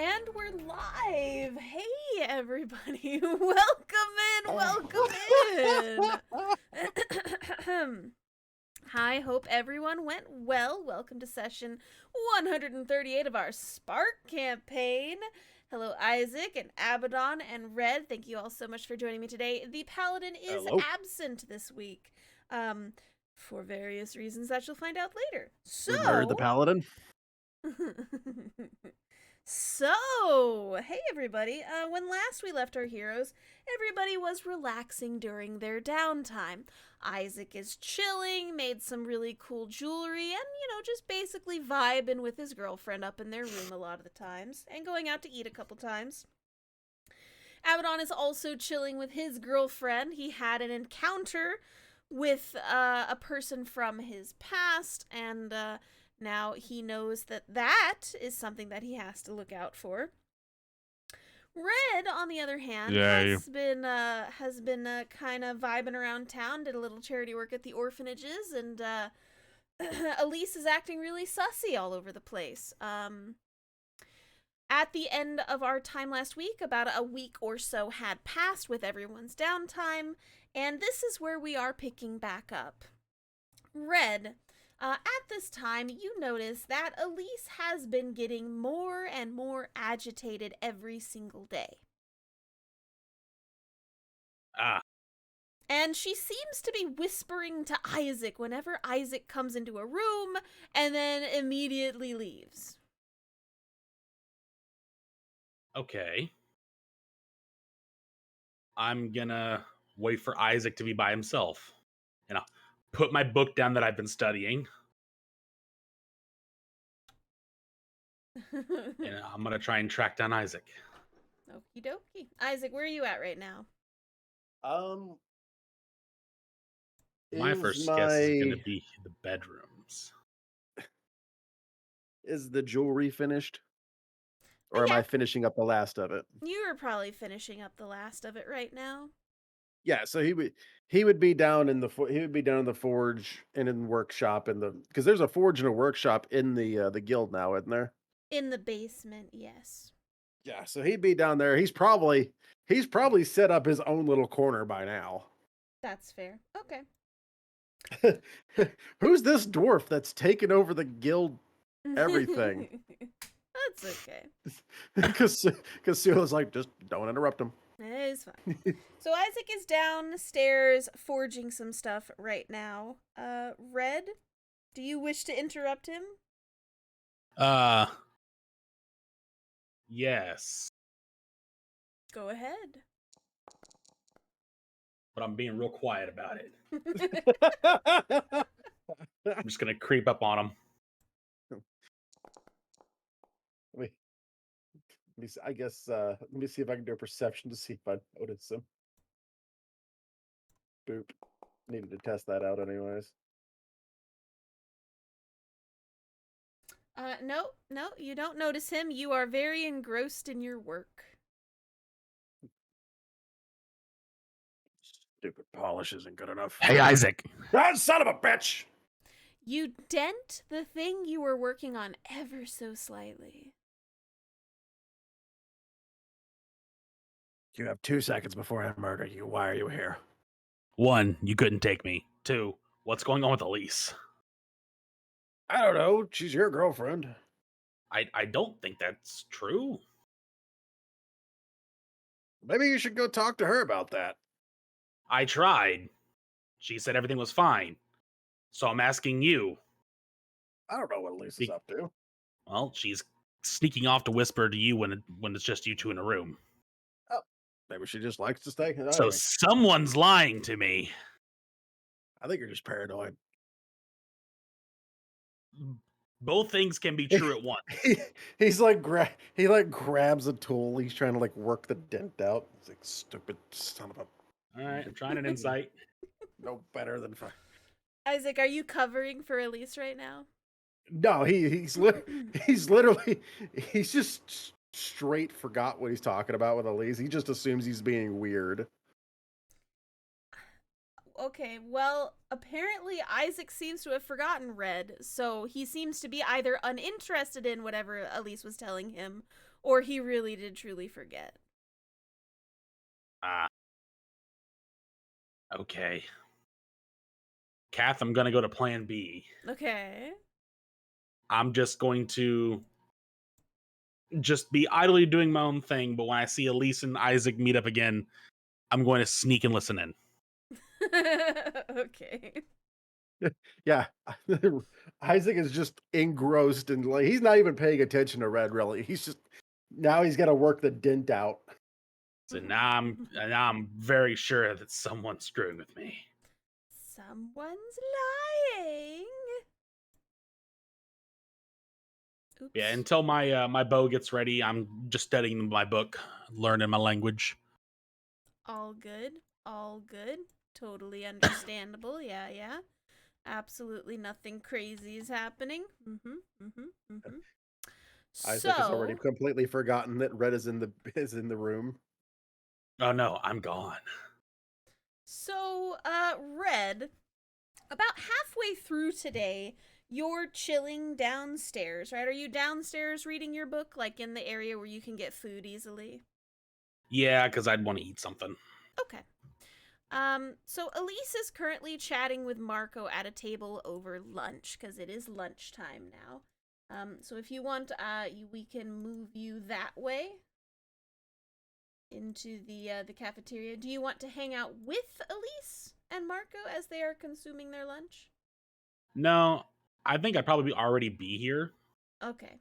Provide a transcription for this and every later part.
And we're live. Hey, everybody. Welcome in. Welcome in. Hi, hope everyone went well. Welcome to session 138 of our Spark campaign. Hello, Isaac and Abaddon and Red. Thank you all so much for joining me today. The Paladin is absent this week for various reasons that you'll find out later. So, We murdered the Paladin. So, hey everybody. When last we left our heroes, everybody was relaxing during their downtime. Isaac is chilling, made some really cool jewelry, and, just basically vibing with his girlfriend up in their room a lot of the times, and going out to eat a couple times. Abaddon is also chilling with his girlfriend. He had an encounter with a person from his past, and now he knows that that is something that he has to look out for. Red, on the other hand, has been kind of vibing around town, did a little charity work at the orphanages, and Elise is acting really sussy all over the place. At the end of our time last week, about a week or so had passed with everyone's downtime, and this is where we are picking back up. Red, at this time, you notice that Elise has been getting more and more agitated every single day. And she seems to be whispering to Isaac whenever Isaac comes into a room, and then immediately leaves. Okay. I'm gonna wait for Isaac to be by himself. Put my book down that I've been studying. And I'm gonna try and track down Isaac. Okie dokie. Isaac, where are you at right now? My first guess is gonna be the bedrooms. Is the jewelry finished? Or am I finishing up the last of it? You are probably finishing up the last of it right now. Yeah, so he would be down in the forge and in the workshop because there's a forge and a workshop in the guild now, isn't there? In the basement, yes. Yeah, so he'd be down there. He's probably set up his own little corner by now. That's fair. Okay. Who's this dwarf that's taken over the guild everything? That's okay. Because Sula's like, just don't interrupt him. It is fine. So Isaac is downstairs forging some stuff right now. Red, do you wish to interrupt him? Yes. Go ahead. But I'm being real quiet about it. I'm just gonna creep up on him. I guess let me see if I can do a perception to see if I notice him. Boop. Needed to test that out anyways. No, you don't notice him. You are very engrossed in your work. Stupid polish isn't good enough. Hey, Isaac. Ah, son of a bitch! You dent the thing you were working on ever so slightly. You have 2 seconds before I murder you. Why are you here? 1, you couldn't take me. 2, what's going on with Elise? I don't know. She's your girlfriend. I don't think that's true. Maybe you should go talk to her about that. I tried. She said everything was fine. So I'm asking you. I don't know what Elise is up to. Well, she's sneaking off to whisper to you when it's just you two in a room. Oh, maybe she just likes to stay. So someone's lying to me. I think you're just paranoid. Both things can be true at once. He's like he grabs a tool. He's trying to work the dent out. He's like, stupid son of a. All right, I'm trying an insight. No better than Isaac, are you covering for Elise right now? No, he's literally just straight forgot what he's talking about with Elise. He just assumes he's being weird. Okay, well, apparently Isaac seems to have forgotten Red, so he seems to be either uninterested in whatever Elise was telling him, or he really did truly forget. Ah, okay. Kath, I'm gonna go to plan B. Okay. I'm just going to just be idly doing my own thing, but when I see Elise and Isaac meet up again, I'm going to sneak and listen in. Okay. Yeah, Isaac is just engrossed and like he's not even paying attention to Red. Really, he's just now he's got to work the dent out. So now I'm very sure that someone's screwing with me. Someone's lying. Oops. Yeah, until my bow gets ready, I'm just studying my book, learning my language. All good. All good. Totally understandable. Yeah, yeah. Absolutely nothing crazy is happening. Isaac has already So, completely forgotten that Red is in the room. Oh no, I'm gone. Red, about halfway through today, you're chilling downstairs, right? Are you downstairs reading your book, like in the area where you can get food easily? Yeah, because I'd want to eat something. Okay. So Elise is currently chatting with Marco at a table over lunch, because it is lunchtime now. So if you want, we can move you that way into the cafeteria. Do you want to hang out with Elise and Marco as they are consuming their lunch? No, I think I'd probably already be here Okay.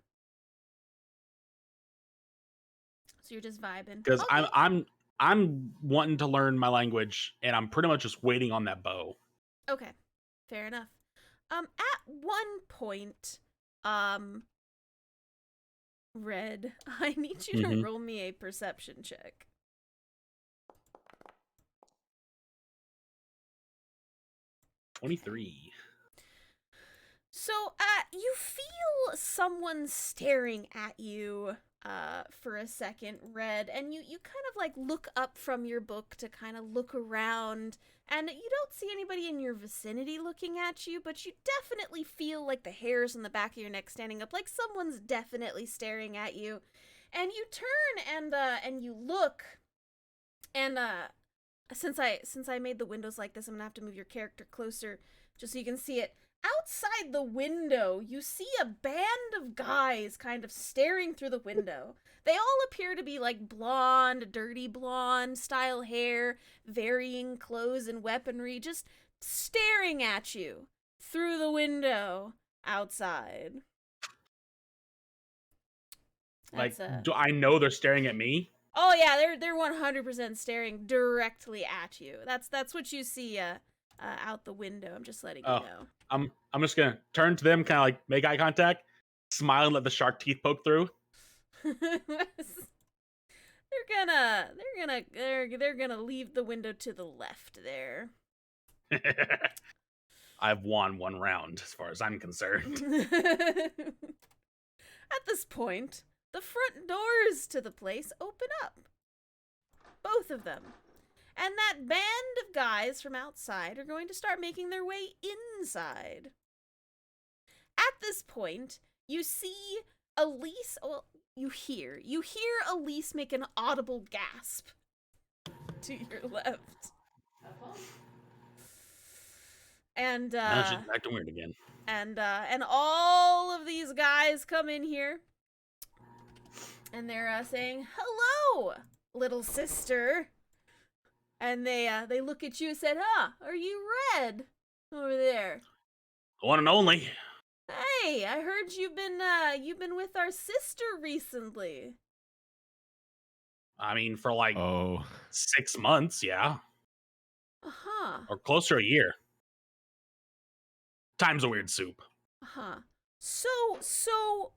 So you're just vibing. because All good. I'm wanting to learn my language, and I'm pretty much just waiting on that bow. Okay. Fair enough. At one point, um, Red, I need you to Mm-hmm. roll me a perception check. 23. So, you feel someone staring at you, for a second, Red, and you kind of like look up from your book to kind of look around, and you don't see anybody in your vicinity looking at you, but you definitely feel like the hairs on the back of your neck standing up, like someone's definitely staring at you. And you turn and you look, and since I made the windows like this, I'm gonna have to move your character closer just so you can see it. Outside the window, you see a band of guys kind of staring through the window. They all appear to be like blonde, dirty blonde style hair, varying clothes and weaponry, just staring at you through the window outside. Like, That's a do I know they're staring at me? Oh yeah, they're 100% staring directly at you. That's what you see out the window. I'm just letting you Oh, know. I'm just gonna turn to them, kind of like make eye contact, smile, and let the shark teeth poke through. they're gonna leave the window to the left there. I've won one round, as far as I'm concerned. At this point, the front doors to the place open up. Both of them. And that band of guys from outside are going to start making their way inside. At this point, you see Elise, well, you hear Elise make an audible gasp to your left. And Now she's acting weird again. and all of these guys come in here, and they're saying, "Hello, little sister." And they look at you and said, "Huh, are you Red over there?" One and only. Hey, I heard you've been with our sister recently. I mean, for like Oh, 6 months, yeah, Uh-huh. or closer to a year. Time's a weird soup. Uh-huh. So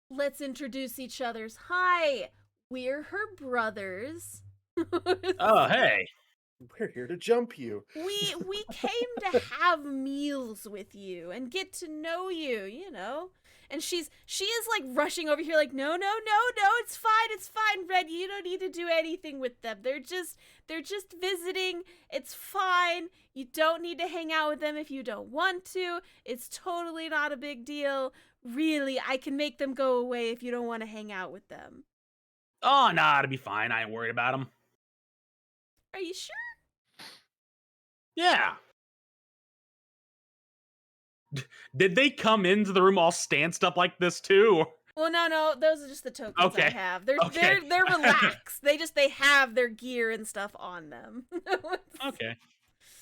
let's introduce each other's. Hi, we're her brothers. Oh, hey. We're here to jump you. We came to have meals with you and get to know you, you know. And she is like rushing over here like, no, it's fine, Red, you don't need to do anything with them. They're just visiting. It's fine. You don't need to hang out with them if you don't want to. It's totally not a big deal. Really, I can make them go away if you don't want to hang out with them. Oh, nah, it'll be fine. I ain't worried about him. Are you sure? Yeah. Did they come into the room all stanced up like this too? Well, no, those are just the tokens I Okay. have. They're Okay. they're relaxed. They have their gear and stuff on them. Okay.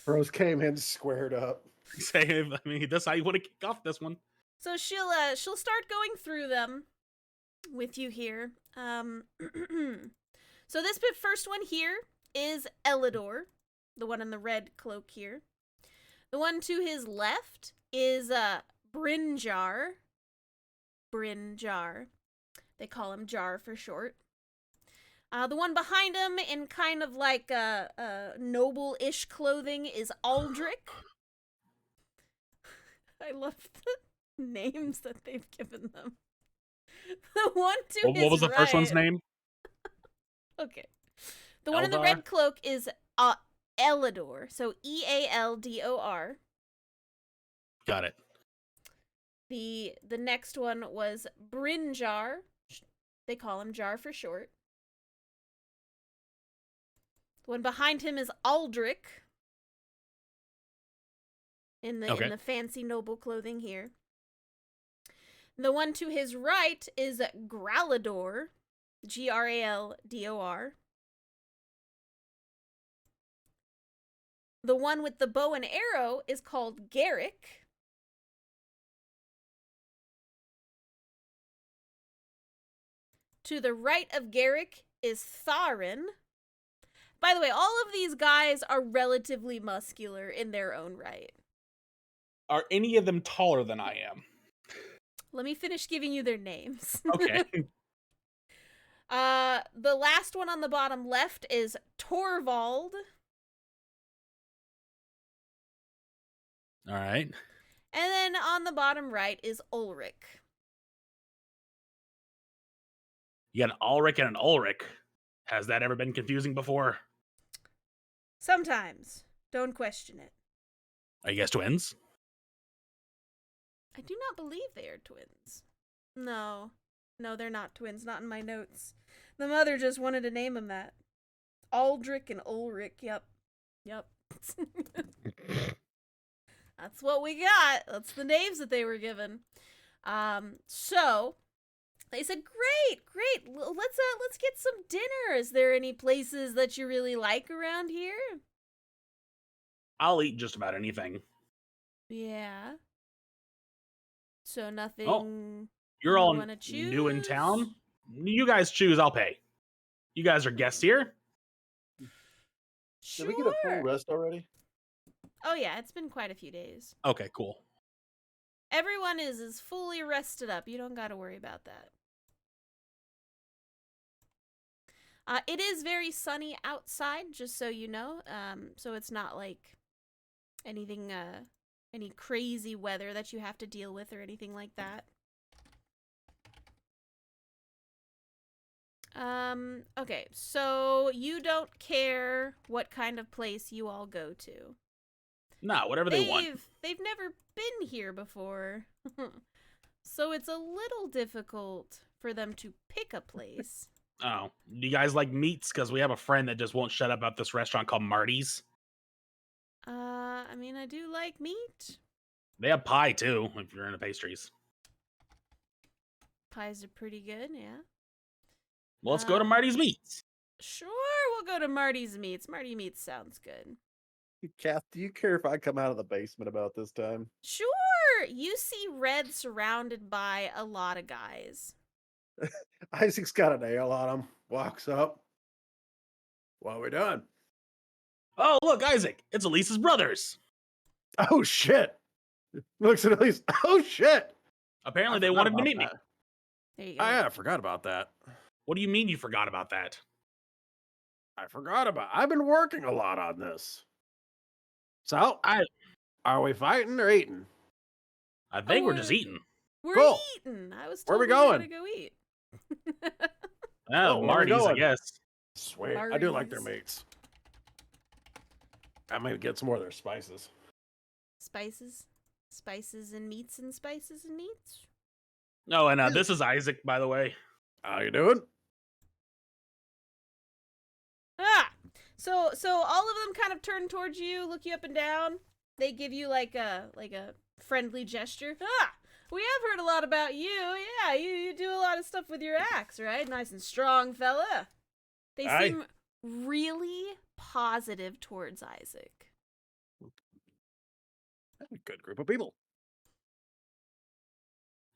Bros came in squared up. Say, I mean, this how you want to kick off this one. So she'll start going through them with you here. So this first one here is Elidor, the one in the red cloak here. The one to his left is Brynjar. Brynjar. They call him Jar for short. The one behind him in kind of like noble-ish clothing is Aldrich. I love the names that they've given them. The one to his What was the first one's right- name? Okay. The one in the Eldar? red cloak is Elidor. So Ealdor. Got it. The next one was Brynjar. They call him Jar for short. The one behind him is Aldrich. In the fancy noble clothing here. The one to his right is Grallador. Graldor. The one with the bow and arrow is called Garrick. To the right of Garrick is Tharin. By the way, all of these guys are relatively muscular in their own right. Are any of them taller than I am? Let me finish giving you their names. Okay. The last one on the bottom left is Torvald. All right. And then on the bottom right is Ulrich. You got an Ulrich and an Ulrich. Has that ever been confusing before? Sometimes. Don't question it. Are you guys twins? I do not believe they are twins. No. No, they're not twins. Not in my notes. The mother just wanted to name them that. Aldrich and Ulrich. Yep. That's what we got. That's the names that they were given. So they said, great. Let's get some dinner. Is there any places that you really like around here? I'll eat just about anything. Yeah. So nothing. Oh, you're all new in town. You guys choose. I'll pay. You guys are guests here. Sure. Did we get a full rest already? Oh yeah, it's been quite a few days. Okay, cool. Everyone is fully rested up. You don't got to worry about that. It is very sunny outside, just so you know. So it's not like anything, any crazy weather that you have to deal with or anything like that. Okay, so you don't care what kind of place you all go to. Nah, whatever they want. They've never been here before. So it's a little difficult for them to pick a place. Oh, do you guys like meats? Because we have a friend that just won't shut up about this restaurant called Marty's. I mean, I do like meat. They have pie too, if you're into pastries. Pies are pretty good, yeah. Well, let's go to Marty's Meats. Sure, we'll go to Marty's Meats. Marty Meats sounds good. Kath, do you care if I come out of the basement about this time? Sure! You see Red surrounded by a lot of guys. Isaac's got a nail on him. Walks up. What are we doing? Oh, look, Isaac. It's Elise's brothers. Oh, shit. Looks at Elise. Oh, shit. Apparently, they wanted to meet me. There you go. Oh, yeah, I forgot about that. What do you mean you forgot about that? I've been working a lot on this. So, are we fighting or eating? I think we're just eating. We're Cool. eating. I was Where told we going? to go eat. Oh, where we Marty's, I going? guess. Sweet. I do like their Marty's. meats. I might get some more of their spices. Spices? Spices and meats and spices and meats? Oh, and this is Isaac, by the way. How you doing? So all of them kind of turn towards you, look you up and down. They give you like a friendly gesture. Ah, we have heard a lot about you. Yeah, you do a lot of stuff with your axe, right? Nice and strong, fella. They Aye. seem really positive towards Isaac. Good group of people.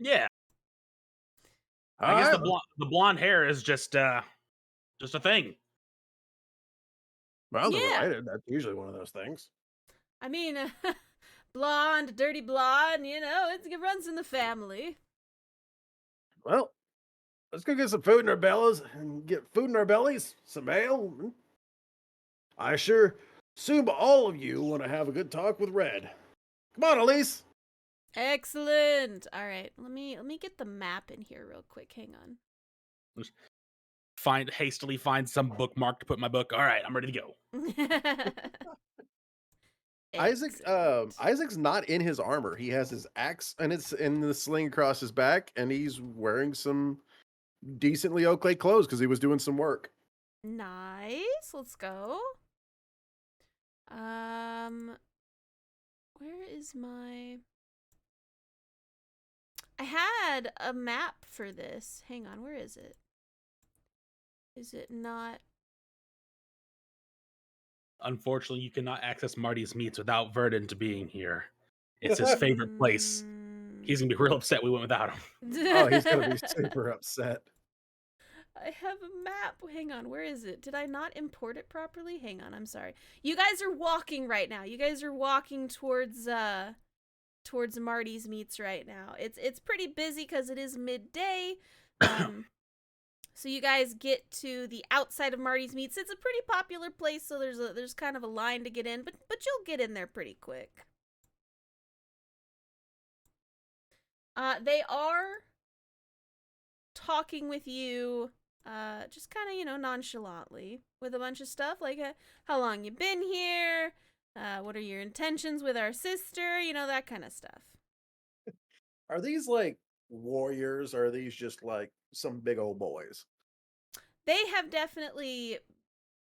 Yeah, All I guess right. the blonde hair is just a thing. Well, they're Yeah. related. That's usually one of those things. I mean, blonde, dirty blonde, it runs in the family. Well, let's go get some food in our bellies and get food in our bellies, some ale. I sure assume all of you want to have a good talk with Red. Come on, Elise. Excellent. All right, let me get the map in here real quick. Hang on. Hastily find some bookmark to put in my book. All right, I'm ready to go. Excellent. Isaac's not in his armor. He has his axe and it's in the sling across his back, and he's wearing some decently okay clothes because he was doing some work. Nice. Let's go. Where is my? I had a map for this. Hang on, where is it? Is it not? Unfortunately, you cannot access Marty's meats without Verdant being here. It's his favorite place. He's gonna be real upset we went without him. Oh, he's gonna be super upset. I have a map. Hang on, where is it? Did I not import it properly? Hang on, I'm sorry. You guys are walking right now. You guys are walking towards Marty's meats right now. It's pretty busy because it is midday. So you guys get to the outside of Marty's meats. It's a pretty popular place, so there's kind of a line to get in, but you'll get in there pretty quick. They are talking with you, just kind of nonchalantly with a bunch of stuff like how long you been here, what are your intentions with our sister, that kind of stuff. Are these like warriors, or are these just like some big old boys? They have definitely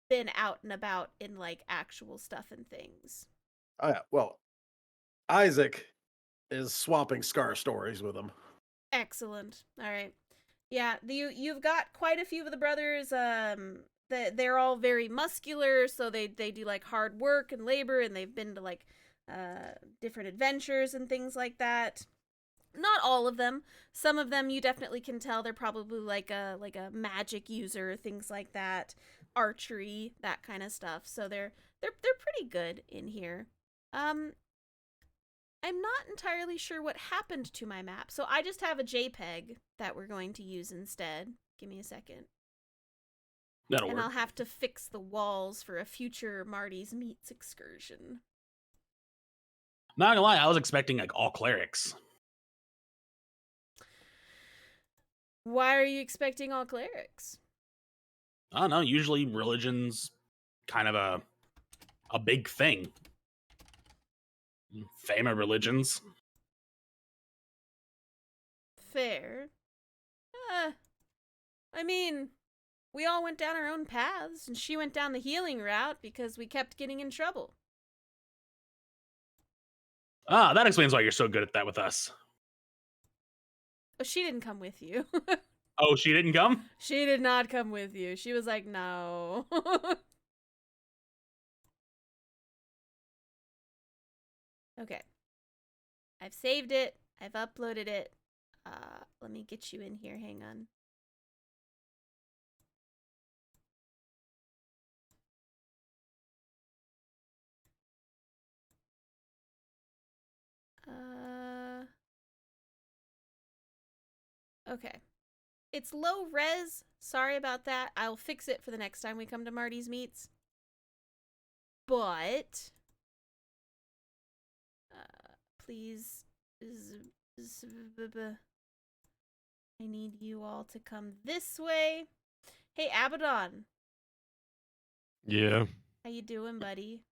been out and about in like actual stuff and things. Oh, yeah. Well, Isaac is swapping scar stories with him. Excellent. All right. Yeah, you've got quite a few of the brothers. They're all very muscular, so they do like hard work and labor, and they've been to like different adventures and things like that. Not all of them. Some of them you definitely can tell they're probably like a magic user, things like that, archery, that kind of stuff. So they're pretty good in here. I'm not entirely sure what happened to my map, so I just have a JPEG that we're going to use instead. Give me a second. That'll And work. I'll have to fix the walls for a future Marty's Meats excursion. Not gonna lie, I was expecting like all clerics. Why are you expecting all clerics? I don't know. Usually, religion's kind of a big thing. Famous religions. Fair. I mean, we all went down our own paths, and she went down the healing route because we kept getting in trouble. Ah, that explains why you're so good at that with us. Oh, she didn't come with you. Oh, she didn't come? She did not come with you. She was like, no. Okay. I've saved it. I've uploaded it. Let me get you in here. Hang on. Okay. It's low res. Sorry about that. I'll fix it for the next time we come to Marty's Meats. But please, I need you all to come this way. Hey, Abaddon. Yeah. How you doing, buddy?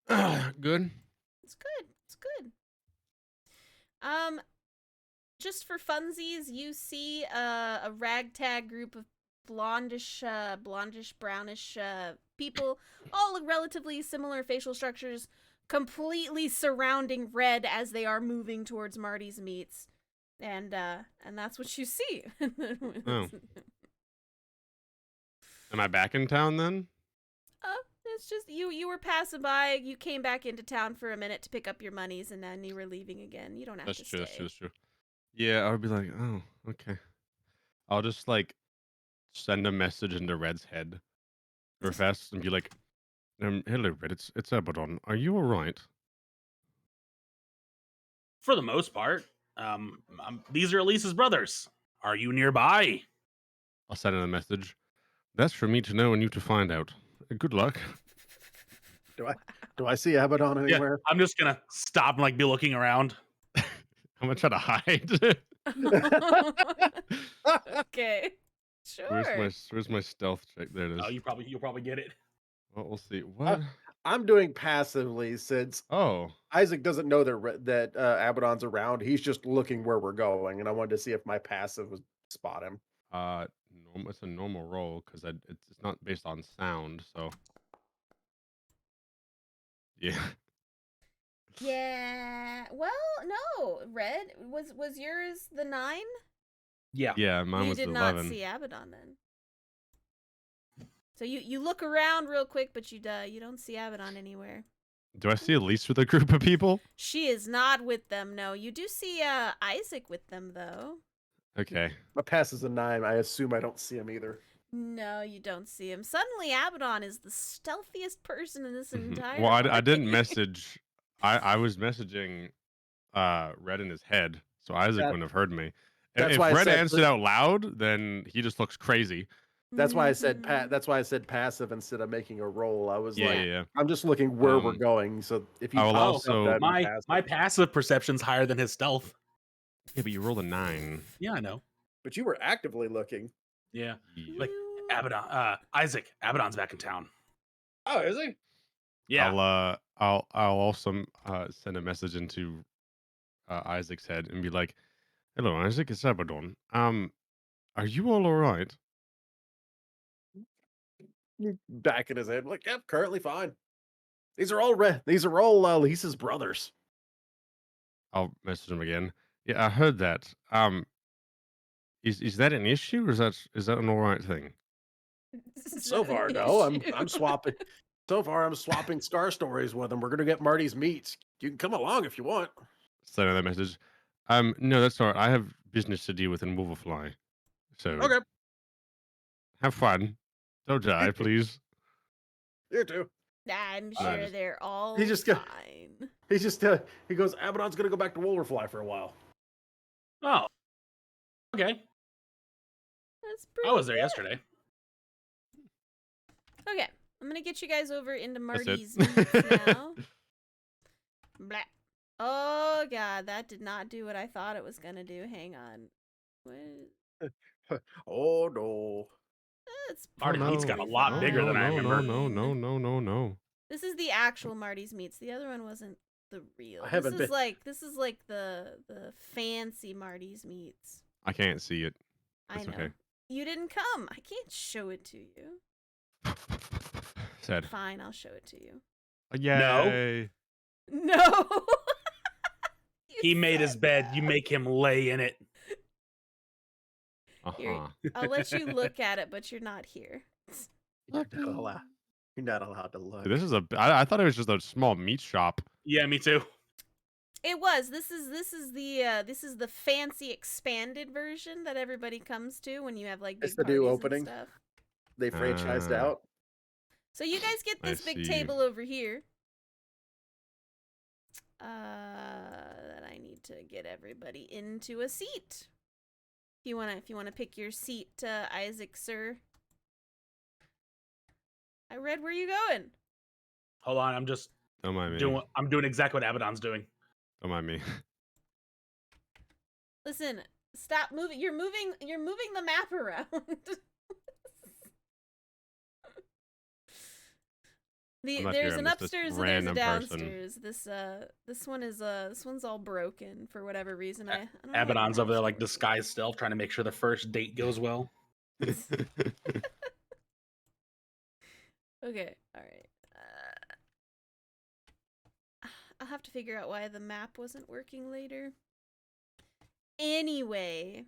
Good. It's good. It's good. Just for funsies, you see a ragtag group of blondish, brownish people, all relatively similar facial structures, completely surrounding Red as they are moving towards Marty's meats. And that's what you see. Oh. Am I back in town then? It's just you were passing by, you came back into town for a minute to pick up your monies, and then you were leaving again. You don't have That's to true. stay. That's true. Yeah, I would be like, oh, okay. I'll just like send a message into Red's head real fast and be like, hello, Red. It's Abaddon. Are you all right? For the most part, these are Elise's brothers. Are you nearby? I'll send in a message. That's for me to know and you to find out. Good luck. Do I see Abaddon Yeah, anywhere? I'm just gonna stop and like be looking around. I'm gonna try to hide. Okay. Sure. Where's my stealth check? There it is. Oh, you'll probably get it. Well, we'll see. What? I'm doing passively since Oh, Isaac doesn't know that Abaddon's around. He's just looking where we're going, and I wanted to see if my passive would spot him. it's a normal roll because it's not based on sound. So yeah. Yeah. Well, no. Red was yours the 9? Yeah. Yeah, mine You was did 11. not see Abaddon then. So you look around real quick, but you don't see Abaddon anywhere. Do I see Elise with a group of people? She is not with them. No, you do see Isaac with them though. Okay. My pass is a 9. I assume I don't see him either. No, you don't see him. Suddenly, Abaddon is the stealthiest person in this entire. Well, I didn't party. message. I was messaging Red in his head, so Isaac That- wouldn't have heard me. that's If why I Red said- answered out loud, then he just looks crazy. That's why I said Mhm. that's why I said passive instead of making a roll. I was Yeah, like, yeah, yeah. I'm just looking where we're Um, going. So if you I will popped also- up, that'd be My passive. passive perception's higher than his stealth. Yeah, but you rolled a 9. Yeah, I know. But you were actively looking. Yeah. Yeah. Like You- Abaddon, Isaac, Abaddon's back in town. Oh, is he? Yeah. I'll also send a message into Isaac's head and be like, "Hello, Isaac. It's Abaddon. Are you all right?" Back in his head, like, yep, currently fine. These are all Lisa's brothers. I'll message him again. Yeah, I heard that. Is that an issue, or is that an all right thing? Is So that an far, no. I'm issue? swapping. So far, I'm swapping Scar stories with him. We're gonna get Marty's meats. You can come along if you want. Send another message. No, that's all right. I have business to deal with in Wolverfly. So Okay, have fun. Don't die, please. you too. I'm Uh, sure they're all he just got- fine. He's just he goes. Abaddon's gonna go back to Wolverfly for a while. Oh. Okay. That's pretty. I was there good. yesterday. Okay, I'm gonna get you guys over into That's it. Marty's meats now. Blah. Oh god, that did not do what I thought it was gonna do. Hang on. What? Oh no. That's Marty's meats got a lot fine. bigger than I remember. No. This is the actual Marty's meats. The other one wasn't the real. I haven't this is been- like the fancy Marty's meats. I can't see it. I That's know. okay. You didn't come. I can't show it to you. Said. Fine, I'll show it to you. Yay. No. You He made his said bed. that. You make him lay in it. Uh-huh. I'll let you look at it, but you're not here. You're not allowed to look. This is I thought it was just a small meat shop. Yeah, me too. It was. This is the fancy expanded version that everybody comes to when you have like big It's the new parties opening. and stuff. They franchised Ah. out. So you guys get I this big see. table over here. That I need to get everybody into a seat. If you wanna pick your seat, Isaac, sir. I read where you going. Hold on, I'm just Don't mind me. I'm doing exactly what Abaddon's doing. Don't mind me. Listen, stop moving. You're moving the map around. I'm not There's here, an I'm just this upstairs and there's a random person. downstairs. This one's all broken for whatever reason. I don't know what Abaddon's over there like password. disguised stealth, trying to make sure the first date goes well. Okay, alright. I'll have to figure out why the map wasn't working later. Anyway,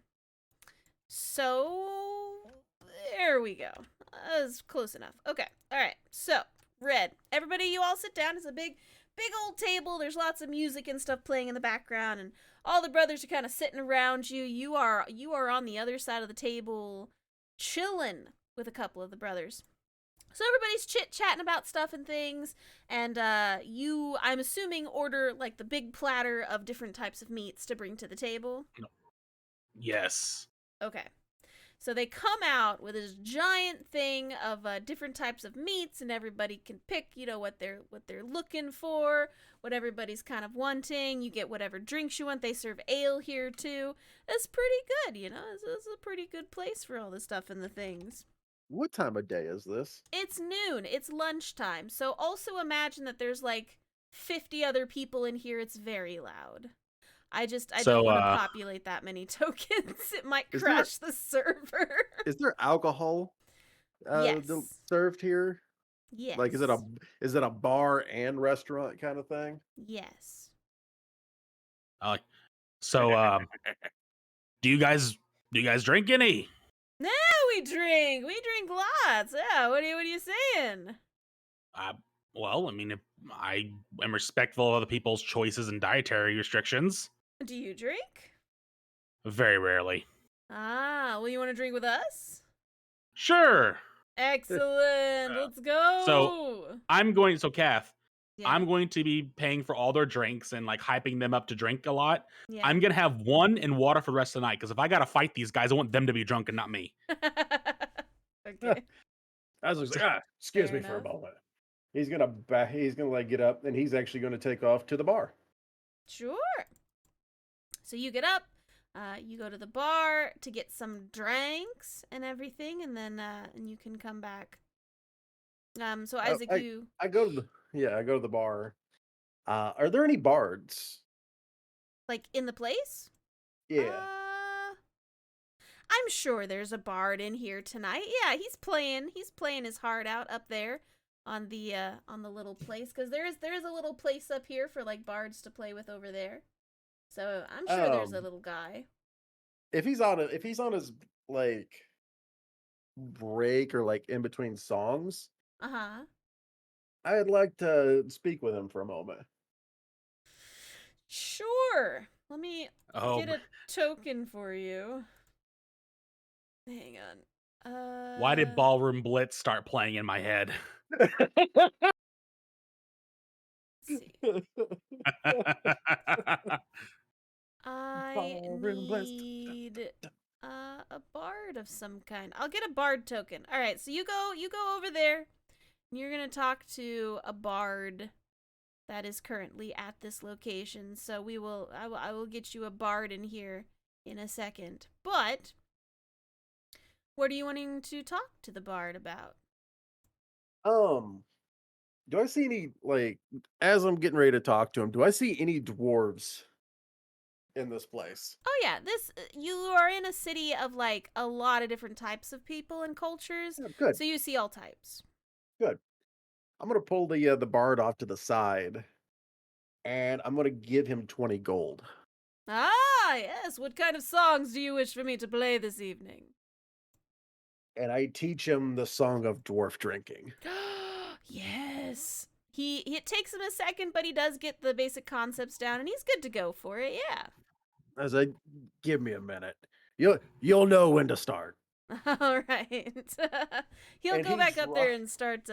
so there we go. That was close enough. Okay, alright. So, Red, everybody, you all sit down. It's a big old table. There's lots of music and stuff playing in the background, and all the brothers are kind of sitting around you. You are on the other side of the table, chilling with a couple of the brothers. So everybody's chit-chatting about stuff and things, and you, I'm assuming, order like the big platter of different types of meats to bring to the table. Yes. Okay. So they come out with this giant thing of different types of meats, and everybody can pick, what they're looking for, what everybody's kind of wanting. You get whatever drinks you want. They serve ale here too. It's pretty good, It's a pretty good place for all the stuff and the things. What time of day is this? It's noon. It's lunchtime. So also imagine that there's like 50 other people in here. It's very loud. I So, don't want to populate that many tokens. It might Is crash the server. Is there alcohol Yes. served here? Yes. Like, is it a bar and restaurant kind of thing? Yes. so, do you guys drink any? No, we drink. We drink lots. Yeah. What are you saying? Well, I mean, if I am respectful of other people's choices and dietary restrictions. Do you drink? Very rarely. Ah, well, you want to drink with us? Sure. Excellent. Let's go. So Kath, yeah. I'm going to be paying for all their drinks and like hyping them up to drink a lot. Yeah. I'm gonna have one and water for the rest of the night because if I gotta fight these guys, I want them to be drunk and not me. Okay. I was like, excuse Fair me for a enough. moment. He's gonna like get up and he's actually gonna take off to the bar. Sure. So you get up, you go to the bar to get some drinks and everything, and then and you can come back. So Isaac, I go to the bar. Are there any bards? like in the place? Yeah. I'm sure there's a bard in here tonight. Yeah, he's playing his heart out up there on the little place, because there is a little place up here for like bards to play with over there. So I'm sure there's a little guy. If he's on his like break or like in between songs, Uh-huh. I'd like to speak with him for a moment. Sure. Let me Oh, get a token for you. Hang on. why did Ballroom Blitz start playing in my head? Let's see. I Ballroom Blitz. need a bard of some kind. I'll get a bard token. All right, so you go over there. And you're gonna talk to a bard that is currently at this location. So I will get you a bard in here in a second. But what are you wanting to talk to the bard about? Do I see any, like, as I'm getting ready to talk to him, do I see any dwarves in this place? Oh yeah, you are in a city of like a lot of different types of people and cultures. Oh, good. So you see all types. Good. I'm gonna pull the bard off to the side, and I'm gonna give him 20 gold. Ah, yes. What kind of songs do you wish for me to play this evening? And I teach him the song of dwarf drinking. Yes. It takes him a second, but he does get the basic concepts down, and he's good to go for it. Yeah. As I give me a minute, you'll know when to start. All right. He'll And go he back up there and start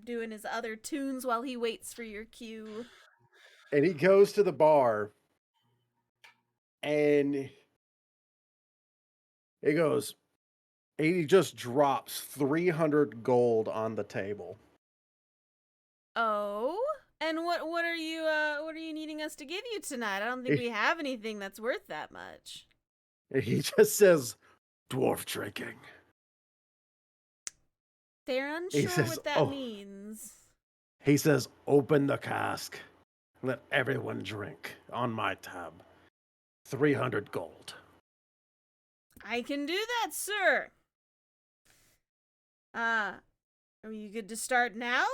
doing his other tunes while he waits for your cue. And he goes to the bar, and he just drops 300 gold on the table. Oh, and what are you needing us to give you tonight? I don't think we have anything that's worth that much. And he just says, dwarf drinking. They're unsure says, what that "Oh." means. He says, open the cask. Let everyone drink on my tab. 300 gold. I can do that, sir. Are you good to start now?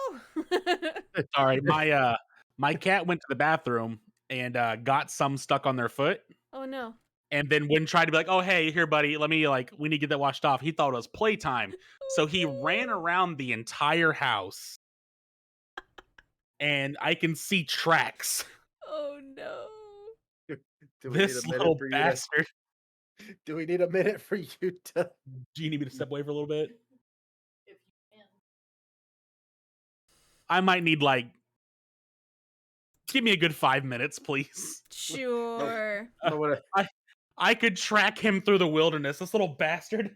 Sorry, my cat went to the bathroom and got some stuck on their foot, Oh no. and then when tried to be like, "Oh hey, here, buddy, let me we need to get that washed off." He thought it was playtime, so he ran Oh around the entire house, and I can see tracks. no. Oh no. Do we need a This minute little for you to? bastard. Do we need a minute for you to? Do you need me to step away for a little bit? I might need give me a good 5 minutes, please. Sure. No, what? I could track him through the wilderness. This little bastard.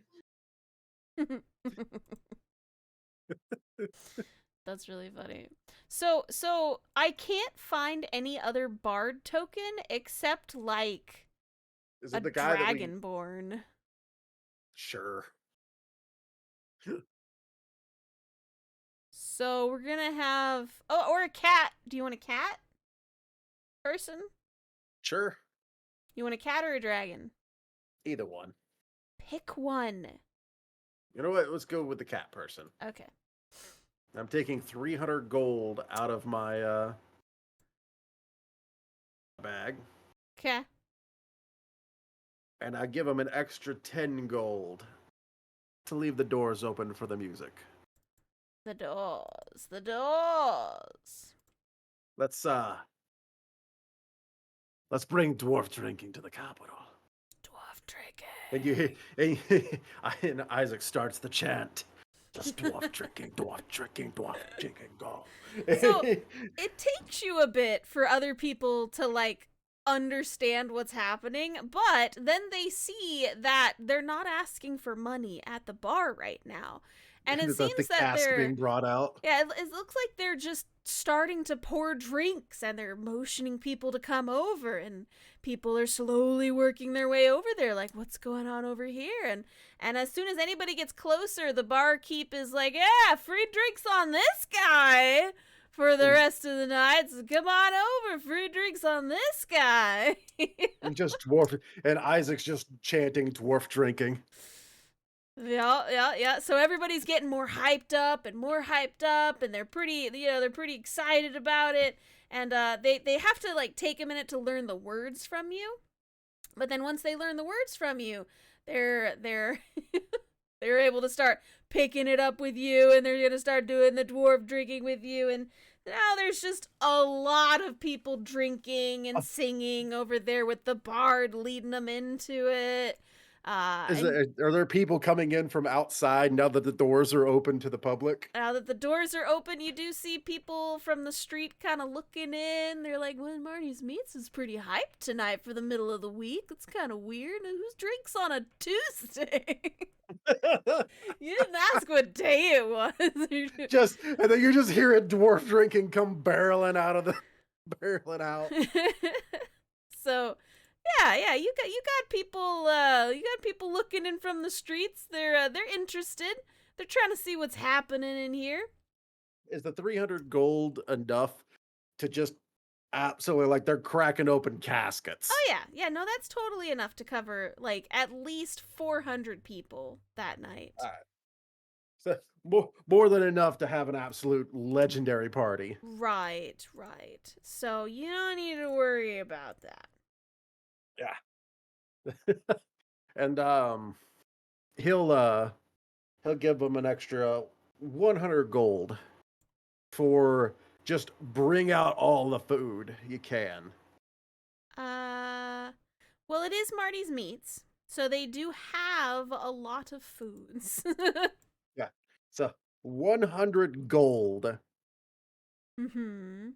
That's really funny. So I can't find any other bard token except like Is a it the guy that we? dragonborn. Sure. So we're gonna have or a cat. Do you want a cat person? Sure. You want a cat or a dragon? Either one. Pick one. You know what? Let's go with the cat person. Okay. I'm taking 300 gold out of my bag, Okay. and I give him an extra 10 gold to leave the doors open for the music. The doors. The doors. Let's bring dwarf drinking to the capital. Dwarf drinking. And and Isaac starts the chant. Just dwarf drinking, dwarf drinking, go. So it takes you a bit for other people to like understand what's happening, but then they see that they're not asking for money at the bar right now. And it the seems that cask they're being brought out. yeah, it looks like they're just starting to pour drinks and they're motioning people to come over and people are slowly working their way over there like what's going on over here and as soon as anybody gets closer the barkeep is like, "Yeah, free drinks on this guy for the rest of the night. So come on over, free drinks on this guy." And just dwarf, and Isaac's just chanting dwarf drinking. Yeah. So everybody's getting more hyped up, and they're pretty excited about it. And they have to like take a minute to learn the words from you. But then once they learn the words from you, they're they're able to start picking it up with you, and they're gonna start doing the dwarf drinking with you. And now there's just a lot of people drinking and singing over there with the bard leading them into it. Are there people coming in from outside now that the doors are open to the public? Now that the doors are open, you do see people from the street kind of looking in. They're like, "Well, Marty's Meats is pretty hyped tonight for the middle of the week. It's kind of weird. And who's drinks on a Tuesday?" You didn't ask what day it was. And then you're just hearing dwarf drinking come barreling out. So, yeah, you got people looking in from the streets. They're interested. They're trying to see what's happening in here. Is the 300 gold enough to just absolutely like they're cracking open caskets? Oh yeah, no, that's totally enough to cover like at least 400 people that night. So more than enough to have an absolute legendary party. Right. So you don't need to worry about that. Yeah. And he'll give them an extra 100 gold for just bring out all the food you can. Well, it is Marty's Meats, so they do have a lot of foods. Yeah. So 100 gold. Mm-hmm.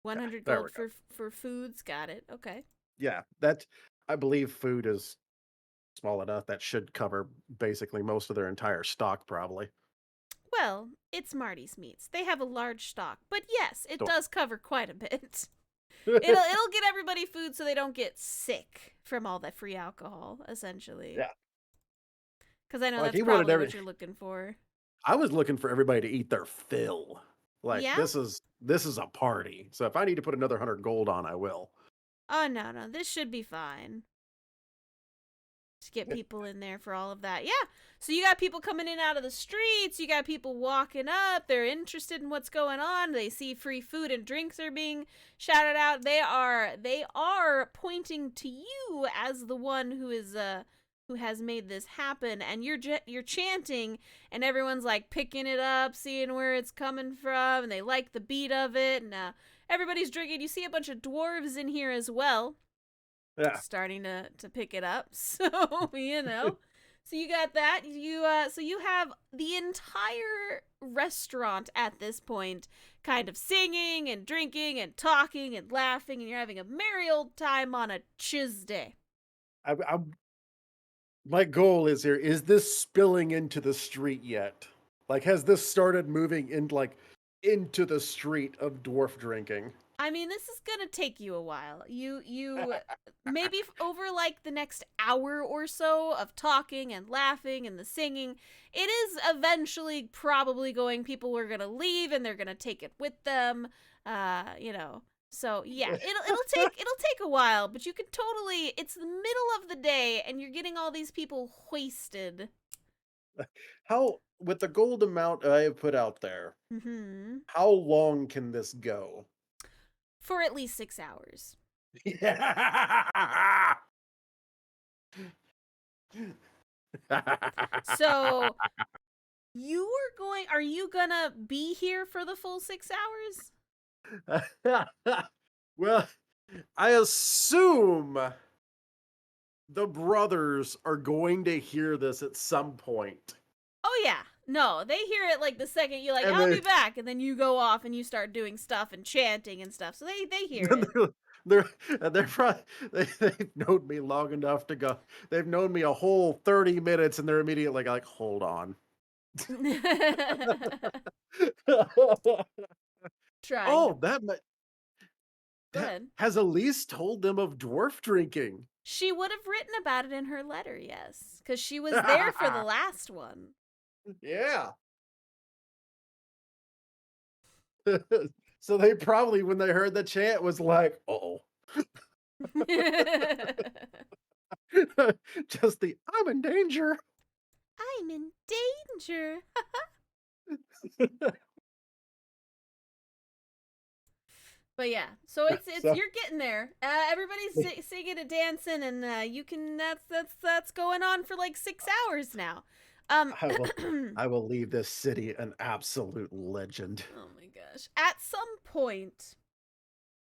100 There gold we for foods. Got it. Okay. Yeah, I believe food is small enough that should cover basically most of their entire stock, probably. Well, it's Marty's Meats. They have a large stock, but yes, it does cover quite a bit. It'll get everybody food so they don't get sick from all that free alcohol, essentially. Yeah. Because I know Like, that's he wanted probably what you're looking for. I was looking for everybody to eat their fill. Like, Yeah? this is a party. So if I need to put another 100 gold on, I will. Oh, no, this should be fine. to get people in there for all of that. Yeah. So you got people coming in out of the streets. You got people walking up. They're interested in what's going on. They see free food and drinks are being shouted out. They are pointing to you as the one who has made this happen, and you're chanting, and everyone's like picking it up, seeing where it's coming from, and they like the beat of it, and everybody's drinking. You see a bunch of dwarves in here as well. Yeah. Starting to pick it up. So, So you got that. So you have the entire restaurant at this point kind of singing and drinking and talking and laughing, and you're having a merry old time on a Tuesday. My goal is here, is this spilling into the street yet? Like, has this started moving into the street of dwarf drinking? I mean, this is gonna take you a while. You maybe over like the next hour or so of talking and laughing and the singing, it is eventually probably going. People are gonna leave and they're gonna take it with them. So yeah, it'll take a while, but you can totally. It's the middle of the day and you're getting all these people wasted. How, with the gold amount I have put out there, Mm-hmm. how long can this go? For at least 6 hours. Yeah. So are you gonna be here for the full 6 hours? Well, I assume the brothers are going to hear this at some point. Oh yeah. No, they hear it like the second you're like, And I'll they- be back, and then you go off and you start doing stuff and chanting and stuff. So they hear it. they're probably they've known me long enough to go. They've known me a whole 30 minutes, and they're immediately like, hold on. Trying. Oh, Go ahead. has Elise told them of dwarf drinking? She would have written about it in her letter, yes, because she was there for the last one. Yeah. So they probably, when they heard the chant, was like, "Oh." Just the I'm in danger. I'm in danger. But yeah, so it's So- you're getting there. Everybody's singing and dancing, and you can. That's going on for like 6 hours now. I will leave this city an absolute legend. Oh my gosh! At some point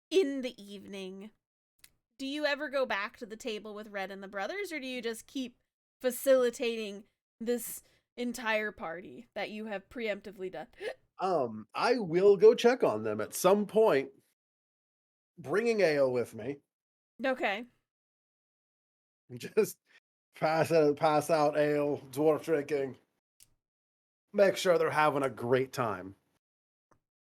in the evening, do you ever go back to the table with Red and the brothers, or do you just keep facilitating this entire party that you have preemptively done? I will go check on them at some point, bringing ale with me. Okay. Just pass out ale, dwarf drinking. Make sure they're having a great time.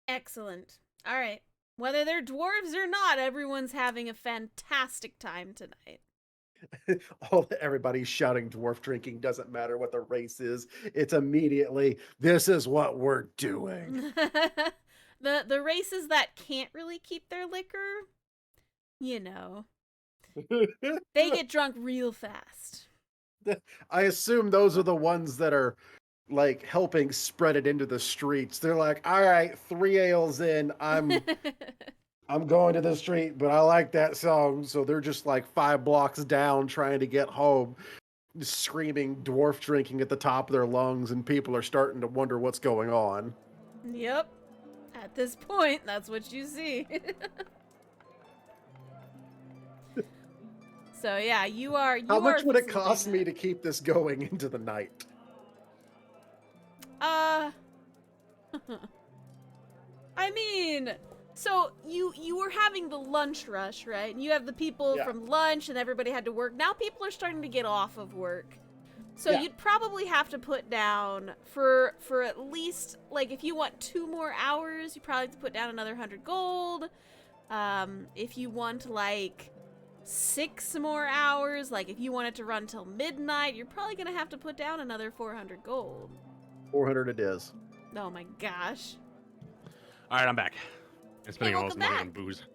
Excellent. All right. Whether they're dwarves or not, everyone's having a fantastic time tonight. Everybody's shouting dwarf drinking, doesn't matter what the race is. It's immediately, this is what we're doing. The races that can't really keep their liquor, they get drunk real fast. I assume those are the ones that are like helping spread it into the streets. They're like, all right, 3 ales in, I'm going to the street, but I like that song. So they're just like 5 blocks down trying to get home, screaming dwarf drinking at the top of their lungs, and people are starting to wonder what's going on. Yep. At this point, that's what you see. So yeah, you are. How much would it cost me to keep this going into the night? I mean, so you were having the lunch rush, right? And you have the people Yeah. from lunch, and everybody had to work. Now people are starting to get off of work. So Yeah. you'd probably have to put down for at least, like, if you want 2 more hours, you probably have to put down another 100 gold. If you want like 6 more hours, like if you want it to run till midnight, you're probably gonna have to put down another 400 gold. 400 it is. Oh my gosh. All right, I'm back. And spending all this welcome money on back. booze.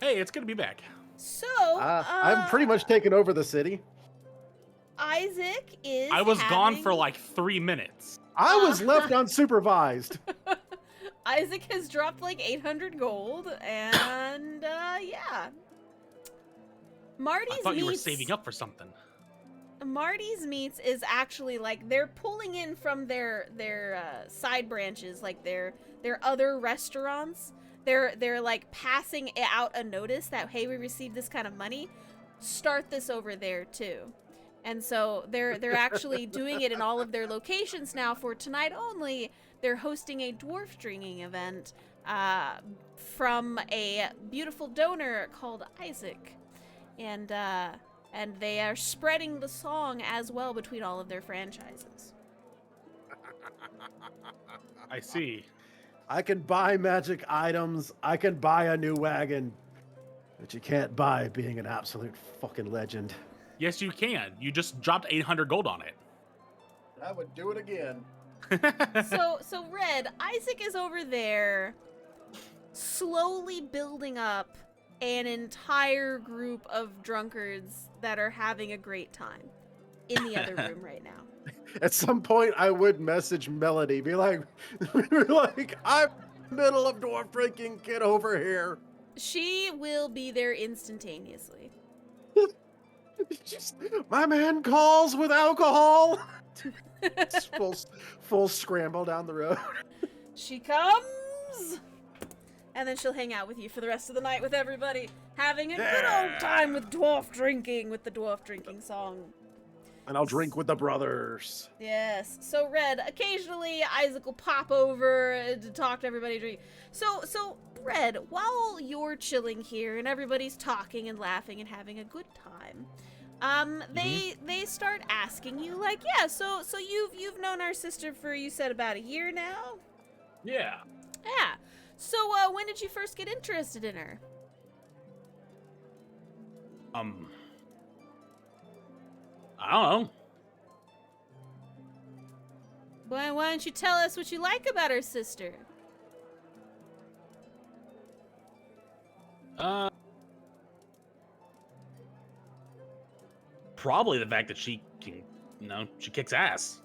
Hey, it's good to be back. So, I'm pretty much taking over the city. Isaac is. I was gone for having- like 3 minutes. I was left unsupervised. Isaac has dropped like 800 gold, and yeah. Marty's I thought you were meats. saving up for something. Marty's meats is actually like they're pulling in from their side branches, like their other restaurants. They're like passing out a notice that, hey, we received this kind of money. Start this over there too. And so they're actually doing it in all of their locations now for tonight only. They're hosting a dwarf drinking event from a beautiful donor called Isaac. And they are spreading the song as well between all of their franchises. I see. I can buy magic items. I can buy a new wagon. But you can't buy being an absolute fucking legend. Yes, you can. You just dropped 800 gold on it. I would do it again. So Red, Isaac is over there slowly building up an entire group of drunkards that are having a great time in the other room right now. At some point, I would message Melody, be like, I'm middle of dwarf drinking, get over here. She will be there instantaneously. Just, my man calls with alcohol. It's full scramble down the road. She comes! And then she'll hang out with you for the rest of the night with everybody, having a good old time with dwarf drinking, with the dwarf drinking song. And I'll drink with the brothers. Yes. So Red, occasionally Isaac will pop over to talk to everybody. Drink. So Red, while you're chilling here and everybody's talking and laughing and having a good time, they start asking you like, yeah, so you've known our sister for, you said, about a year now? Yeah. Yeah. So when did you first get interested in her? I don't know. Why don't you tell us what you like about her sister? Probably the fact that she can, she kicks ass.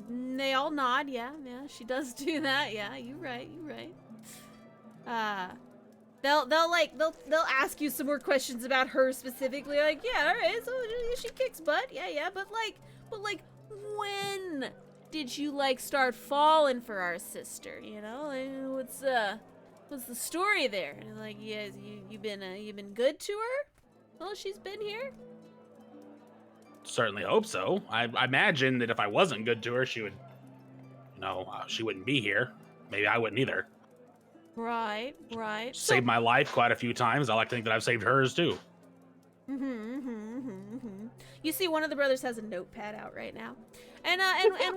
They all nod. Yeah, she does do that. Yeah, you're right. They'll ask you some more questions about her specifically. Like, yeah, all right, so she kicks butt. Yeah, but when did you start falling for our sister? What's the story there? And like, yeah, you been good to her? Well, she's been here. Certainly hope so. I imagine that if I wasn't good to her, she would, she wouldn't be here. Maybe I wouldn't either. Right. Saved my life quite a few times. I like to think that I've saved hers too. You see, one of the brothers has a notepad out right now. And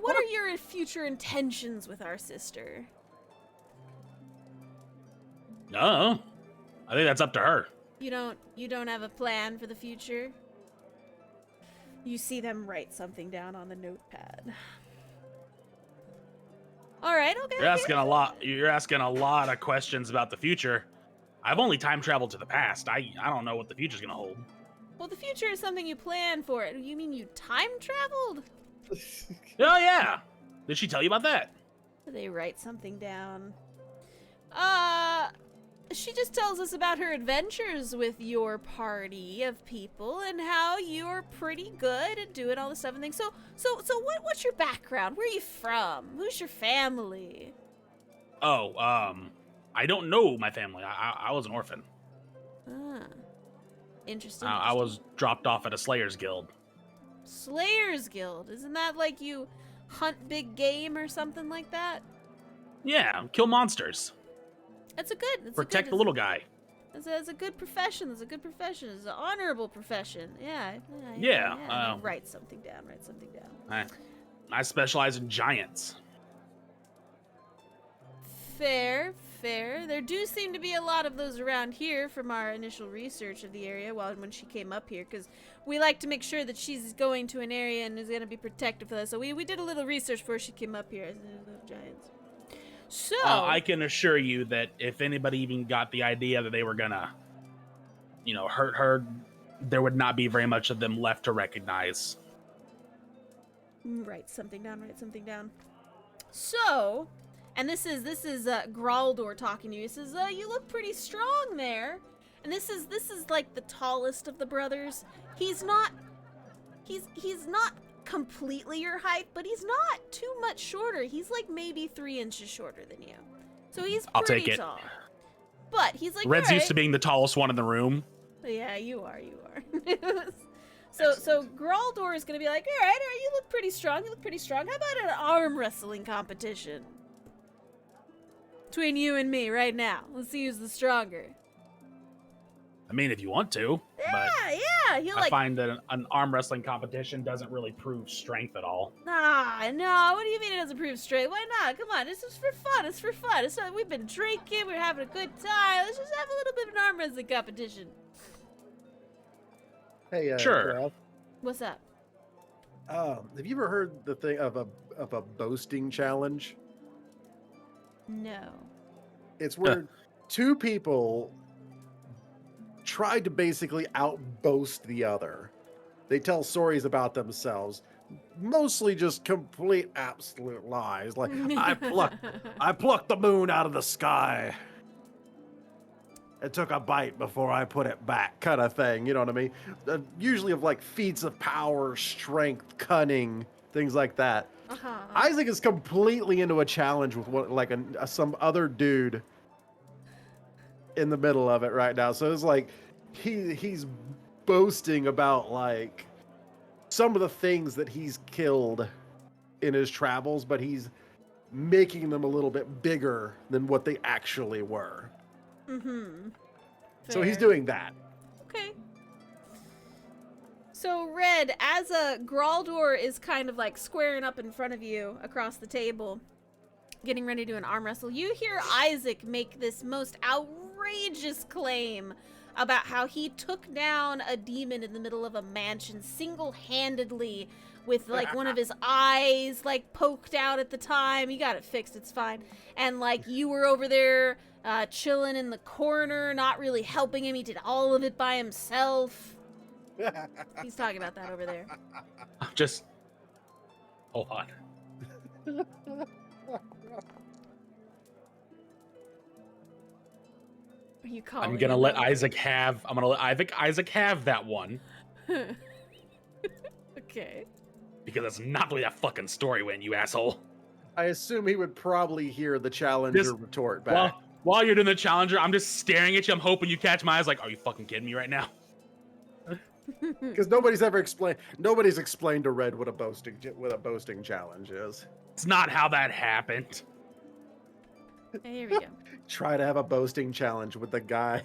what are your future intentions with our sister? No, I think that's up to her. You don't have a plan for the future? You see them write something down on the notepad. All right, okay. You're asking a lot of questions about the future. I've only time traveled to the past. I don't know what the future's gonna hold. Well, the future is something you plan for. You mean you time traveled? Oh yeah. Did she tell you about that? They write something down. She just tells us about her adventures with your party of people and how you're pretty good at doing all this stuff and things. So what's your background? Where are you from? Who's your family? Oh, I don't know my family. I was an orphan. Ah, interesting. I was dropped off at a Slayer's Guild. Slayer's Guild. Isn't that like you hunt big game or something like that? Yeah, kill monsters. Protect the little guy. That's a good profession. It's an honorable profession. Yeah. Write something down. I specialize in giants. Fair. There do seem to be a lot of those around here from our initial research of the area when she came up here, because we like to make sure that she's going to an area and is going to be protected for that. So we did a little research before she came up here. Giants. So I can assure you that if anybody even got the idea that they were gonna, hurt her, there would not be very much of them left to recognize. Write something down. Write something down. So, and this is Graldor talking to you. He says, "You look pretty strong there." And this is like the tallest of the brothers. He's not completely your height, but he's not too much shorter. He's like maybe 3 inches shorter than you. So he's I'll pretty take it. tall. But he's like, Red's "All used to right." being the tallest one in the room. Yeah, you are. So Graldor is gonna be like, "All right, you look pretty strong. You look pretty strong. How about an arm wrestling competition between you and me right now? Let's see who's the stronger." I mean, if you want to. But Yeah. He'll I like, find that an arm wrestling competition doesn't really prove strength at all. nah, no. What do you mean it doesn't prove straight? Why not? Come on, this is for fun. It's for fun. We've been drinking. We're having a good time. Let's just have a little bit of an arm wrestling competition. Hey, Sure. Ralph, What's up? have you ever heard the thing of a boasting challenge? No. It's where two people tried to basically outboast the other. They tell stories about themselves, mostly just complete absolute lies. Like I plucked the moon out of the sky. It took a bite before I put it back, kind of thing. You know what I mean? Usually of like feats of power, strength, cunning, things like that. Isaac is completely into a challenge with some other dude in the middle of it right now. So it's like he's boasting about like some of the things that he's killed in his travels, but he's making them a little bit bigger than what they actually were. So he's Fair. doing that. Okay. So, Red, as a Graldor is kind of like squaring up in front of you across the table, getting ready to do an arm wrestle, you hear Isaac make this most outrageous claim about how he took down a demon in the middle of a mansion single-handedly with like one of his eyes like poked out at the time. He got it fixed, it's fine. And like you were over there chilling in the corner, not really helping him. He did all of it by himself. He's talking about that over there. Just hold on. Are you calling I'm gonna him let out? Isaac have. I'm gonna let Isaac have that one Okay. because that's not the way that fucking story went, you asshole. I assume he would probably hear the challenger retort back. While you're doing the challenger, I'm just staring at you. I'm hoping you catch my eyes. Like, are you fucking kidding me right now? Because nobody's explained to Red what a boasting challenge is. It's not how that happened. Here we go. Try to have a boasting challenge with the guy.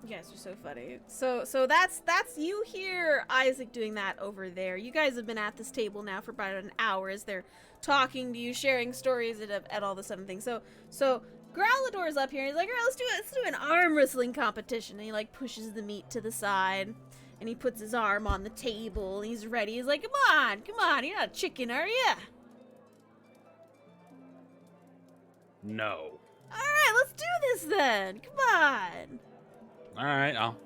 You guys are so funny. So that's you hear Isaac doing that over there. You guys have been at this table now for about an hour as they're talking to you, sharing stories at all this other things. So Growlador's up here and he's like, all right, let's do an arm wrestling competition. And he like pushes the meat to the side and he puts his arm on the table and he's ready. He's like, come on, you're not a chicken, are you? No. All right, let's do this then. Come on. All right, I'll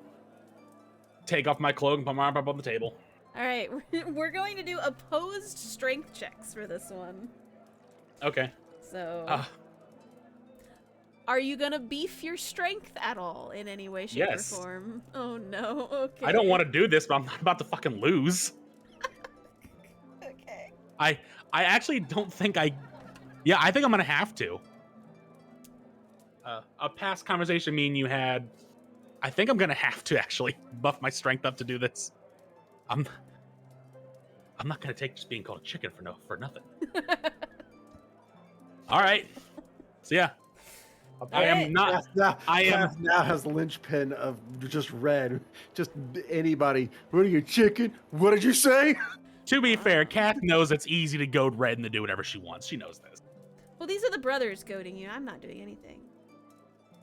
take off my cloak and put my arm up on the table. All right, we're going to do opposed strength checks for this one. Okay. So, are you gonna beef your strength at all in any way, shape, Yes. or form? Oh no. Okay. I don't want to do this, but I'm not about to fucking lose. Okay. I actually don't think Yeah, I think I'm gonna have to. A past conversation me and you had, I think I'm gonna have to actually buff my strength up to do this. I'm not gonna take just being called a chicken for nothing. All right. So yeah, I am not. I am now has the linchpin of just Red. Just anybody. What are you, chicken? What did you say? To be fair, Kath knows it's easy to goad Red and to do whatever she wants. She knows this. Well, these are the brothers goading you. I'm not doing anything.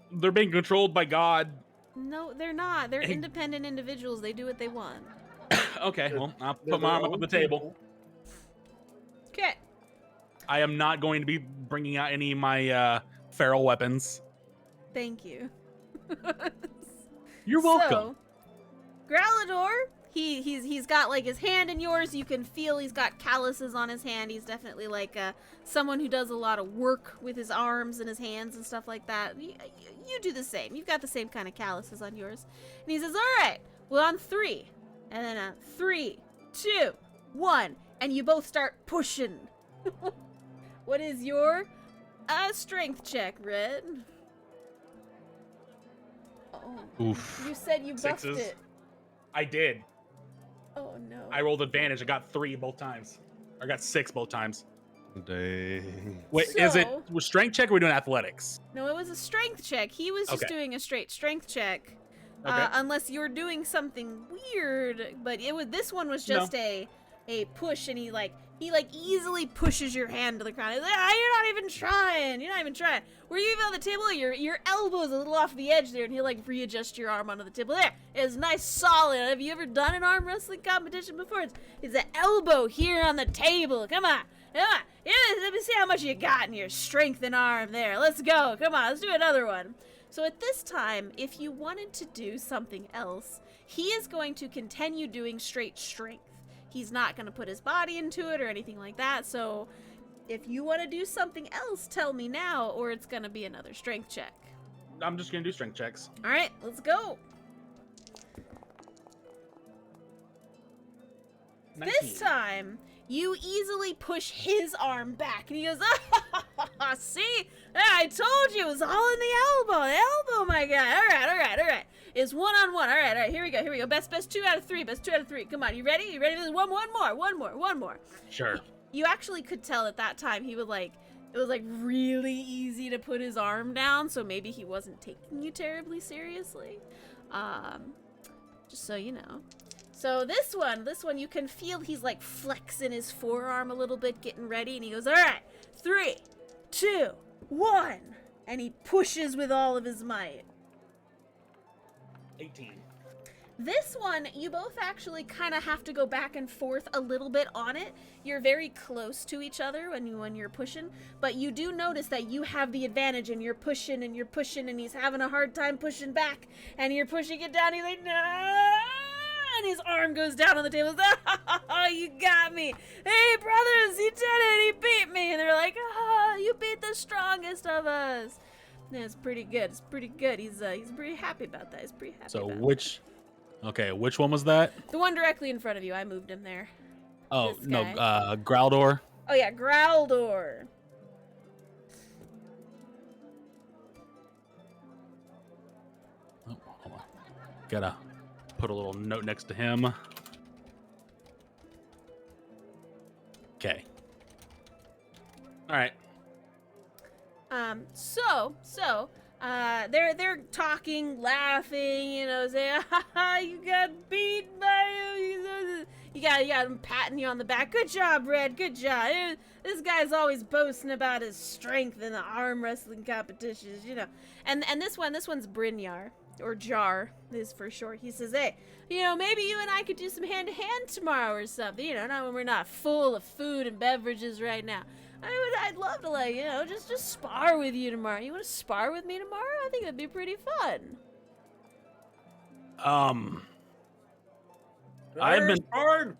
They're being controlled by God. No, they're not. They're independent individuals. They do what they want. Okay, well, I'll put my arm up on the table. Okay. I am not going to be bringing out any of my feral weapons. Thank you. You're welcome. So, Growlador, he's got like his hand in yours. You can feel he's got calluses on his hand. He's definitely like someone who does a lot of work with his arms and his hands and stuff like that. You do the same. You've got the same kind of calluses on yours. And he says, "All right, well on 3, and then 3, 2, 1, and you both start pushing." What is your strength check, Red? Oh, Oof. you said you buffed Sixes. it. I did. Oh no. I rolled advantage. I got 3 both times. I got 6 both times. Dang. Wait, is it So- was strength check or are we doing athletics? No, it was a strength check. He was just Okay. doing a straight strength check. Okay. Unless you're doing something weird, but this one was just a push, and he easily pushes your hand to the ground. He's like, you're not even trying. You're not even trying. Were you even on the table? Your elbow's a little off the edge there, and he'll like readjust your arm onto the table. There, it's nice, solid. Have you ever done an arm wrestling competition before? It's an elbow here on the table. Come on. Yeah, let me see how much you got in your strength and arm there. Let's go. Come on, let's do another one. So at this time, if you wanted to do something else, he is going to continue doing straight strength. He's not going to put his body into it or anything like that. So if you want to do something else, tell me now, or it's going to be another strength check. I'm just gonna do strength checks. All right, let's go. 19. This time, you easily push his arm back, and he goes, see? I told you, it was all in the elbow, my guy. All right. It's 1-on-1. All right, here we go. Best 2 out of 3, Come on, you ready? You ready? One more. Sure. You actually could tell at that time it was like really easy to put his arm down, so maybe he wasn't taking you terribly seriously. Just so you know. So this one you can feel he's like flexing his forearm a little bit, getting ready, and he goes, all right, 3, 2, 1, and he pushes with all of his might. 18. This one, you both actually kind of have to go back and forth a little bit on it. You're very close to each other when you're pushing, but you do notice that you have the advantage, and you're pushing, and he's having a hard time pushing back, and you're pushing it down. He's like, no, and his arm goes down on the table. Oh, you got me. Hey, brothers, he did it. He beat me. And they're like, you beat the strongest of us. Yeah, it's pretty good. He's pretty happy about that. So about which one was that? the one directly in front of you. I moved him there. Oh, This no, guy. Growldor. Oh yeah, Growldor. Oh, hold on. Gotta put a little note next to him. Okay. All right. They're talking, laughing, saying, you got beat by him. You got him patting you on the back. Good job, Red. Good job. This guy's always boasting about his strength in the arm wrestling competitions, And this one's Brynjar, or Jar is for short. He says, hey, maybe you and I could do some hand-to-hand tomorrow or something. Not when we're not full of food and beverages right now. I'd love to just spar with you tomorrow. You want to spar with me tomorrow? I think that'd be pretty fun. I've been hard.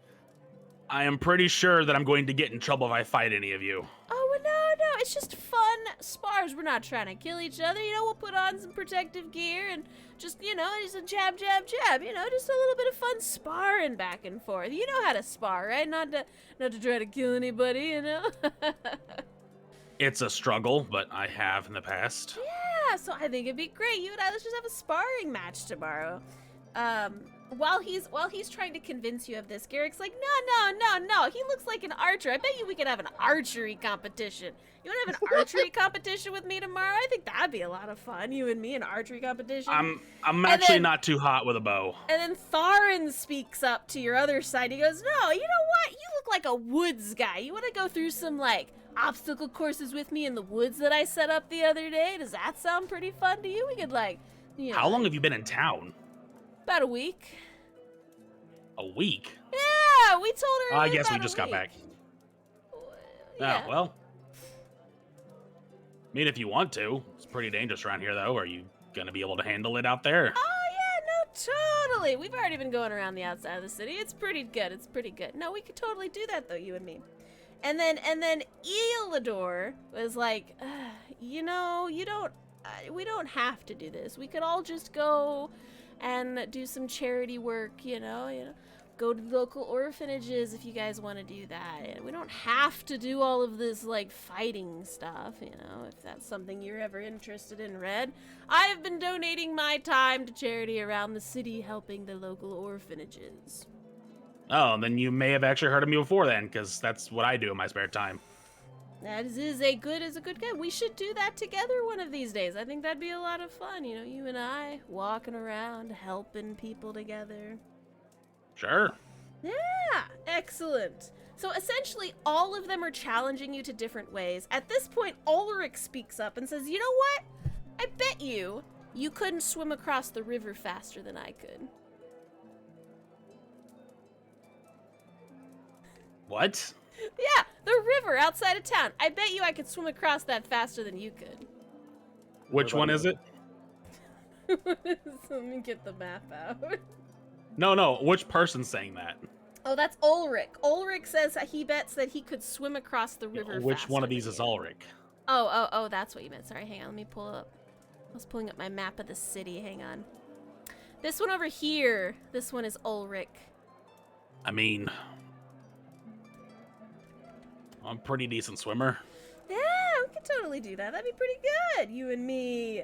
I am pretty sure that I'm going to get in trouble if I fight any of you. Oh, well, no, it's just fun spars. We're not trying to kill each other. We'll put on some protective gear and just, just a jab, just a little bit of fun sparring back and forth. You know how to spar, right? Not to try to kill anybody, It's a struggle, but I have in the past. Yeah, so I think it'd be great. You and I, let's just have a sparring match tomorrow. While he's trying to convince you of this, Garrick's like, no. He looks like an archer. I bet you we could have an archery competition. You want to have an archery competition with me tomorrow? I think that'd be a lot of fun. You and me, an archery competition. I'm actually not too hot with a bow. And then Tharin speaks up to your other side. He goes, no, you know what? You look like a woods guy. You want to go through some, obstacle courses with me in the woods that I set up the other day? Does that sound pretty fun to you? We could, How long have you been in town? About a week. A week? Yeah, we told her. I guess we just got back. Yeah. Oh, well. I mean, if you want to. It's pretty dangerous around here, though. Are you going to be able to handle it out there? Oh, yeah, no, totally. We've already been going around the outside of the city. It's pretty good. It's pretty good. No, we could totally do that though, you and me. And then Elador was like, you know, we don't have to do this. We could all just go and do some charity work, you know, go to local orphanages if you guys want to do that. We don't have to do all of this, like, fighting stuff, you know, if that's something you're ever interested in, Red. I have been donating my time to charity around the city, helping the local orphanages. Oh, then you may have actually heard of me before then, because that's what I do in my spare time. That is a good guy. We should do that together one of these days. I think that'd be a lot of fun, you know, you and I walking around, helping people together. Sure. Yeah, excellent. So essentially, all of them are challenging you to different ways. At this point, Ulrich speaks up and says, you know what? I bet you couldn't swim across the river faster than I could. What? Yeah, the river outside of town. I bet you I could swim across that faster than you could. Which one is it? Let me get the map out. No, which person's saying that? Oh, that's Ulrich. Ulrich says that he bets that he could swim across the river Which one of faster these than is you. Ulrich? Oh, that's what you meant. Sorry, hang on. Let me pull up. I was pulling up my map of the city. Hang on. This one over here. This one is Ulrich. I mean, I'm a pretty decent swimmer. Yeah, we could totally do that. That'd be pretty good. You and me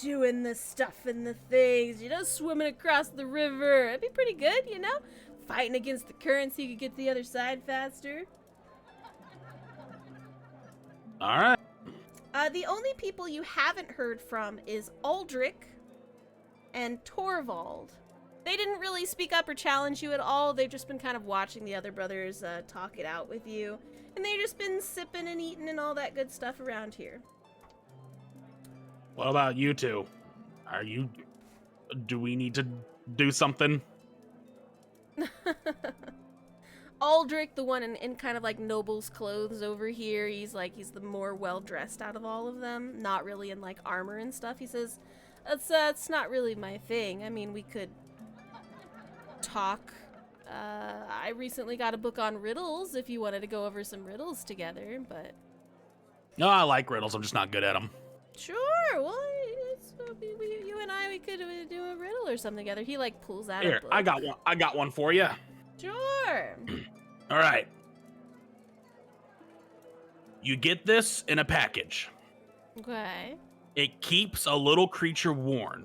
doing the stuff and the things, you know, swimming across the river. That'd be pretty good, you know? Fighting against the current so you could get to the other side faster. All right. The only people you haven't heard from is Aldrich and Torvald. They didn't really speak up or challenge you at all. They've just been kind of watching the other brothers talk it out with you. And they've just been sipping and eating and all that good stuff around here. What about you two? Do we need to do something? Aldrich, the one in kind of like noble's clothes over here, he's the more well-dressed out of all of them. Not really in like armor and stuff. He says, it's not really my thing. I mean, we could talk. I recently got a book on riddles if you wanted to go over some riddles together, but... No, I like riddles. I'm just not good at them. Sure, well, you and I, we could do a riddle or something together. He like pulls out a Here, book. I got one for you. Sure. All right. You get this in a package. Okay. It keeps a little creature warm.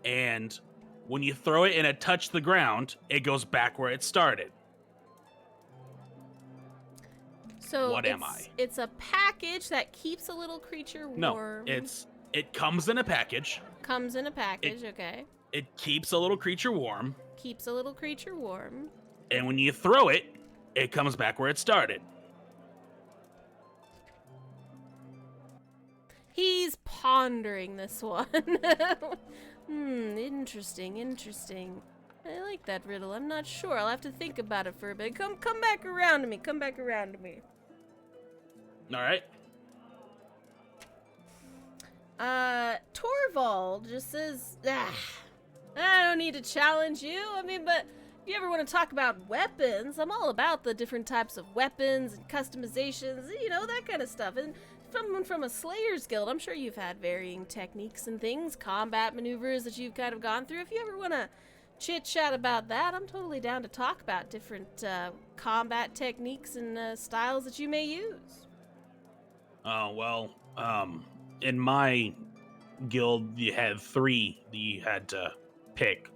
And when you throw it and it touches the ground, it goes back where it started. So What am I? It's a package that keeps a little creature warm. No, it comes in a package. Comes in a package, okay. It keeps a little creature warm. Keeps a little creature warm. And when you throw it, it comes back where it started. He's pondering this one. Interesting. I like that riddle. I'm not sure. I'll have to think about it for a bit. Come back around to me. Come back around to me. All right. Torvald just says, I don't need to challenge you. I mean, but if you ever want to talk about weapons, I'm all about the different types of weapons and customizations, you know, that kind of stuff. And from a Slayer's Guild, I'm sure you've had varying techniques and things, combat maneuvers that you've kind of gone through. If you ever want to chit-chat about that, I'm totally down to talk about different combat techniques and styles that you may use. Oh, well, in my guild, you had 3 that you had to pick.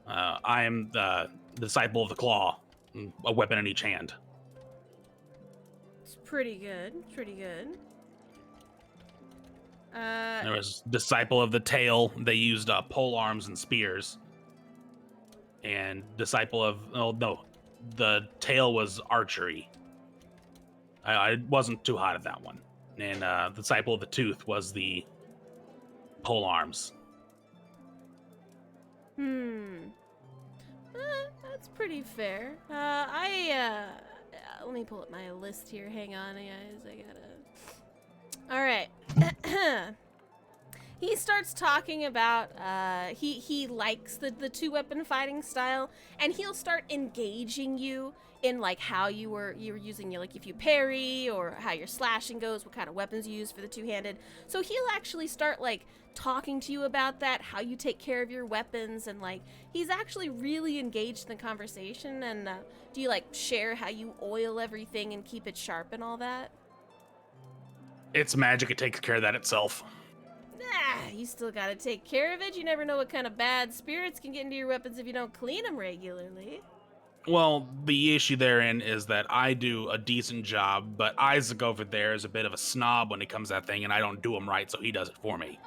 I am the Disciple of the Claw, a weapon in each hand. It's pretty good. There was Disciple of the Tail. They used pole arms and spears. And Disciple of... the Tail was archery. I wasn't too hot at that one. And Disciple of the Tooth was the pole arms. That's pretty fair. Let me pull up my list here. Hang on, guys. I gotta... Alright. he starts talking about he likes the two weapon fighting style, and he'll start engaging you in like how you're using like if you parry or how your slashing goes, what kind of weapons you use for the two-handed. So he'll actually start like talking to you about that, how you take care of your weapons, and like he's actually really engaged in the conversation. And do you like share how you oil everything and keep it sharp and all that? It's magic. It takes care of that itself. Nah, you still gotta take care of it. You never know what kind of bad spirits can get into your weapons if you don't clean them regularly. Well, the issue therein is that I do a decent job, but Isaac over there is a bit of a snob when it comes to that thing, and I don't do him right, so he does it for me.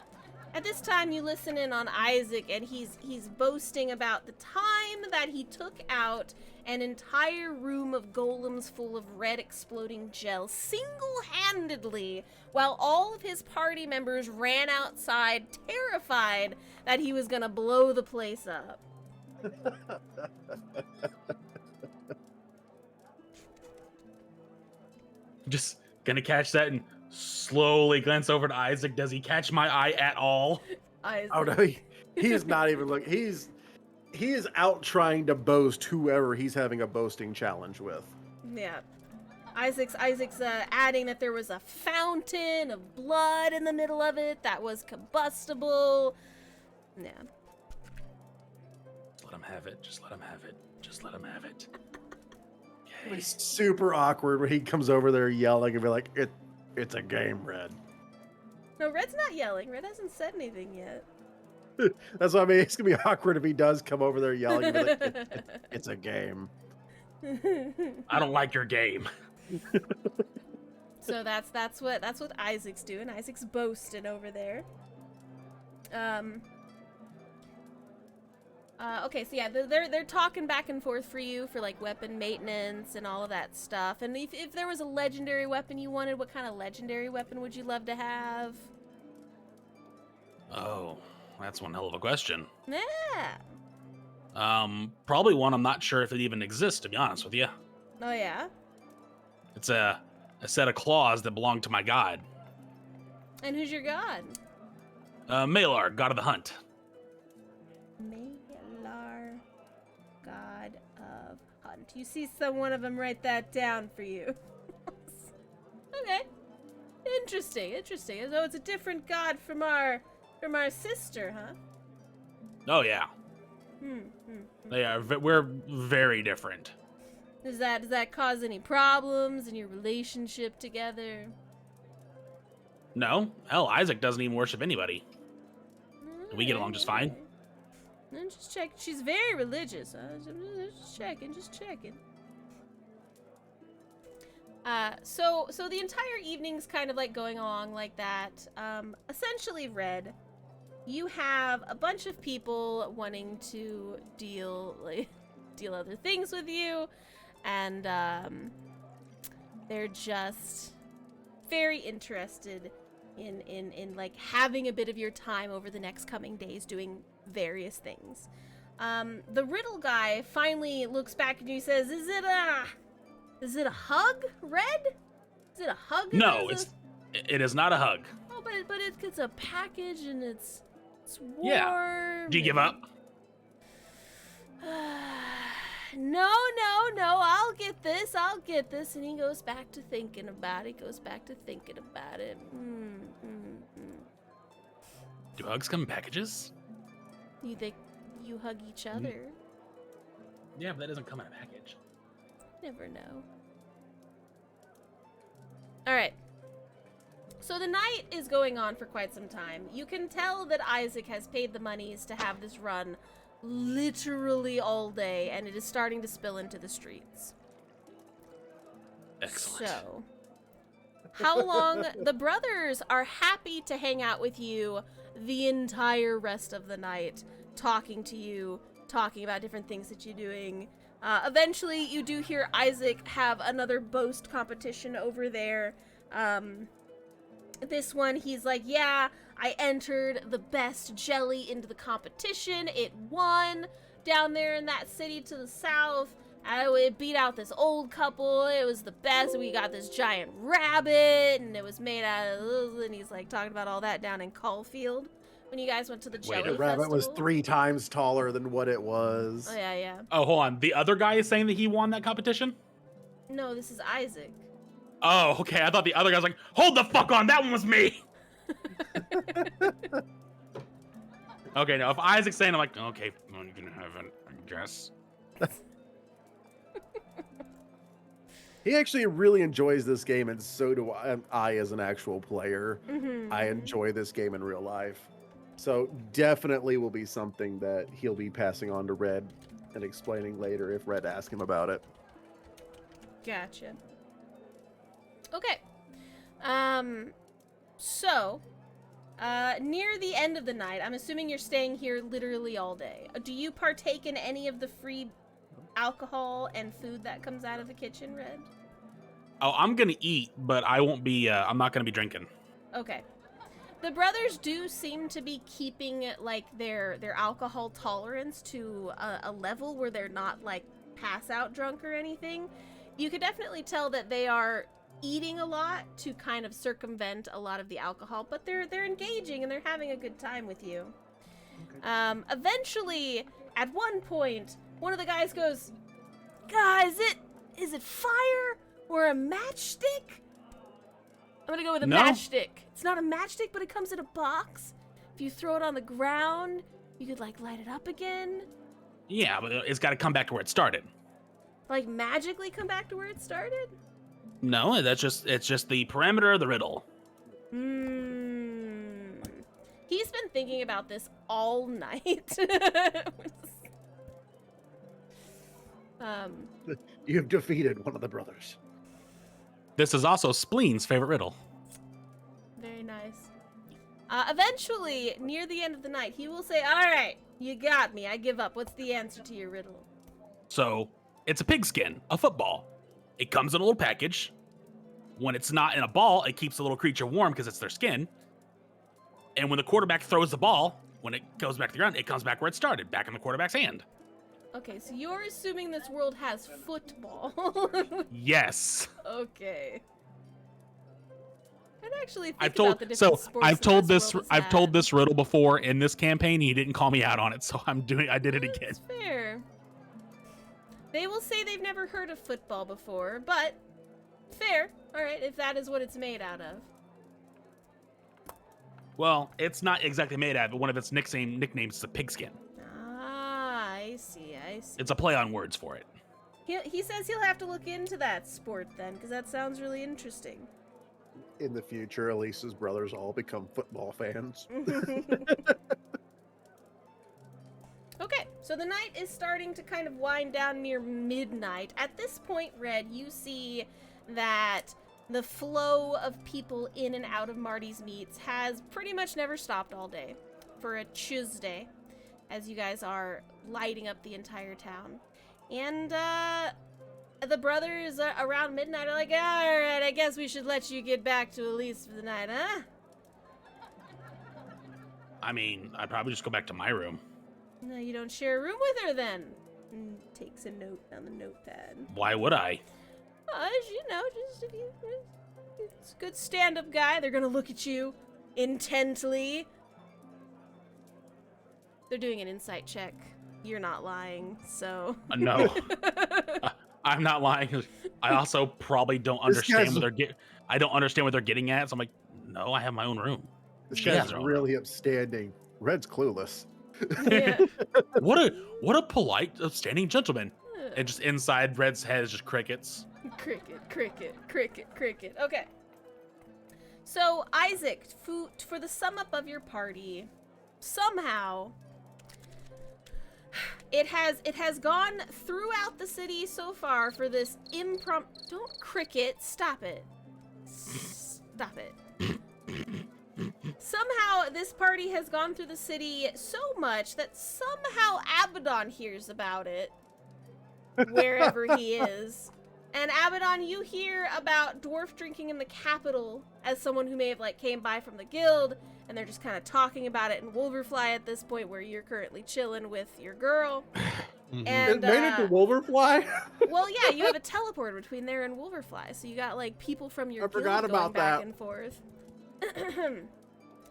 At this time, you listen in on Isaac, and he's boasting about the time that he took out an entire room of golems full of red exploding gel single-handedly, while all of his party members ran outside, terrified that he was gonna blow the place up. Just gonna catch that and slowly glance over to Isaac. Does he catch my eye at all? Isaac. Oh no, he is not even looking. He is out trying to boast whoever he's having a boasting challenge with. Yeah. Isaac's adding that there was a fountain of blood in the middle of it that was combustible. Yeah. Just let him have it. Just let him have it. Just let him have it. Okay. It's super awkward when he comes over there yelling and be like, "It's a game, Red." No, Red's not yelling. Red hasn't said anything yet. That's what I mean. It's gonna be awkward if he does come over there yelling and be like, it's a game. I don't like your game. So that's what Isaac's doing. Isaac's boasting over there. Okay, so yeah, they're talking back and forth for you for like weapon maintenance and all of that stuff. And if there was a legendary weapon you wanted, what kind of legendary weapon would you love to have? Oh, that's one hell of a question. Yeah. Probably one I'm not sure if it even exists, to be honest with you. Oh yeah. It's a set of claws that belong to my god. And who's your god? Malar, god of the hunt. Malar, god of hunt. You see one of them write that down for you. Okay. Interesting. So it's a different god from our sister, huh? Oh yeah. We're very different. Does that cause any problems in your relationship together? No, hell, Isaac doesn't even worship anybody. We get along just fine. I'm just checking. She's very religious. Just checking. So the entire evening's kind of like going along like that. Essentially, Red, you have a bunch of people wanting to deal other things with you, and they're just very interested in like having a bit of your time over the next coming days doing various things. The riddle guy finally looks back at you and says, Is it a hug, Red? Is it a hug? No, it is not a hug. Oh, but it's a package and it's warm. Yeah. Do you give up? No, I'll get this. And he goes back to thinking about it. Do hugs come in packages? You hug each other. Yeah, but that doesn't come in a package. Never know. Alright. So the night is going on for quite some time. You can tell that Isaac has paid the monies to have this run literally all day, and it is starting to spill into the streets. Excellent. So, how long? The brothers are happy to hang out with you the entire rest of the night, talking to you, talking about different things that you're doing. Eventually, you do hear Isaac have another boast competition over there. This one, he's like, yeah, I entered the best jelly into the competition. It won down there in that city to the south. It beat out this old couple. It was the best. We got this giant rabbit, and it was made out of... And he's, like, talking about all that down in Caulfield. when you guys went to the jelly The festival. rabbit was 3 times taller than what it was. Oh yeah. Oh, hold on. The other guy is saying that he won that competition? No, this is Isaac. Oh, okay. I thought the other guy's like, hold the fuck on, that one was me. Okay, now if Isaac's saying, I'm like, okay, well, you can have it, I guess. He actually really enjoys this game, and so do I as an actual player. Mm-hmm. I enjoy this game in real life. So definitely will be something that he'll be passing on to Red and explaining later if Red asks him about it. Gotcha. Okay. So, near the end of the night, I'm assuming you're staying here literally all day. Do you partake in any of the free alcohol and food that comes out of the kitchen, Red? Oh, I'm gonna eat, but I won't be, I'm not gonna be drinking. Okay. The brothers do seem to be keeping like their alcohol tolerance to a level where they're not like pass out drunk or anything. You could definitely tell that they are eating a lot to kind of circumvent a lot of the alcohol, but they're engaging and they're having a good time with you. Okay. Eventually, at one point, one of the guys goes, "Guys, is it fire or a matchstick?" I'm gonna go with a matchstick. It's not a matchstick, but it comes in a box. If you throw it on the ground, you could like light it up again. Yeah, but it's got to come back to where it started. Like magically come back to where it started? No, it's just the parameter of the riddle. He's been thinking about this all night. You've defeated one of the brothers. This is also Spleen's favorite riddle. Very nice. Eventually, near the end of the night, he will say, "All right, you got me. I give up. What's the answer to your riddle?" So, it's a pigskin, a football. It comes in a little package. When it's not in a ball, it keeps the little creature warm because it's their skin. And when the quarterback throws the ball, when it goes back to the ground, it comes back where it started, back in the quarterback's hand. Okay, so you're assuming this world has football. Yes. Okay. I'd actually think I've about the different sports I've that I've world told has this riddle before in this campaign. He didn't call me out on it, so I did it again. That's fair. They will say they've never heard of football before, but fair. All right, if that is what it's made out of. Well, it's not exactly made out of, but one of its nicknames is a pigskin. Ah, I see. It's a play on words for it. He says he'll have to look into that sport then, because that sounds really interesting. In the future, Elisa's brothers all become football fans. Okay, so the night is starting to kind of wind down near midnight. At this point, Red, you see that the flow of people in and out of Marty's Meats has pretty much never stopped all day for a Tuesday, as you guys are lighting up the entire town. And the brothers around midnight are like, "All right, I guess we should let you get back to Elise for the night, huh?" I mean, I'd probably just go back to my room. No, you don't share a room with her then. And takes a note on the notepad. Why would I? You know, just if you, it's a good stand-up guy. They're gonna look at you intently. They're doing an insight check. You're not lying, so. No, I'm not lying. I also probably don't understand what I don't understand what they're getting at. So I'm like, no, I have my own room. This guy's really upstanding. Red's clueless. Yeah. What a polite, upstanding gentleman. And just inside Red's head is just crickets. Cricket. Okay. So, Isaac, for the sum up of your party, somehow it has gone throughout the city so far for this impromptu. Don't cricket. Stop it. Stop it. Somehow this party has gone through the city so much that somehow Abaddon hears about it wherever he is. And Abaddon, you hear about dwarf drinking in the capital as someone who may have like came by from the guild, and they're just kind of talking about it in Wolverfly at this point where you're currently chilling with your girl. And it made it to Wolverfly? Well, yeah, you have a teleport between there and Wolverfly, so you got like people from your guild forgot going about back that. and forth.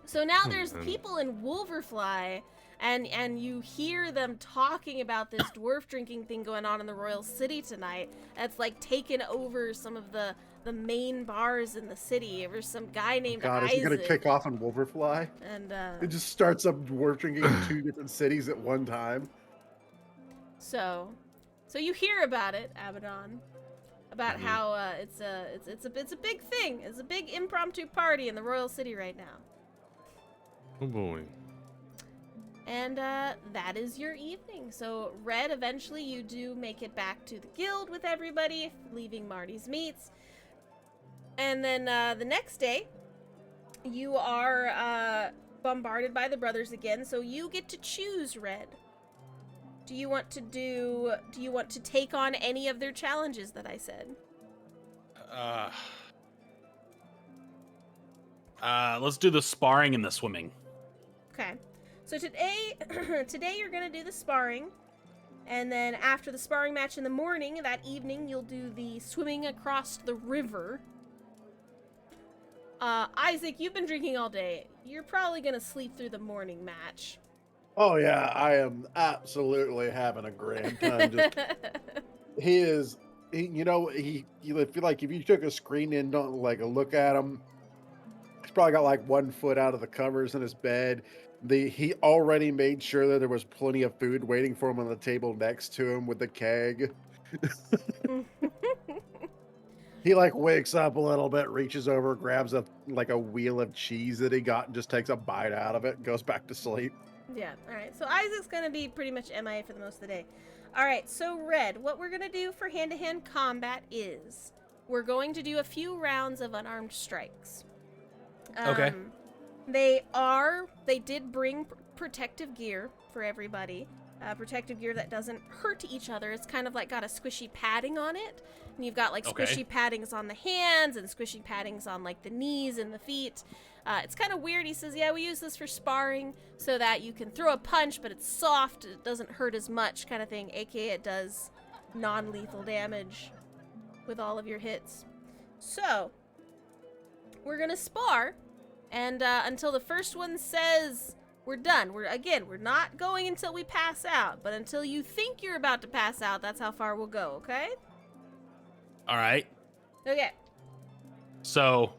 So now Oh, there's man. people in Wolverfly, and you hear them talking about this dwarf drinking thing going on in the Royal City tonight. That's like taken over some of the main bars in the city. There's some guy named God, is he gonna Isaac, kick off on Wolverfly? and It just starts up dwarf drinking in 2 different cities at one time. so you hear about it, Abaddon, about Mhm. how it's a big thing. It's a big impromptu party in the Royal City right now. Oh boy. And that is your evening. So, Red, eventually you do make it back to the guild with everybody, leaving Marty's meats. And then the next day, you are bombarded by the brothers again. So you get to choose, Red. Do you want to take on any of their challenges that I said? Let's do the sparring and the swimming. Okay. So today you're gonna do the sparring, and then after the sparring match in the morning, that evening you'll do the swimming across the river. Isaac, you've been drinking all day. You're probably gonna sleep through the morning match. Oh yeah, I am absolutely having a grand time. Just you feel like if you took a screen and don't like a look at him, he's probably got like 1 foot out of the covers in his bed. He already made sure that there was plenty of food waiting for him on the table next to him with the keg. He like wakes up a little bit, reaches over, grabs a wheel of cheese that he got and just takes a bite out of it and goes back to sleep. Yeah, alright. So Isaac's gonna be pretty much MIA for the most of the day. Alright, so Red, what we're gonna do for hand-to-hand combat is we're going to do a few rounds of unarmed strikes. Okay. They did bring protective gear for everybody. Protective gear that doesn't hurt each other. It's kind of like got a squishy padding on it. And you've got like Okay. squishy paddings on the hands and squishy paddings on like the knees and the feet. It's kind of weird. He says, yeah, we use this for sparring so that you can throw a punch, but it's soft. It doesn't hurt as much kind of thing. AKA it does non-lethal damage with all of your hits. So, we're going to spar. And until the first one says we're done. We're not going until we pass out. But until you think you're about to pass out, that's how far we'll go, okay? All right. Okay. So,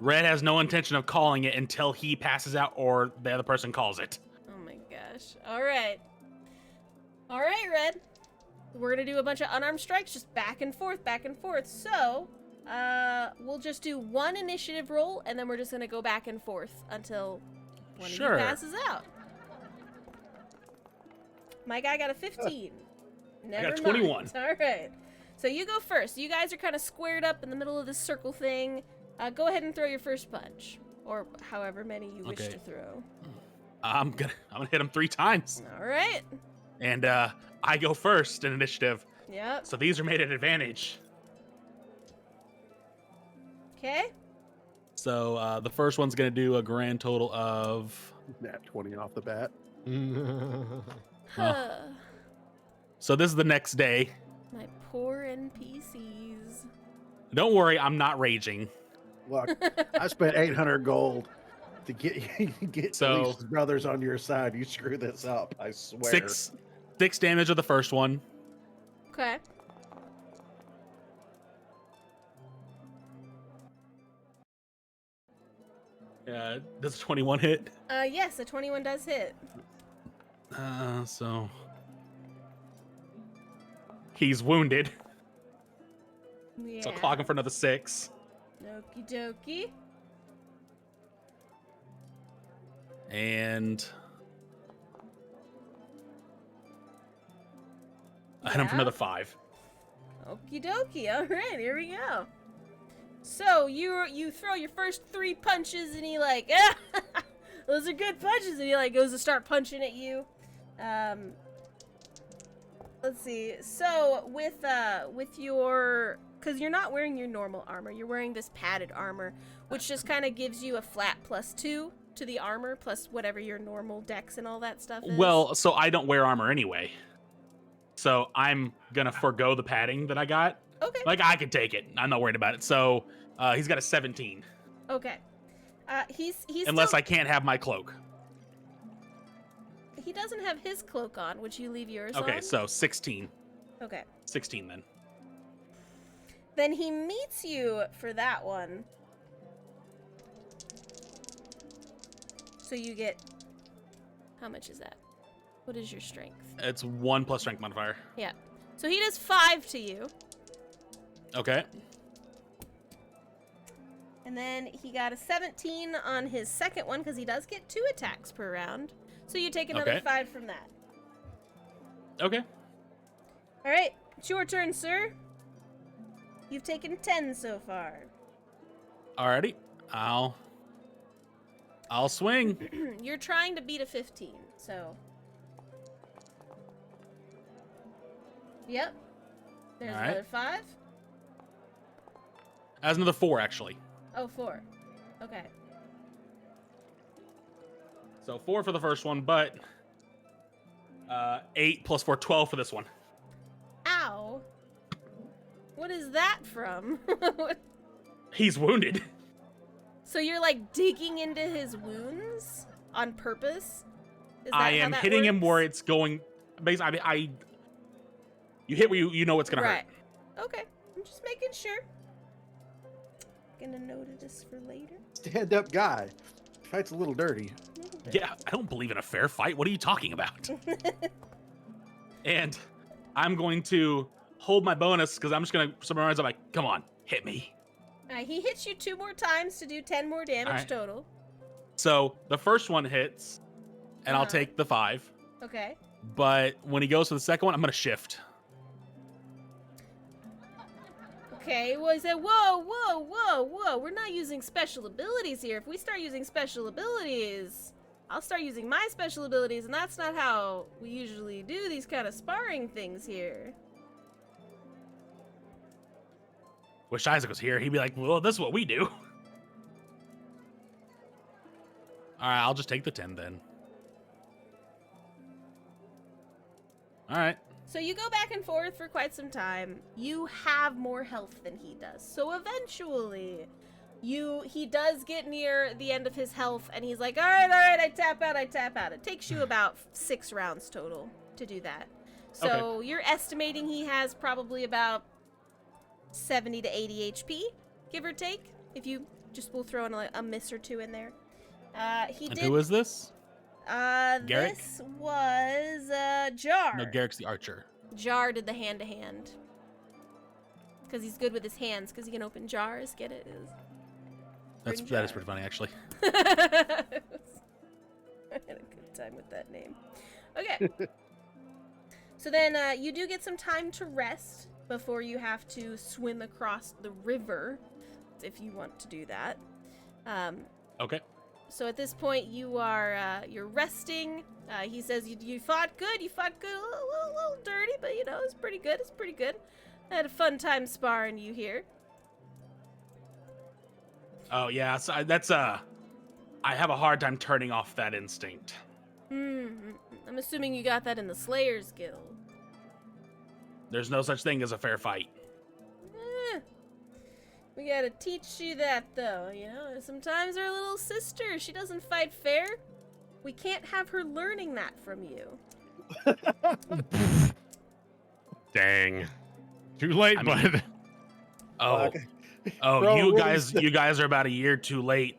Red has no intention of calling it until he passes out or the other person calls it. Oh my gosh. All right. All right, Red. We're going to do a bunch of unarmed strikes, just back and forth, back and forth. So, we'll just do one initiative roll, and then we're just going to go back and forth until one of you passes out. My guy got a 15. Never got a 21. mind. All right. So you go first. You guys are kind of squared up in the middle of this circle thing. Go ahead and throw your first punch, or however many you wish to throw. I'm gonna hit him 3 times. All right. And I go first in initiative. Yep. So these are made at advantage. Okay. So the first one's gonna do a grand total of Nat 20 off the bat. So this is the next day. My poor NPCs. Don't worry, I'm not raging. Look, I spent 800 gold to get So- Lisa's brothers on your side. You screw this up, I swear. 6 damage of the first one. Okay. Does a 21 hit? Yes, a 21 does hit. So he's wounded. Yeah. So clock him for another 6. Okie dokie. And I hit him for Yeah. another 5. Okie dokie. All right, here we go. So you throw your first 3 punches, and he like, those are good punches, and he like goes to start punching at you. Let's see. So with your, because you're not wearing your normal armor, you're wearing this padded armor, which just kind of gives you a flat +2 to the armor plus whatever your normal dex and all that stuff is. Well, so I don't wear armor anyway. So I'm gonna forego the padding that I got. Okay. Like I could take it. I'm not worried about it. So he's got a 17. Okay. He's Unless still, I can't have my cloak. he doesn't have his cloak on. Would you leave yours on? Okay, so 16. Okay. 16 then. Then he meets you for that one. So you get... How much is that? What is your strength? It's 1 plus strength modifier. Yeah. So he does 5 to you. Okay. And then he got a 17 on his second one, because he does get 2 attacks per round. So you take another Okay. 5 from that. Okay. All right, it's your turn, sir. You've taken 10 so far. Alrighty. I'll swing. You're trying to beat a 15, so... Yep. There's All right. another 5. As another 4, actually. Oh, 4. Okay. So 4 for the first one, but 8 plus 4, 12 for this one. Ow. What is that from? He's wounded. So you're like digging into his wounds on purpose? Is that I how am that hitting him works? where it's going. Basically, you hit where you know it's gonna Right. Okay. I'm just making sure. Gonna note this for later. Stand-up guy. Fight's a little dirty. hurt. Yeah, I don't believe in a fair fight. What are you talking about? And I'm going to hold my bonus because I'm just gonna summarize. I'm like, come on, hit me. He hits you 2 more times to do 10 more damage Alright. total. So the first one hits, and I'll Uh-huh. take the 5. Okay. But when he goes for the second one, I'm gonna shift. Okay, well, he said, whoa, whoa, whoa, whoa. We're not using special abilities here. If we start using special abilities, I'll start using my special abilities, and that's not how we usually do these kind of sparring things here. Wish Isaac was here. He'd be like, well, this is what we do. All right, I'll just take the 10 then. All right. So you go back and forth for quite some time. You have more health than he does. So eventually, he does get near the end of his health, and he's like, all right, I tap out. It takes you about 6 rounds total to do that. So you're estimating he has probably about 70 to 80 HP, give or take. If you just will throw in a miss or 2 in there. And who is this? Garrick? This was Jar. No, Garrick's the archer. Jar did the hand-to-hand. Because he's good with his hands, because he can open jars. Get it? That is pretty funny, actually. I had a good time with that name. Okay. So then you do get some time to rest before you have to swim across the river, if you want to do that. Okay. So at this point, you're resting. He says you fought good. You fought good. A little dirty, but you know it's pretty good. It's pretty good. I had a fun time sparring you here. Oh yeah, so that's I have a hard time turning off that instinct. I'm assuming you got that in the Slayers Guild. There's no such thing as a fair fight. We gotta teach you that, though, you know? Sometimes our little sister, she doesn't fight fair. We can't have her learning that from you. Dang. Too late, I mean- bud. Oh, Okay. oh, Bro, you what guys, is that? you guys are about a year too late.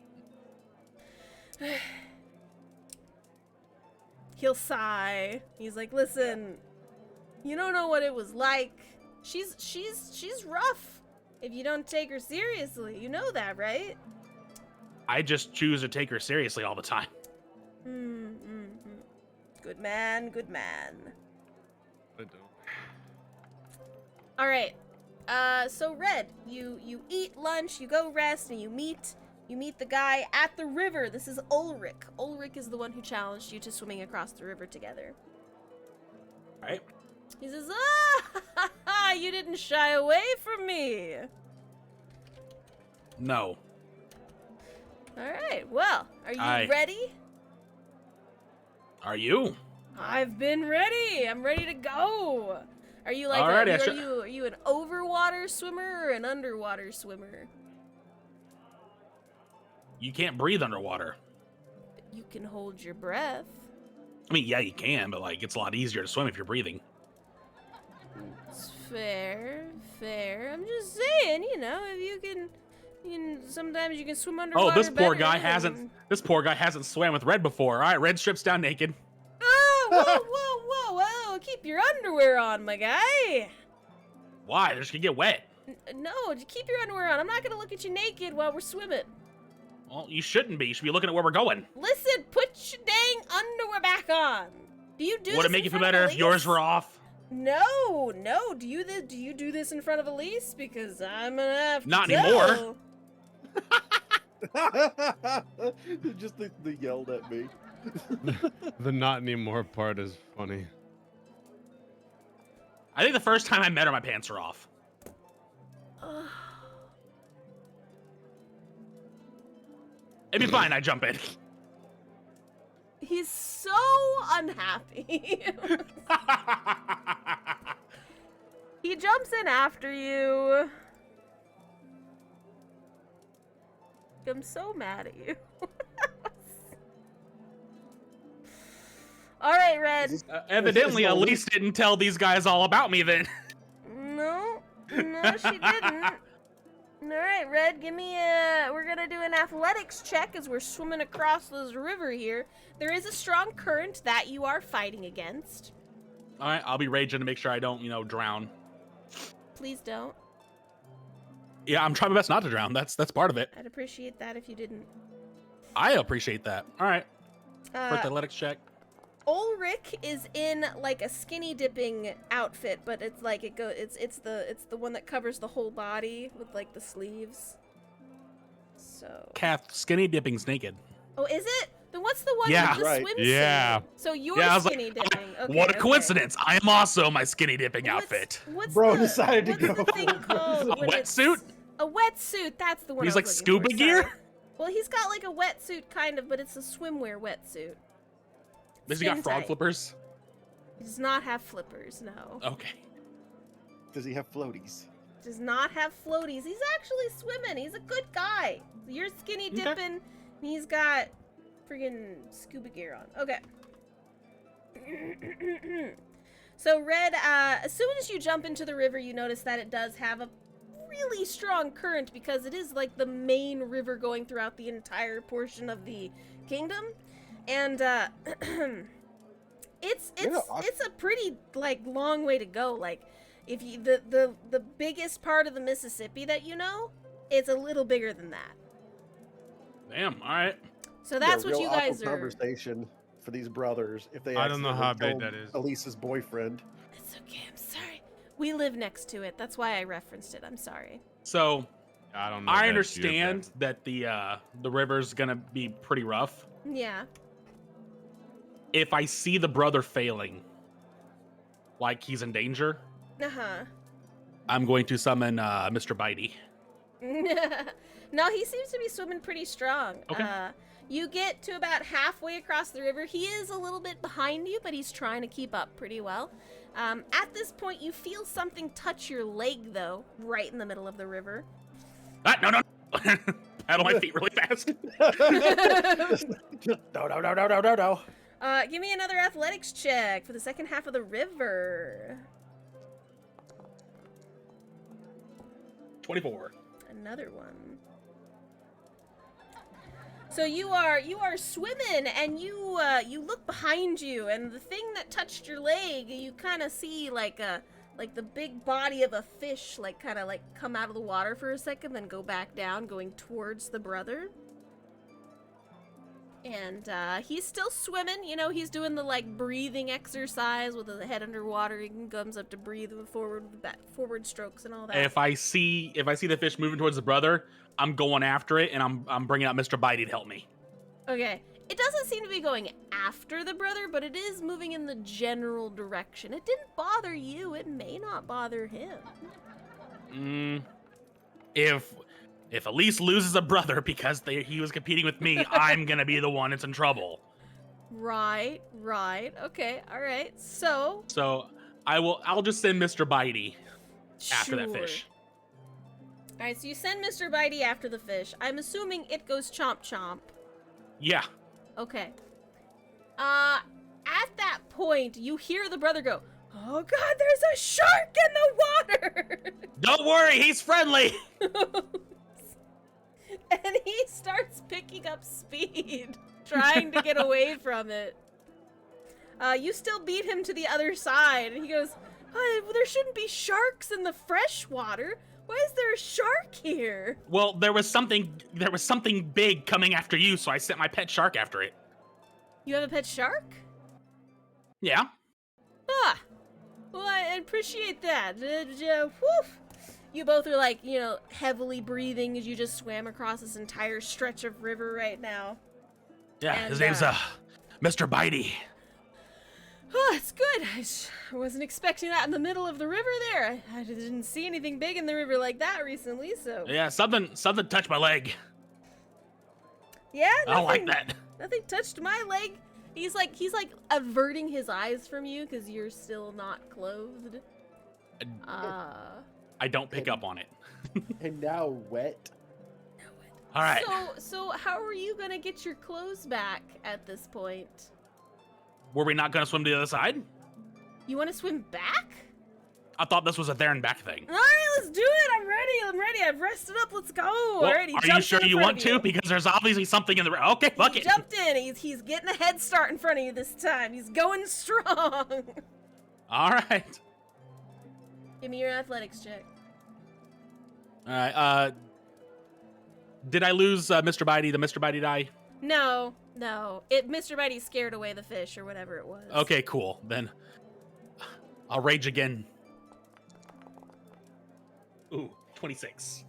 He'll sigh. He's like, listen, you don't know what it was like. She's rough. If you don't take her seriously, you know that, right? I just choose to take her seriously all the time. Good man, good man. I don't. All right. So Red, you eat lunch, you go rest, and you meet the guy at the river. This is Ulrich. Ulrich is the one who challenged you to swimming across the river together. All right. He says, you didn't shy away from me. No. All right. Well, are you ready? Are you? I've been ready. I'm ready to go. Are you like Alrighty, are you an overwater swimmer or an underwater swimmer? You can't breathe underwater. You can hold your breath. I mean, yeah, you can, but like it's a lot easier to swim if you're breathing. It's fair. I'm just saying, if you can, sometimes you can swim underwater. Oh, this poor better guy than- hasn't. This poor guy hasn't swam with Red before. All right, Red strips down naked. Oh, whoa! Keep your underwear on, my guy. Why? They're just gonna get wet. No, just keep your underwear on. I'm not gonna look at you naked while we're swimming. Well, you shouldn't be. You should be looking at where we're going. Listen, put your dang underwear back on. Do you do? Would this it make in you feel front of better if yours Elise? were off? No. Do you do this in front of Elise? Because I'm gonna have to Not tell. anymore. Just they yelled at me. The not anymore part is funny. I think the first time I met her, my pants were off. It'd be fine. I jump in. He's so unhappy. He jumps in after you. I'm so mad at you. All right, Red. Evidently, This is Elise didn't tell these guys all about me then. No, she didn't. All right, Red, give me we're gonna do an athletics check as we're swimming across this river here. There is a strong current that you are fighting against. All right, I'll be raging to make sure I don't, drown. Please don't. Yeah, I'm trying my best not to drown. That's part of it. I'd appreciate that if you didn't. I appreciate that. All right, first Uh, athletics check. Ulrich is in like a skinny dipping outfit, but it's like it's the one that covers the whole body with like the sleeves. So. Kath, skinny dipping's naked. Oh, is it? Then what's the one Yeah. with the Right. swimsuit? Yeah. So you're Yeah, I was like, skinny dipping. Okay, What a okay. coincidence! I am also my skinny dipping outfit. What's Bro the, decided to what's go. the thing called? A when it's- wetsuit? A wetsuit. That's the one. He's I like was looking scuba for, gear? sorry. Well, he's got like a wetsuit kind of, but it's a swimwear wetsuit. Does he got Skin frog tight. flippers? He does not have flippers. No. Okay. Does he have floaties? Does not have floaties. He's actually swimming. He's a good guy. You're skinny Okay. dipping. And he's got friggin' scuba gear on. Okay. So Red, as soon as you jump into the river, you notice that it does have a really strong current because it is like the main river going throughout the entire portion of the kingdom, and it's a pretty like long way to go. Like if you the biggest part of the Mississippi that you know, it's a little bigger than that. Damn. All right. So that's Yeah, what real you guys awkward are. conversation for these brothers if they I don't know how accidentally big killed that is. Elise's boyfriend. It's okay. I'm sorry. We live next to it. That's why I referenced it. I'm sorry. So I don't know. I that understand that the river's gonna be pretty rough. Yeah. If I see the brother failing, like he's in danger, Uh-huh. I'm going to summon Mr. Bitey. No, he seems to be swimming pretty strong. Okay. You get to about halfway across the river. He is a little bit behind you, but he's trying to keep up pretty well. At this point, you feel something touch your leg, though, right in the middle of the river. Ah, no. Paddle my feet really fast. Just no. Give me another athletics check for the second half of the river. 24. Another one. So you are swimming, and you look behind you, and the thing that touched your leg, you kind of see like the big body of a fish, like kind of like come out of the water for a second, then go back down, going towards the brother. And he's still swimming. You know, he's doing the like breathing exercise with his head underwater. He comes up to breathe with forward strokes and all that. If I see the fish moving towards the brother, I'm going after it, and I'm bringing out Mr. Bitey to help me. Okay. It doesn't seem to be going after the brother, but it is moving in the general direction. It didn't bother you. It may not bother him. If Elise loses a brother because he was competing with me, I'm gonna be the one that's in trouble. Right. Okay, all right. So So I'll just send Mr. Bitey after that sure. fish. Alright, so you send Mr. Bitey after the fish. I'm assuming it goes chomp chomp. Yeah. Okay. At that point, you hear the brother go, "Oh god, there's a shark in the water!" Don't worry, he's friendly. And he starts picking up speed, trying to get away from it. You still beat him to the other side, and he goes, "Oh, there shouldn't be sharks in the fresh water. Why is there a shark here?" Well, there was something big coming after you, so I sent my pet shark after it. You have a pet shark? Yeah. Ah, well, I appreciate that. Whew. You both are like, heavily breathing as you just swam across this entire stretch of river right now. Yeah, And, his name's Mr. Bitey. Oh, it's good. I wasn't expecting that in the middle of the river there. I didn't see anything big in the river like that recently, so... Yeah, something touched my leg. Yeah, I don't like that. Nothing touched my leg. He's like averting his eyes from you because you're still not clothed. I don't pick up on it. And now wet. All right. So how are you gonna get your clothes back at this point? Were we not going to swim to the other side? You want to swim back? I thought this was a there and back thing. All right, let's do it. I'm ready. I've rested up. Let's go. Well, All right, are you sure you want to? Because there's obviously something in the... Okay, fuck He it. jumped in. He's getting a head start in front of you this time. He's going strong. All right. Give me your athletics check. All right. Did I lose Mr. Bitey, the Mr. Bitey die? No. Mr. Bitey scared away the fish or whatever it was. Okay, cool. Then I'll rage again. Ooh, 26.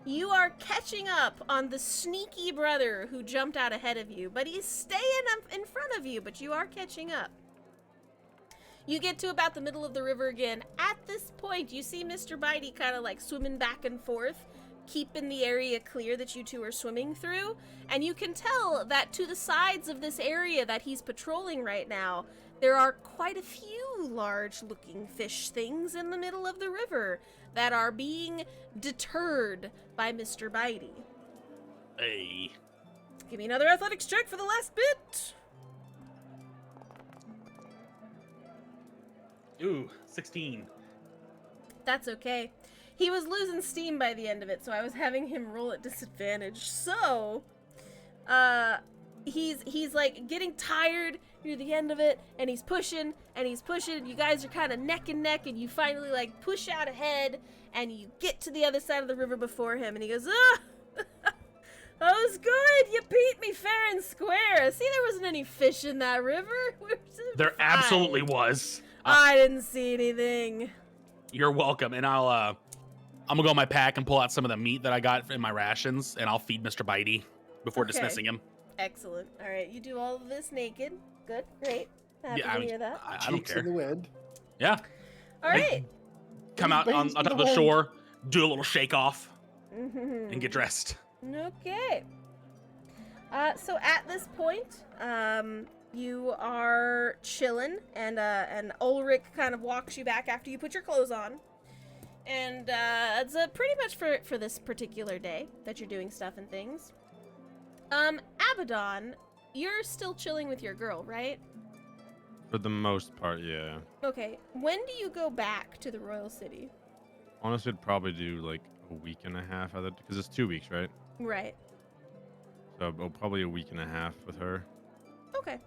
You are catching up on the sneaky brother who jumped out ahead of you, but he's staying up in front of you, but you are catching up. You get to about the middle of the river again. At this point, you see Mr. Bitey kind of like swimming back and forth, keeping the area clear that you two are swimming through, and you can tell that to the sides of this area that he's patrolling right now, there are quite a few large-looking fish things in the middle of the river that are being deterred by Mr. Bitey. Hey. Give me another athletics check for the last bit. Ooh, 16. That's okay. He was losing steam by the end of it, so I was having him roll at disadvantage. So, he's like getting tired near the end of it, and he's pushing, and he's pushing. You guys are kind of neck and neck, and you finally like push out ahead, and you get to the other side of the river before him, and he goes, "Ah, that was good. You beat me fair and square. See, there wasn't any fish in that river. There absolutely was. I didn't see anything." You're welcome, and I'm gonna go in my pack and pull out some of the meat that I got in my rations, and I'll feed Mr. Bitey before Okay. dismissing him. Excellent. All right, you do all of this naked. Good, great. Happy to hear that. I don't Cheeks in the care. wind. Yeah. All right. Come out on Babies in the the wind. shore, do a little shake off, Mm-hmm. and get dressed. Okay. So at this point, you are chilling, and Ulrich kind of walks you back after you put your clothes on. And it's pretty much for this particular day that you're doing stuff and things. Abaddon, you're still chilling with your girl, right? For the most part, yeah. Okay. When do you go back to the Royal City? Honestly, I'd probably do like a week and a half of it because it's 2 weeks, right? Right. So probably a week and a half with her. Okay.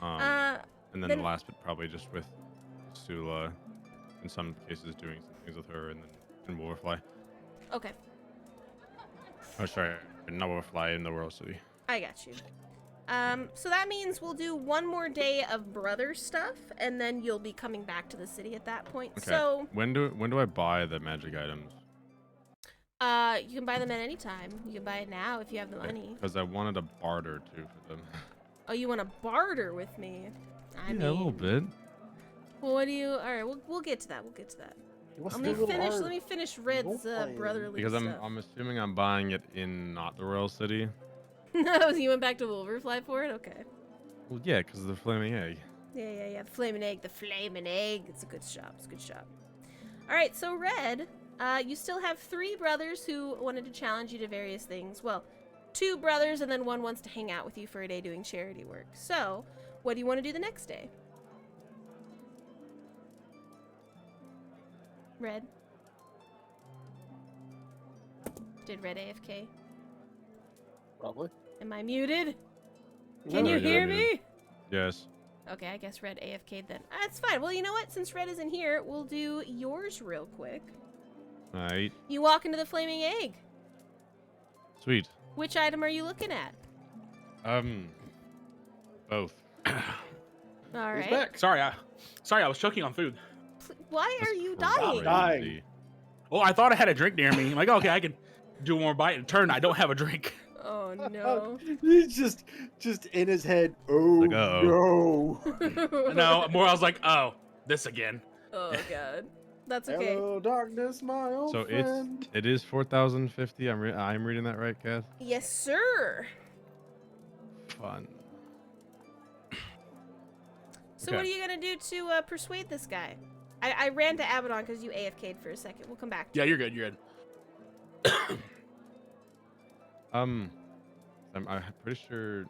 And then then- the last bit probably just with Sula. In some cases, doing some things with her, and then in Warfly. Okay. Oh, sorry, not Warfly, in the World City. I got you. So that means we'll do one more day of brother stuff, and then you'll be coming back to the city at that point. Okay. So, When do I buy the magic items? you can buy them at any time. You can buy it now if you have the money. Because I wanted a barter too for them. Oh, you want to barter with me? I mean, a little bit. Well, what do you? All right, we'll get to that. We'll get to that. He wants Let to me do a little finish. art. Let me finish Red's Role-playing. brotherly Because stuff. I'm assuming I'm buying it in not the Royal City. No, you went back to Wolverfly for it. Okay. Well, yeah, because of the flaming egg. Yeah. The flaming egg. It's a good shop. It's a good shop. All right, so Red, You still have 3 brothers who wanted to challenge you to various things. Well, 2 brothers and then one wants to hang out with you for a day doing charity work. So, what do you want to do the next day? Red? Did Red AFK? Probably. Am I muted? No, Can you you're hear muted. me? Yes. Okay, I guess Red AFK'd then. That's fine. Well, you know what? Since Red isn't here, we'll do yours real quick. Alright. You walk into the flaming egg. Sweet. Which item are you looking at? Both. All Who's right. back? Sorry, I was choking on food. Why That's are you crazy. dying? Dying. Oh, I thought I had a drink near me. I'm like, okay, I can do one more bite and turn. I don't have a drink. Oh no. He's just in his head. Oh Like, uh-oh. no. No, more I was like, oh, this again. Oh god. That's okay. Hello, darkness, my old So friend. it is 4,050. I'm reading that right, Kath? Yes, sir. Fun. So what are Okay. you gonna do to persuade this guy? I ran to Abaddon because you AFK'd for a second. We'll come back to Yeah, you. you're good. You're good. I'm pretty sure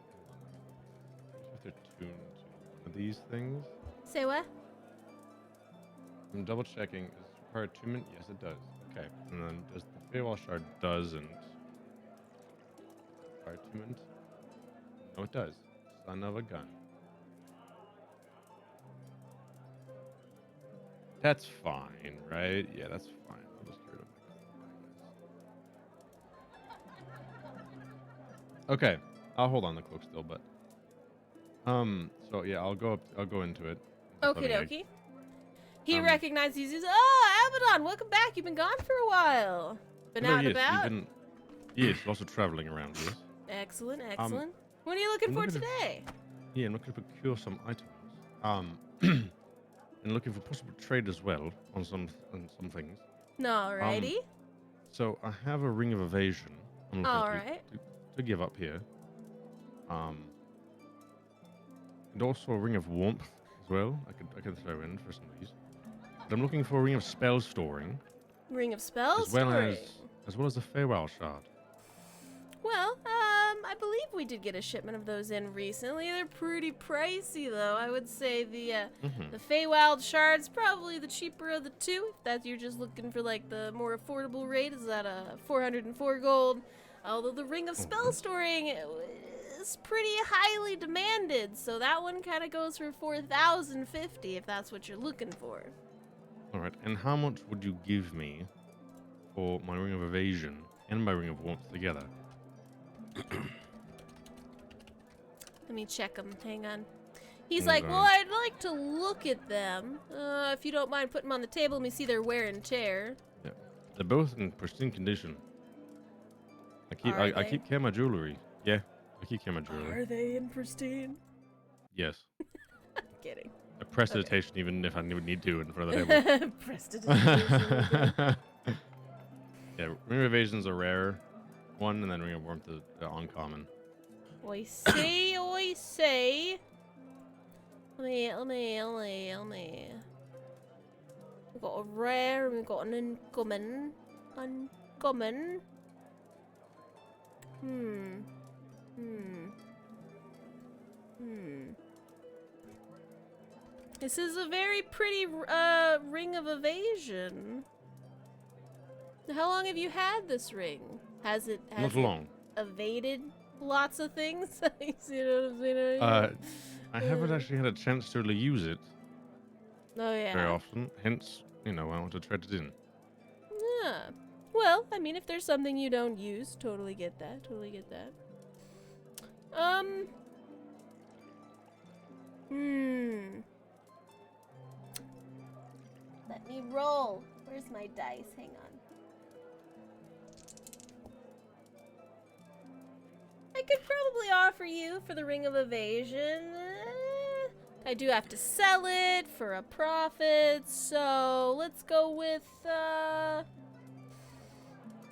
they're tuned to one of these things. Say what? I'm double checking. Does it require attunement? Yes, it does. Okay. And then does the Feywild shard doesn't require attunement? No, it does. Son of a gun. That's fine, right? Yeah, that's fine. I'll just get rid of my Okay, I'll hold on the cloak still, but so yeah, I'll go into it. Okie dokie. He Um, recognizes you. Says, "Oh, Abaddon, welcome back. You've been gone for a while. Been out and about." Yes, also traveling around. Yes. Excellent, excellent. What are you looking I'm for looking to- today? Yeah, I'm looking to procure some items. And looking for possible trade as well on some things. Alrighty. So I have a ring of evasion. I'm looking Alright. to give up here. And also a ring of warmth as well. I could throw in for some of these. But I'm looking for a ring of spell storing, Ring of spells. as well as a Feywild shard. Well, I believe we did get a shipment of those in recently. They're pretty pricey, though. I would say the Feywild shard's probably the cheaper of the two. If that you're just looking for like the more affordable rate, is that 404 gold. Although the ring of spell storing is pretty highly demanded, so that one kind of goes for 4,050 if that's what you're looking for. All right. And how much would you give me for my ring of evasion and my ring of warmth together? Let me check them. Hang on. He's Hold like, on. well, I'd like to look at them. If you don't mind putting them on the table, let me see their wear and tear. They're both in pristine condition. Are I they? keep care of my jewelry. Yeah, I keep care of my jewelry. Are they in pristine? Yes. Kidding. I prestidigitation even if I would need to in front of the table. Prestidigitation. Yeah, ring of evasion's a rare one, and then ring of warmth is uncommon. Oi say, oi say. Let me. We've got a rare and we've got an uncommon. Uncommon. This is a very pretty ring of evasion. How long have you had this ring? Has it Not long. evaded lots of things? You see what I'm saying? I haven't actually had a chance to really use it Oh yeah. very often. Hence, I want to trade it in. Yeah. Well, I mean, if there's something you don't use, totally get that. Let me roll. Where's my dice? Hang on. I could probably offer you for the Ring of Evasion. I do have to sell it for a profit, so let's go with, I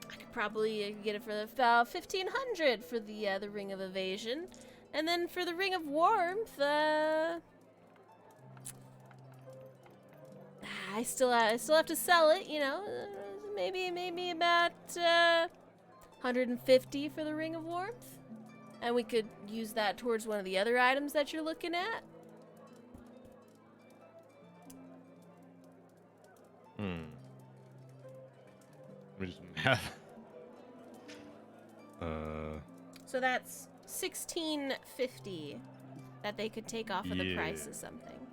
could probably get it for the 1,500 for the Ring of Evasion. And then for the Ring of Warmth, I still have to sell it, maybe about 150 for the Ring of Warmth. And we could use that towards one of the other items that you're looking at. Let me just math. So that's 1650 that they could take off of the price Yeah. of something.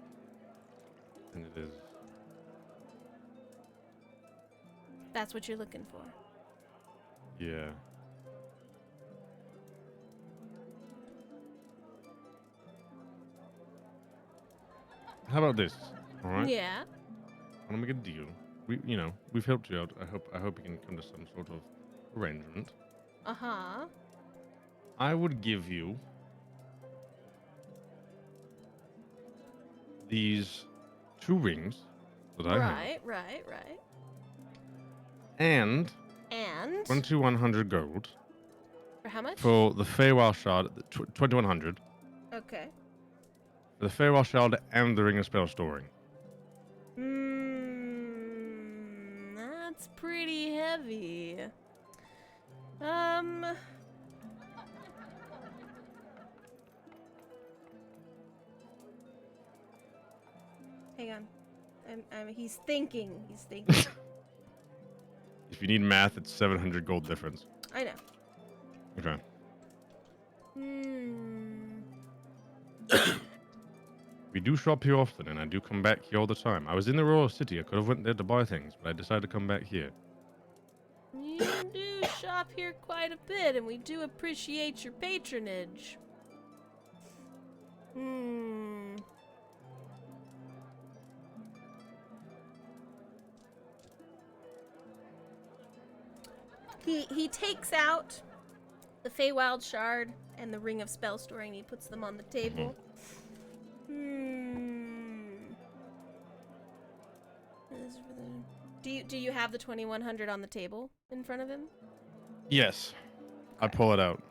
And it is. That's what you're looking for. Yeah. How about this? All right. Yeah. I want to make a deal. We've helped you out. I hope we can come to some sort of arrangement. Uh-huh. I would give you these 2 rings that I have, Right. and And 2100 gold for how much? for the Feywild Shard. 2100 Okay. for the Feywild Shard and the Ring of Spell Storing. That's pretty heavy. Hang on. He's thinking. If you need math, it's 700 gold difference. I know. Okay. We do shop here often, and I do come back here all the time. I was in the Royal City. I could have went there to buy things, but I decided to come back here. You do shop here quite a bit, and we do appreciate your patronage. He takes out the Feywild Shard and the Ring of Spell Storing, and he puts them on the table. Do you have the 2100 on the table in front of him? Yes. I pull it out.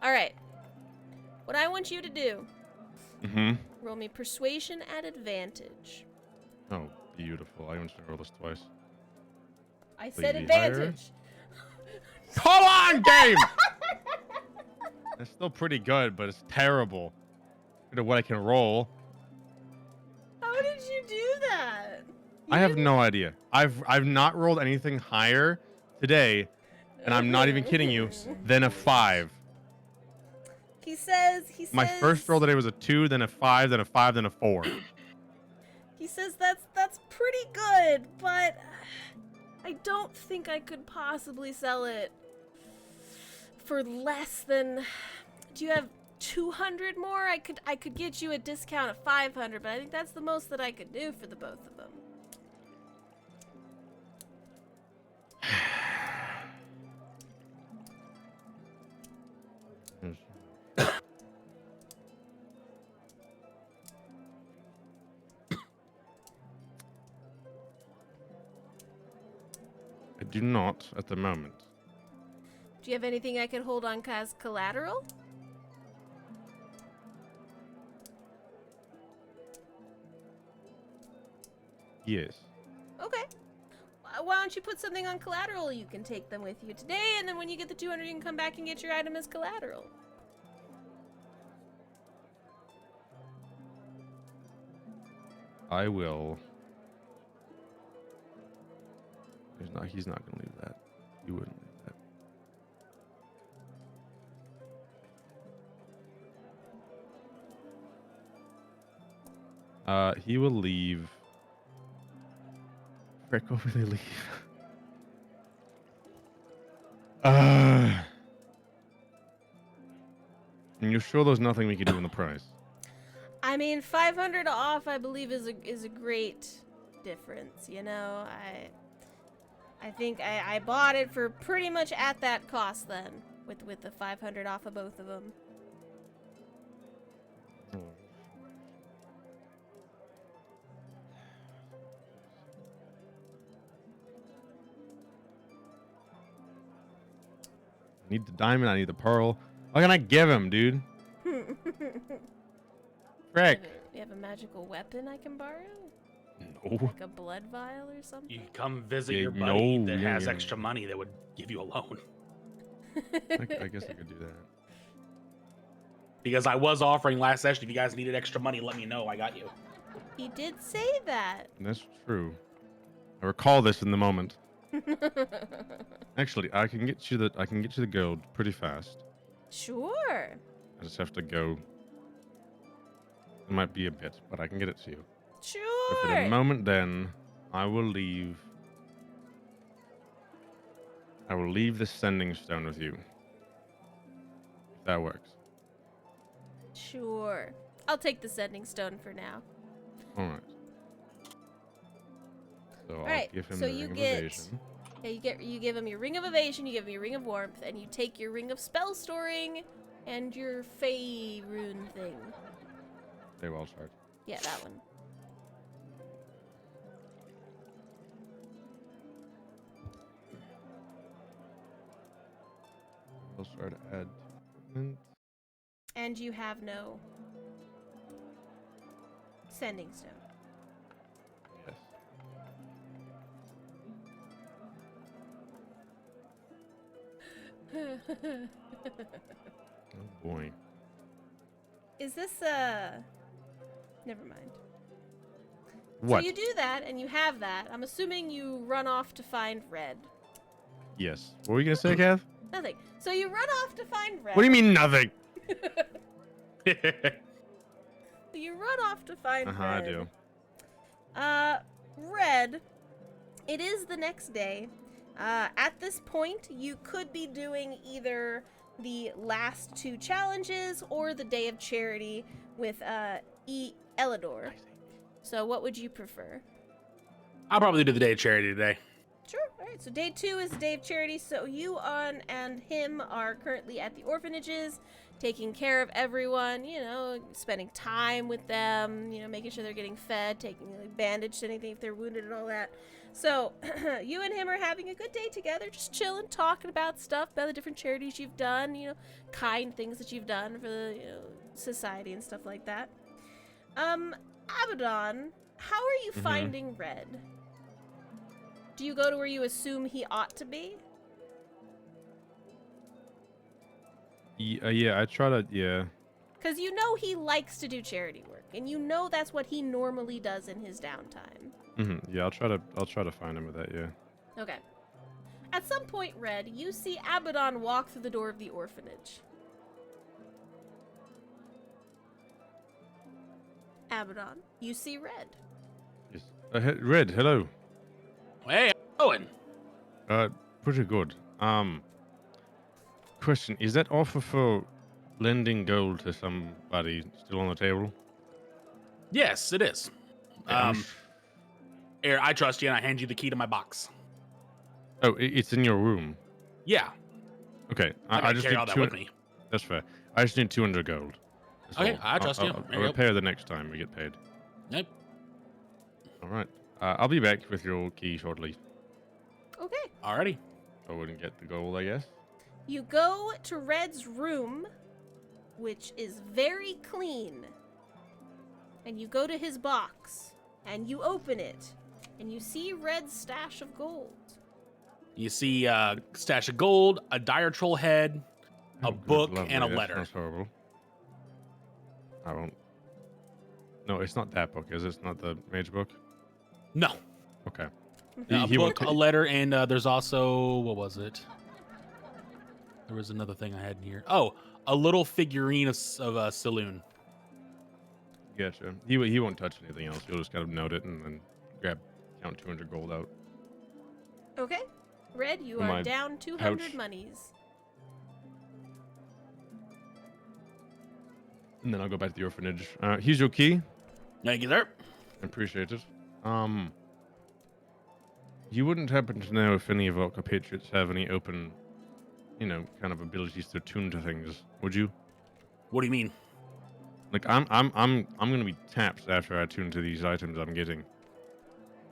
All right. What I want you to do, Mm-hmm. roll me Persuasion at advantage. Oh, beautiful. I want you to roll this twice. I Will said you be higher? advantage. Hold on, game! That's still pretty good, but it's terrible. Compared to what I can roll. How did you do that? I have no idea. I've not rolled anything higher today, and I'm not even kidding you, than a 5. He says. My first roll today was a 2, then a 5, then a 5, then a 4. He says that's pretty good, but I don't think I could possibly sell it for less than. Do you have 200 more? I could get you a discount of 500, but I think that's the most that I could do for the both of them. I do not at the moment. Do you have anything I could hold on as collateral? Yes. Okay. Why don't you put something on collateral? You can take them with you today, and then when you get the 200, you can come back and get your item as collateral. I will. He's not gonna leave that. He wouldn't leave that. He will leave. Frick, what will they leave? And you're sure there's nothing we can do on the price? I mean, 500 off, I believe, is a great difference. You know, I think I bought it for pretty much at that cost then, with the 500 off of both of them. I need the diamond. I need the pearl. What can I give him, dude? Frick. You have a magical weapon I can borrow? No. Like a blood vial or something? You can come visit Yeah, your buddy no, that yeah, has yeah. extra money that would give you a loan. I guess I could do that. Because I was offering last session, if you guys needed extra money, let me know. I got you. He did say that. That's true. I recall this in the moment. Actually, I can get you the gold pretty fast. Sure. I just have to go. It might be a bit, but I can get it to you. So for the Sure. moment, then I will leave. I will leave the sending stone with you. If that works. Sure. I'll take the sending stone for now. All right. So I'll right, give him so the you ring of get- evasion. Yeah, you give him your ring of evasion, you give him your ring of warmth, and you take your ring of spell storing and your fey rune thing. Very well tried. Yeah, that one. I'll try to add equipment. And you have no sending stone. Yes. Oh boy. Is this never mind. What? So you do that and you have that. I'm assuming you run off to find Red. Yes. What were you gonna say, Kev? Nothing. So you run off to find Red. What do you mean nothing? You run off to find Red. I do. Red, it is the next day. At this point, you could be doing either the last two challenges or the Day of Charity with Elidor. So what would you prefer? I'll probably do the day of charity today. Sure. All right. So day 2 is the Day of Charity. So you and him are currently at the orphanages, taking care of everyone. You know, spending time with them. You know, making sure they're getting fed, taking bandaged anything if they're wounded and all that. So you and him are having a good day together, just chilling, talking about stuff, about the different charities you've done. You know, kind things that you've done for the society and stuff like that. Abaddon, how are you finding Red? Do you go to where you assume he ought to be? Yeah, I try to. Yeah. Because you know he likes to do charity work, and you know that's what he normally does in his downtime. Yeah, I'll try to find him with that. Yeah. Okay. At some point, Red, you see Abaddon walk through the door of the orphanage. Abaddon, you see Red. Yes. Red, hello. Hey, how's it going? Pretty good. Question: is that offer for lending gold to somebody still on the table? Yes, it is. Yeah, Here, I trust you, and I hand you the key to my box. Oh, it's in your room. Yeah, Okay, I I gotta just carry need all that 200 with me. That's fair. I just need 200 gold. That's Okay, all. I trust you. I'll There you go. repair the next time we get paid. Yep. All right. I'll be back with your key shortly. Okay. Alrighty. I wouldn't get the gold, I guess. You go to Red's room, which is very clean. And you go to his box, and you open it, and you see Red's stash of gold. You see a stash of gold, a dire troll head, a Oh, good, book, lovely. and a That letter. sounds horrible. I won't. No, it's not that book, is it? It's not the mage book? No, Okay. a He won't book, a letter, and there's also, what was it? There was another thing I had in here. Oh, a little figurine of Saloon. Gotcha. He won't touch anything else. He'll just kind of note it and then count 200 gold out. Okay. Red, you In are my down 200 pouch. monies. And then I'll go back to the orphanage. Here's your key. Thank you, sir. Appreciate it. You wouldn't happen to know if any of our compatriots have any open, kind of abilities to attune to things, would you? What do you mean? Like I'm gonna be tapped after I attune to these items I'm getting.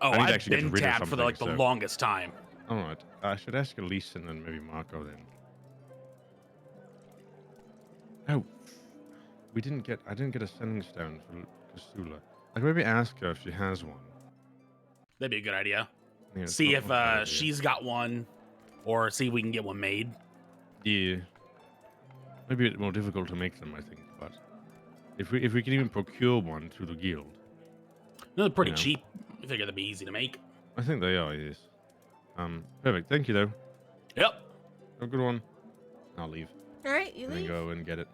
Oh, I need to I've actually get been rid of tapped for the something, so- longest time. All right. I should ask Elise and then maybe Marco then. Oh, I didn't get a sending stone for Kasula. I could maybe ask her if she has one. That'd be a good idea. Yeah, it's See not if a bad idea. she's got one, or see if we can get one made. Yeah. Maybe it's more difficult to make them, I think, but if we can even procure one through the guild, They're pretty Yeah. cheap. I figure they'd be easy to make. I think they are. Yes. Perfect. Thank you, though. Yep. Have a good one. I'll leave All right, you and then leave. go and get it.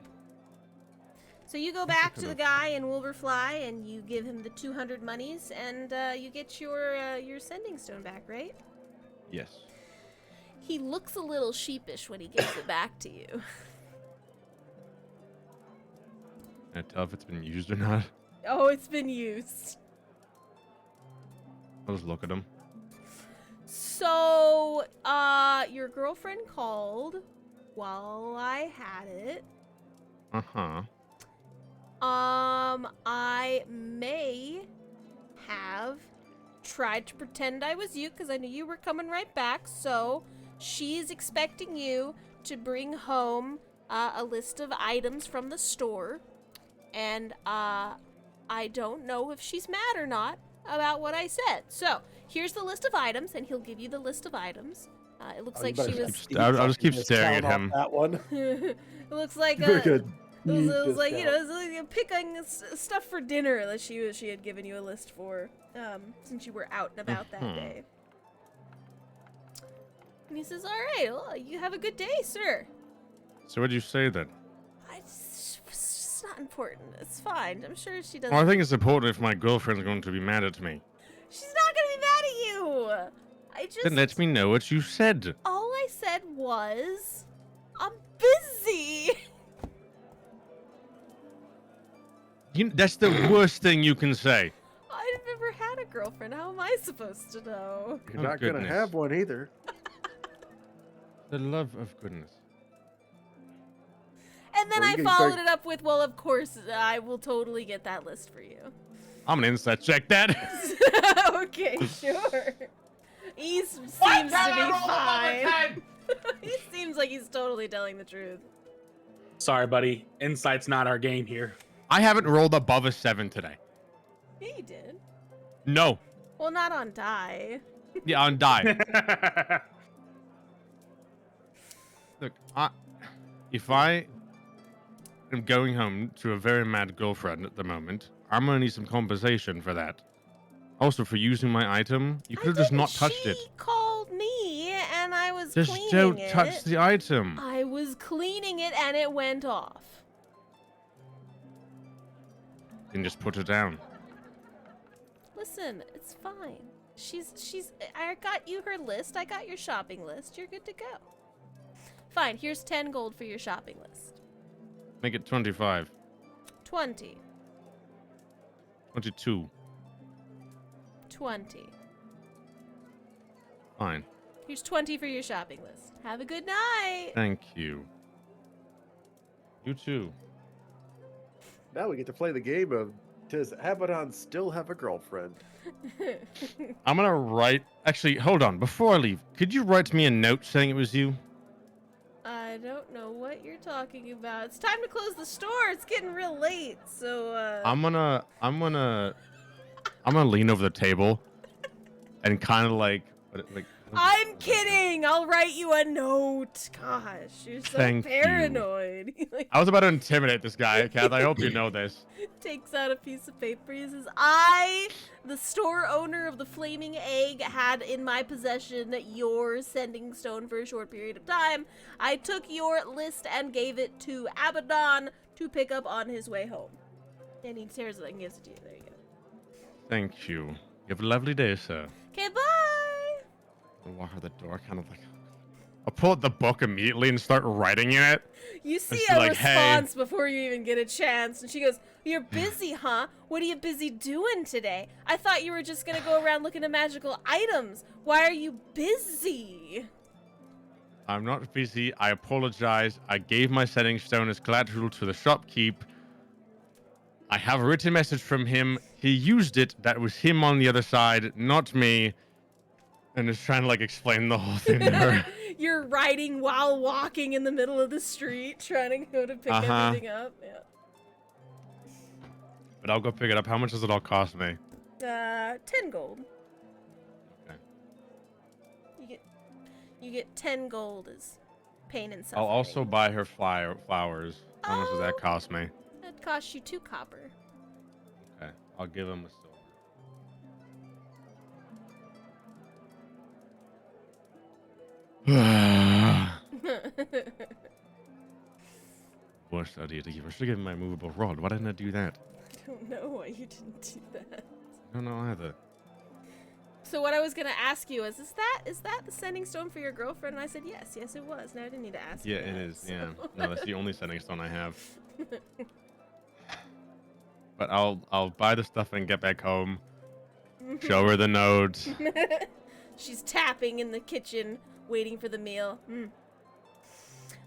So you go back to the guy in Wilberfly and you give him the 200 monies, and you get your sending stone back, right? Yes. He looks a little sheepish when he gives it back to you. Can I tell if it's been used or not? Oh, it's been used. I'll just look at them. So, your girlfriend called while I had it. Uh-huh. I may have tried to pretend I was you because I knew you were coming right back. So, she's expecting you to bring home a list of items from the store. And, I don't know if she's mad or not about what I said. So, here's the list of items, and he'll give you the list of items. It looks like she was... I'll just keep Just staring at count off him. That one. It looks like Very a... good. It was like, Discount. it was like picking stuff for dinner that she had given you a list for, since you were out and about that day. And he says, all right, well, you have a good day, sir. So what'd you say then? It's just not important. It's fine. I'm sure she doesn't. Well, I think it's important if my girlfriend's going to be mad at me. She's not going to be mad at you. I just... Then let me know what you said. All I said was, I'm busy. That's the worst thing you can say. I've never had a girlfriend. How am I supposed to know? You're Oh, not gonna goodness. have one either. The love of goodness. And then Or you I can followed start- it up with, well, of course, I will totally get that list for you. I'm an insight check that. Okay, sure. He seems to be fine. He seems like he's totally telling the truth. Sorry, buddy. Insight's not our game here. I haven't rolled above a 7 today. Yeah, you did. No. Well, not on die. Yeah, on die. Look, if I am going home to a very mad girlfriend at the moment, I'm gonna need some compensation for that. Also, for using my item, you could have just not touched it. She called me, and I was Just cleaning don't it. touch the item. I was cleaning it, and it went off. And just put it down. Listen, it's fine. I got you her list. I got your shopping list. You're good to go. Fine, here's 10 gold for your shopping list. Make it 25. 20. 22. 20. Fine. Here's 20 for your shopping list. Have a good night. Thank you. You too. Now we get to play the game of does Abaddon still have a girlfriend? I'm gonna write. Actually, hold on. Before I leave, could you write me a note saying it was you? I don't know what you're talking about. It's time to close the store. It's getting real late. So, I'm gonna lean over the table and kind of like I'm kidding. I'll write you a note. Gosh, you're so Thank you. paranoid. He like I was about to intimidate this guy, Kath. I hope you know this. takes out a piece of paper. He says, the store owner of the Flaming Egg, had in my possession your sending stone for a short period of time. I took your list and gave it to Abaddon to pick up on his way home. And he tears it and gives it to you. There you go. Thank you. You have a lovely day, sir. Okay, bye. I'll walk out the door, kind of like. I'll pull out the book immediately and start writing in it. You see It's a like, hey. response before you even get a chance, and she goes, "You're busy, huh? What are you busy doing today? I thought you were just gonna go around looking at magical items. Why are you busy?" I'm not busy. I apologize. I gave my setting stone as collateral to the shopkeep. I have a written message from him. He used it. That was him on the other side, not me. And just trying to like explain the whole thing to her. You're riding while walking in the middle of the street, trying to go to pick everything up. Yeah. But I'll go pick it up. How much does it all cost me? 10 gold. You get 10 gold as pain and I'll suffering. also buy her flowers. How much does that Oh. cost me? That costs you 2 copper. Okay, I'll give him a silver. Worst idea to give. I should have given my movable rod. Why didn't I do that? I don't know why you didn't do that. I don't know either. So what I was gonna ask you is that the sending stone for your girlfriend? And I said yes, it was. Now I didn't need to ask. Yeah, you it that, is. so. Yeah. No, that's the only sending stone I have. But I'll buy the stuff and get back home. Show her the note. She's tapping in the kitchen, waiting for the meal. I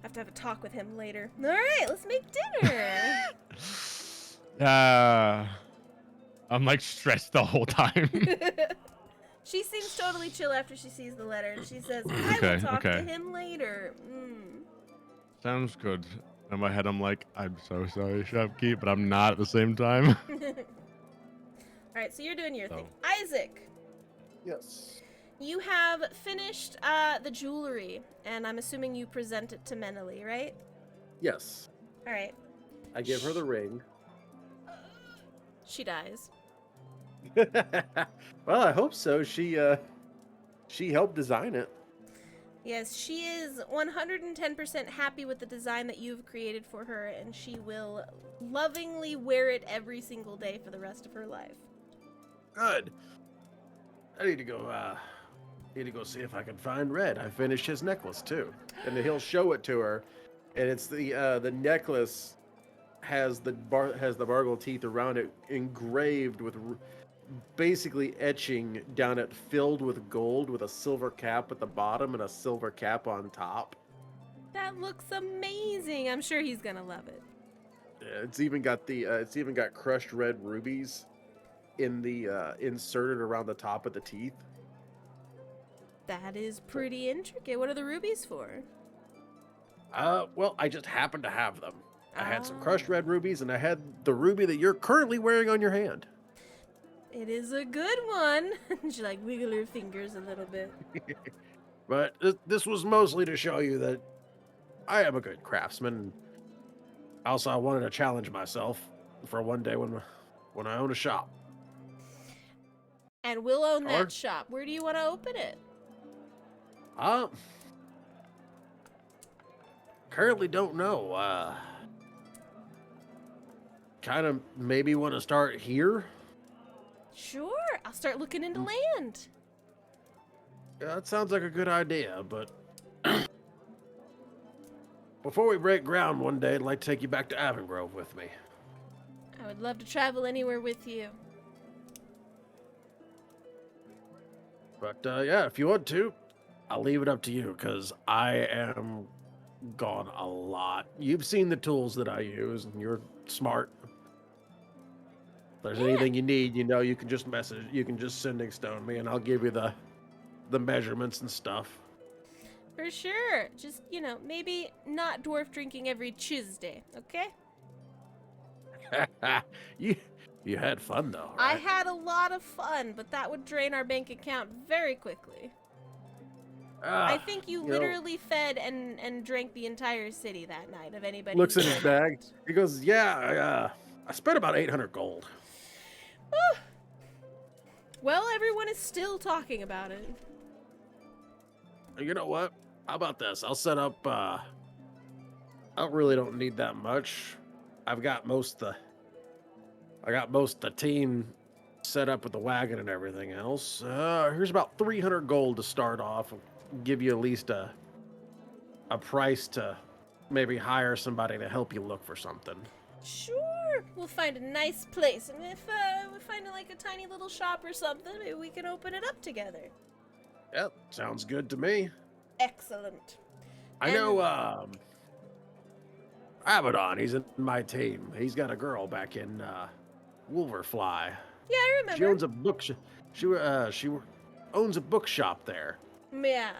have to have a talk with him later. All right, let's make dinner. I'm like stressed the whole time. She seems totally chill after she sees the letter, and she says, "I will talk to him later." Sounds good. In my head, I'm like, I'm so sorry, Shopkeep, but I'm not at the same time. All right, so you're doing your thing. Isaac, Yes. you have finished the jewelry, and I'm assuming you present it to Menely, right? Yes. All right. I give her the ring. She dies. Well, I hope so. She helped design it. Yes, she is 110% happy with the design that you've created for her, and she will lovingly wear it every single day for the rest of her life. Good. I need to go see if I can find Red. I finished his necklace too. And then he'll show it to her, and it's the necklace has the bargle teeth around it engraved with basically etching down it, filled with gold with a silver cap at the bottom and a silver cap on top. That looks amazing. I'm sure he's gonna love it. It's even got crushed red rubies in the inserted around the top of the teeth. That is pretty intricate. What are the rubies for? Well, I just happened to have them. I had some crushed red rubies, and I had the ruby that you're currently wearing on your hand. It is a good one. She like wiggle her fingers a little bit. But this was mostly to show you that I am a good craftsman. Also, I wanted to challenge myself for one day when I own a shop. And we'll own Or- that shop. Where do you want to open it? Currently don't know. Kind of maybe want to start here. Sure, I'll start looking into land. Yeah, that sounds like a good idea, but before we break ground one day, I'd like to take you back to Avongrove with me. I would love to travel anywhere with you. But yeah, if you want to, I'll leave it up to you, because I am gone a lot. You've seen the tools that I use, and you're smart. If there's anything you need, you can just sending stone me, and I'll give you the measurements and stuff. For sure. Just, maybe not dwarf drinking every Tuesday, okay? You had fun though, I right? had a lot of fun, but that would drain our bank account very quickly. I think you literally fed and drank the entire city that night of anybody. Looks who in his showed bag. up. He goes, Yeah, I spent about 800 gold. Well, everyone is still talking about it. You know what? How about this? I'll set up, I really don't need that much. I got most of the team set up with the wagon and everything else. Here's about 300 gold to start off. Give you at least a price to maybe hire somebody to help you look for something. Sure, we'll find a nice place, and if we find like a tiny little shop or something, maybe we can open it up together. Yep, sounds good to me. Excellent. I know, Abaddon, he's in my team. He's got a girl back in, Wolverfly. Yeah, I remember. She owns a she owns a bookshop there. Yeah.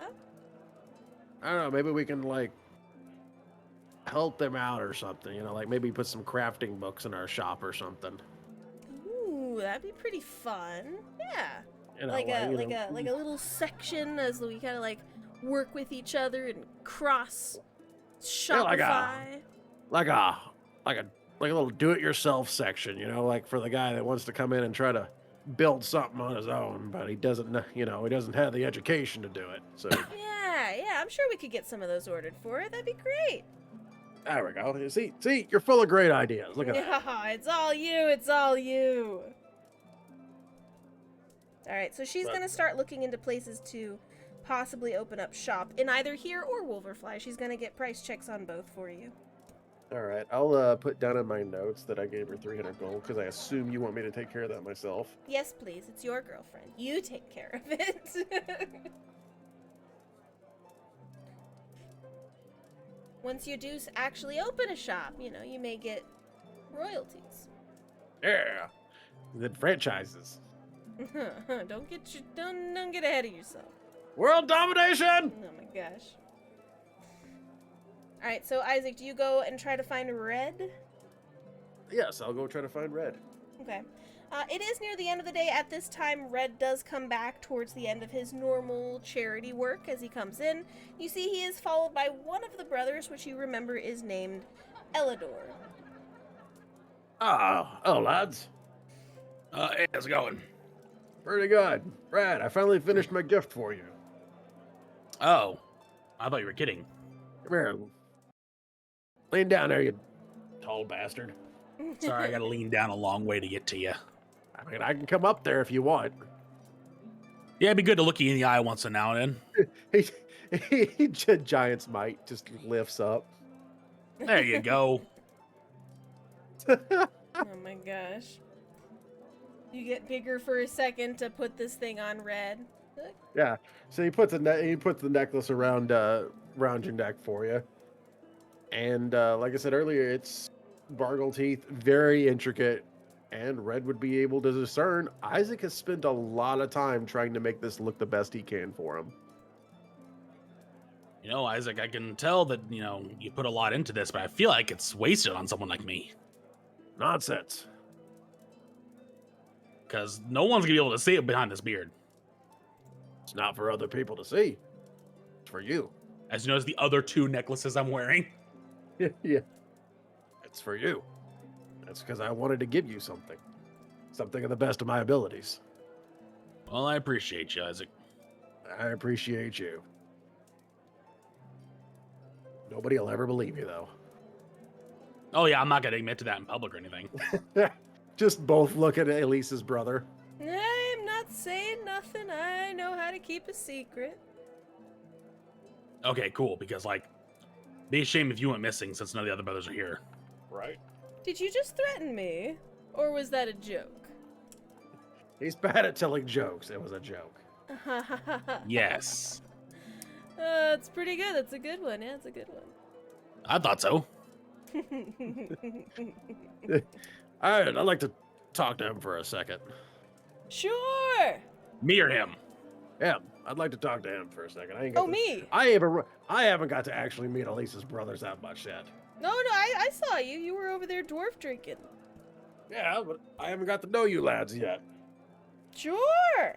I don't know, maybe we can, help them out or something, like maybe put some crafting books in our shop or something. Ooh, that'd be pretty fun. Yeah. You know, Like a little section as we kind of work with each other and cross Yeah, Shopify. like a like a little do-it-yourself section, like for the guy that wants to come in and try to build something on his own, but he doesn't, he doesn't have the education to do it. So Yeah, I'm sure we could get some of those ordered for it. That'd be great. there we go. See, you're full of great ideas. Look at that. Yeah, it's all you. It's all you. All right, so she's Right. gonna start looking into places to possibly open up shop in either here or Wolverfly. She's gonna get price checks on both for you. All right, I'll put down in my notes that I gave her 300 gold because I assume you want me to take care of that myself. Yes, please. It's your girlfriend. You take care of it. Once you do actually open a shop, you may get royalties. Yeah, then franchises. don't get ahead of yourself. World domination. Oh my gosh. All right, so Isaac, do you go and try to find Red? Yes, I'll go try to find Red. Okay. It is near the end of the day. At this time, Red does come back towards the end of his normal charity work as he comes in. You see he is followed by one of the brothers, which you remember is named Elidor. Oh, lads. Hey, how's it going? Pretty good. Brad, I finally finished my gift for you. Oh, I thought you were kidding. Come here. Lean down there, you tall bastard. Sorry, I gotta lean down a long way to get to you. I mean, I can come up there if you want. Yeah, it'd be good to look you in the eye once in now and He Giant's might just lifts up. then. There you go. Oh my gosh. You get bigger for a second to put this thing on Red. Yeah. So he puts the necklace around your neck for you. And like I said earlier, it's bargle teeth, very intricate, and Red would be able to discern. Isaac has spent a lot of time trying to make this look the best he can for him. Isaac, I can tell that, you put a lot into this, but I feel like it's wasted on someone like me. Nonsense. Because no one's gonna be able to see it behind this beard. It's not for other people to see. It's for you. As you notice the other two necklaces I'm wearing. Yeah. It's for you. That's because I wanted to give you something. Something of the best of my abilities. Well, I appreciate you, Isaac. I appreciate you. Nobody will ever believe you, though. Oh yeah, I'm not gonna admit to that in public or anything. Just both look at Elise's brother. I'm not saying nothing. I know how to keep a secret. Okay, cool, because be a shame if you went missing since none of the other brothers are here. Right. Did you just threaten me? Or was that a joke? He's bad at telling jokes. It was a joke. Yes. It's pretty good. That's a good one. Yeah, it's a good I thought so. one. I'd like to talk to him for a second. Sure. Me or him? Yeah, I'd like to talk to him for a second. Oh, me? I haven't got to actually meet Elise's brothers that much yet. No, I saw you. You were over there dwarf drinking. Yeah, but I haven't got to know you lads yet. Sure.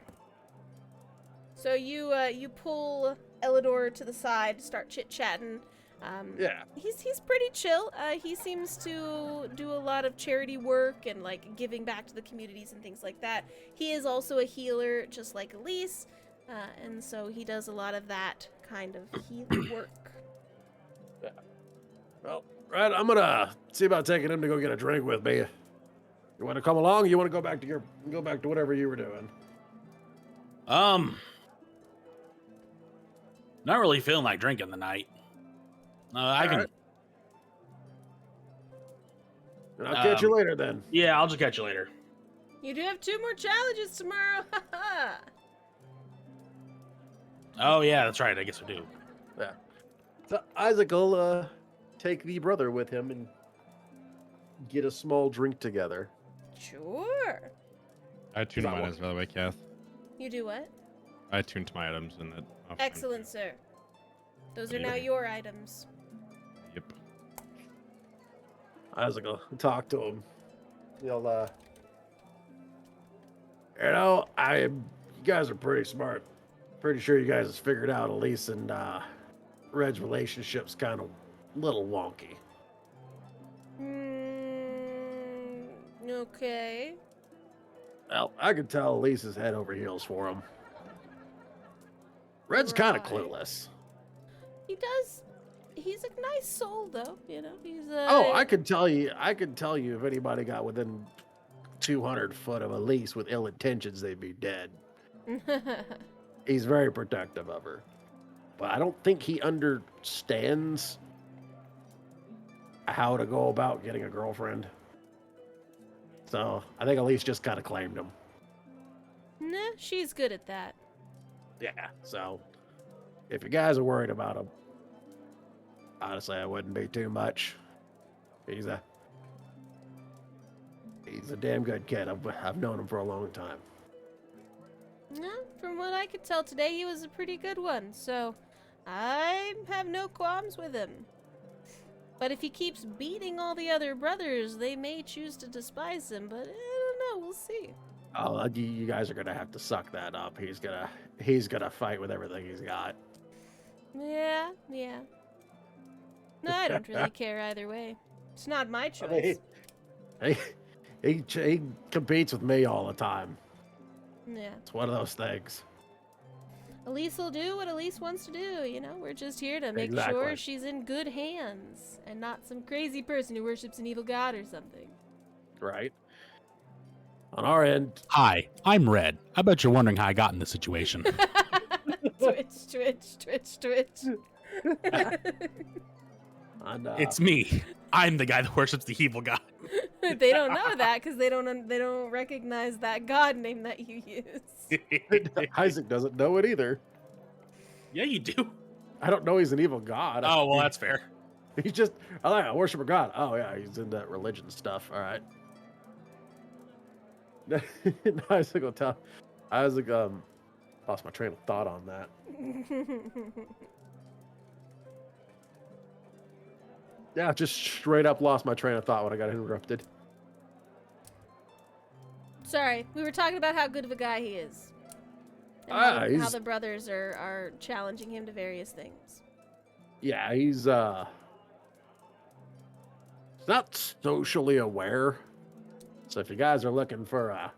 So you pull Elidor to the side, start chit-chatting. Yeah. He's pretty chill. He seems to do a lot of charity work and giving back to the communities and things like that. He is also a healer, just like Elise, and so he does a lot of that kind of healing work. Yeah. Well, right, I'm gonna see about taking him to go get a drink with me. You want to come along? Or you want to go back to whatever you were doing? Not really feeling like drinking tonight. I can. Right. And I'll catch you later then. Yeah, I'll just catch you later. You do have 2 more challenges tomorrow. Oh yeah, that's right. I guess we do. Yeah. So Isaac will take the brother with him and get a small drink together. Sure. I tuned that my one? items, by the way, Kath. You do what? I tuned my items in that. Excellent, sir. Those are now Yeah. your items. Yep. Isaac will talk to him. He'll you guys are pretty smart Pretty sure you guys has figured out Elise and Red's relationship's kind of little wonky. Okay. Well, I could tell Elise is head over heels for him. Red's kind of Right. clueless. He does. He's a nice soul, though. You know, he's Oh, I could tell you if anybody got within 200 foot of Elise with ill intentions, they'd be dead. He's very protective of her. But I don't think he understands how to go about getting a girlfriend. So I think Elise just kind of claimed him. Nah, she's good at that. Yeah, so if you guys are worried about him, honestly, I wouldn't be too much. He's a damn good kid. I've known him for a long time. No, from what I could tell today, he was a pretty good one, so I have no qualms with him. But if he keeps beating all the other brothers, they may choose to despise him, but I don't know, we'll see. Oh, you guys are gonna have to suck that up. He's gonna fight with everything he's got. Yeah. No, I don't really care either way. It's not my choice. He competes with me all the time. Yeah. It's one of those things. Elise will do what Elise wants to do, you know? We're just here to make Exactly. sure she's in good hands and not some crazy person who worships an evil god or something. Right. On our end, Hi, I'm Red. I bet you're wondering how I got in this situation. Twitch. on, It's me. I'm the guy that worships the evil god. They don't know that because they don't recognize that god name that you use. Isaac doesn't know it either. Yeah, you do. I don't know he's an evil god. Oh, well, that's fair. He's just, I worship a god. Oh, yeah, he's in that religion stuff. All right. Isaac will tell. Isaac, lost my train of thought on that. Yeah, just straight up lost my train of thought when I got interrupted. Sorry, we were talking about how good of a guy he is. And how He's the brothers are challenging him to various things. yeah, he's not socially aware. So if you guys are looking for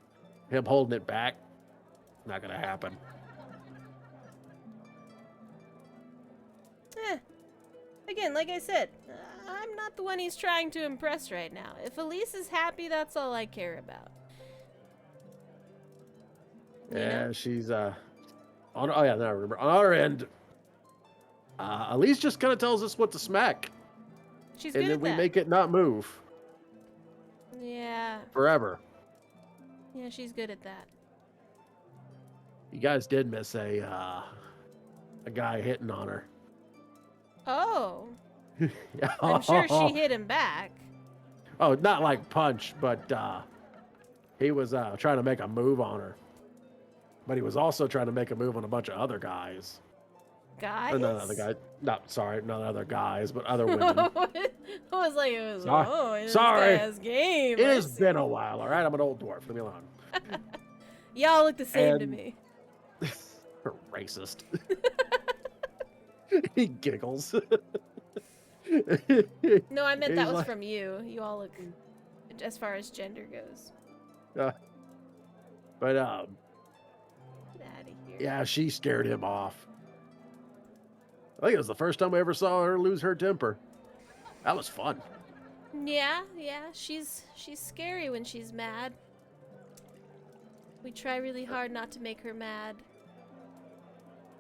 him holding it back, not gonna happen. Again, like I said, I'm not the one he's trying to impress right now. If Elise is happy, that's all I care about. You Yeah, know? she's oh yeah, no, I remember. On our end, Elise just kind of tells us what to smack, She's and good then at we that. make it not move Yeah, forever. she's good at that. You guys did miss a guy hitting on her. Oh, I'm sure she hit him back. Oh, not like punch, but he was trying to make a move on her. But he was also trying to make a move on a bunch of other guys. Guys? Or not other guys. Not other guys, but other women. I was like, this Sorry. guy has game. It I has see. been a while, all right? I'm an old dwarf. Leave me alone. Y'all look the same to And- me. Racist. He giggles. No, I meant He's that was like- from you. You all look, as far as gender goes. But Get out of here. yeah, she scared him off. I think it was the first time I ever saw her lose her temper. That was fun. Yeah. She's scary when she's mad. We try really hard not to make her mad.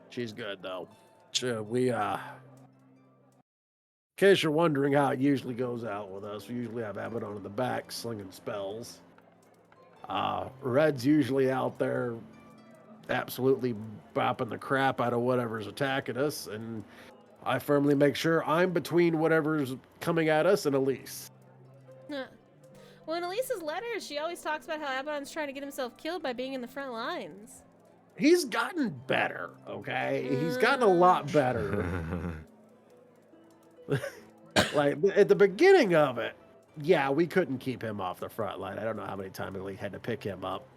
She's good though. So we in case you're wondering how it usually goes out with us, we usually have Abaddon in the back slinging spells. Red's usually out there absolutely bopping the crap out of whatever's attacking us, and I firmly make sure I'm between whatever's coming at us and Elise. Huh. Well, in Elisa's letters, she always talks about how Abaddon's trying to get himself killed by being in the front lines. He's gotten better, okay? He's gotten a lot better. Like at the beginning of it, yeah, we couldn't keep him off the front line. I don't know how many times we had to pick him up.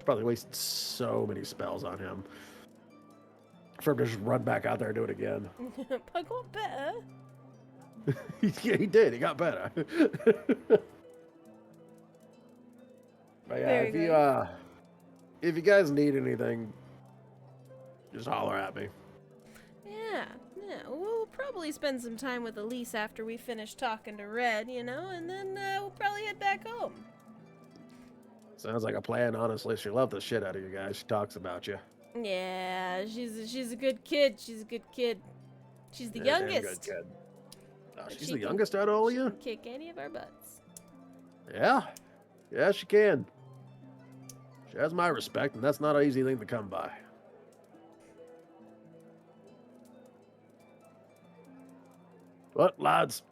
Probably wasted so many spells on him. for him to just run back out there and do it again. I got better. Yeah, he did. He got better. But yeah, Very good. if you guys need anything, just holler at me. Yeah. We'll probably spend some time with Elise after we finish talking to Red, and then we'll probably head back home. Sounds like a plan, honestly. She loved the shit out of you guys. She talks about you. Yeah, she's a good kid. She's a good kid. She's the Yeah, damn youngest. good kid. Oh, But she's she the can- youngest out of all of she you? can kick any of our butts. Yeah. Yeah, she can. She has my respect, and that's not an easy thing to come by. But, lads,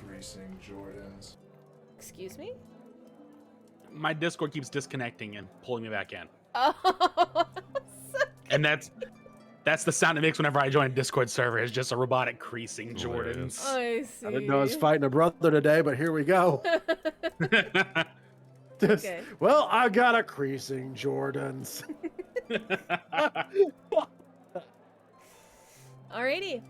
Greasing Jordans. Excuse me? My Discord keeps disconnecting and pulling me back in. Oh, And that's the sound it makes whenever I join a Discord server. It's just a robotic creasing Hilarious. Jordans. I see. I didn't know I was fighting a brother today, but here we go. Okay. Well, I got a creasing Jordans. Alrighty.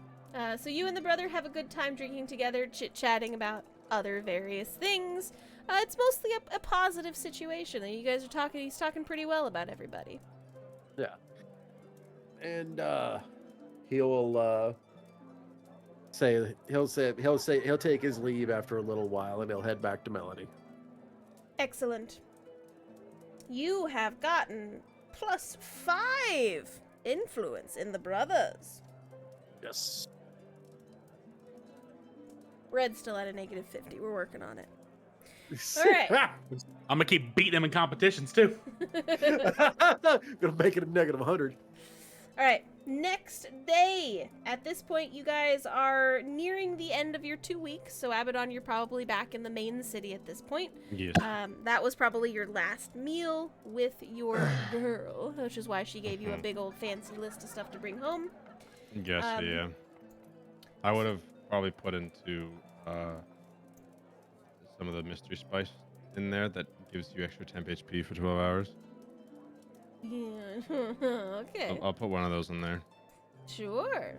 So you and the brother have a good time drinking together, chit-chatting about other various things. It's mostly a positive situation. You guys are talking. He's talking pretty well about everybody. Yeah. And he'll take his leave after a little while, and he'll head back to Melanie. Excellent. You have gotten +5 influence in the brothers. Yes. Red's still at a -50. We're working on it. All right. I'm gonna keep beating him in competitions too. Gonna make it a -100. All right. Next day. At this point, you guys are nearing the end of your 2 weeks. So Abaddon, you're probably back in the main city at this point. Yes. That was probably your last meal with your girl, which is why she gave you a big old fancy list of stuff to bring home. Yes, yeah. I would have probably put into some of the mystery spice in there that gives you extra temp HP for 12 hours. Yeah. Okay. I'll put one of those in there. Sure.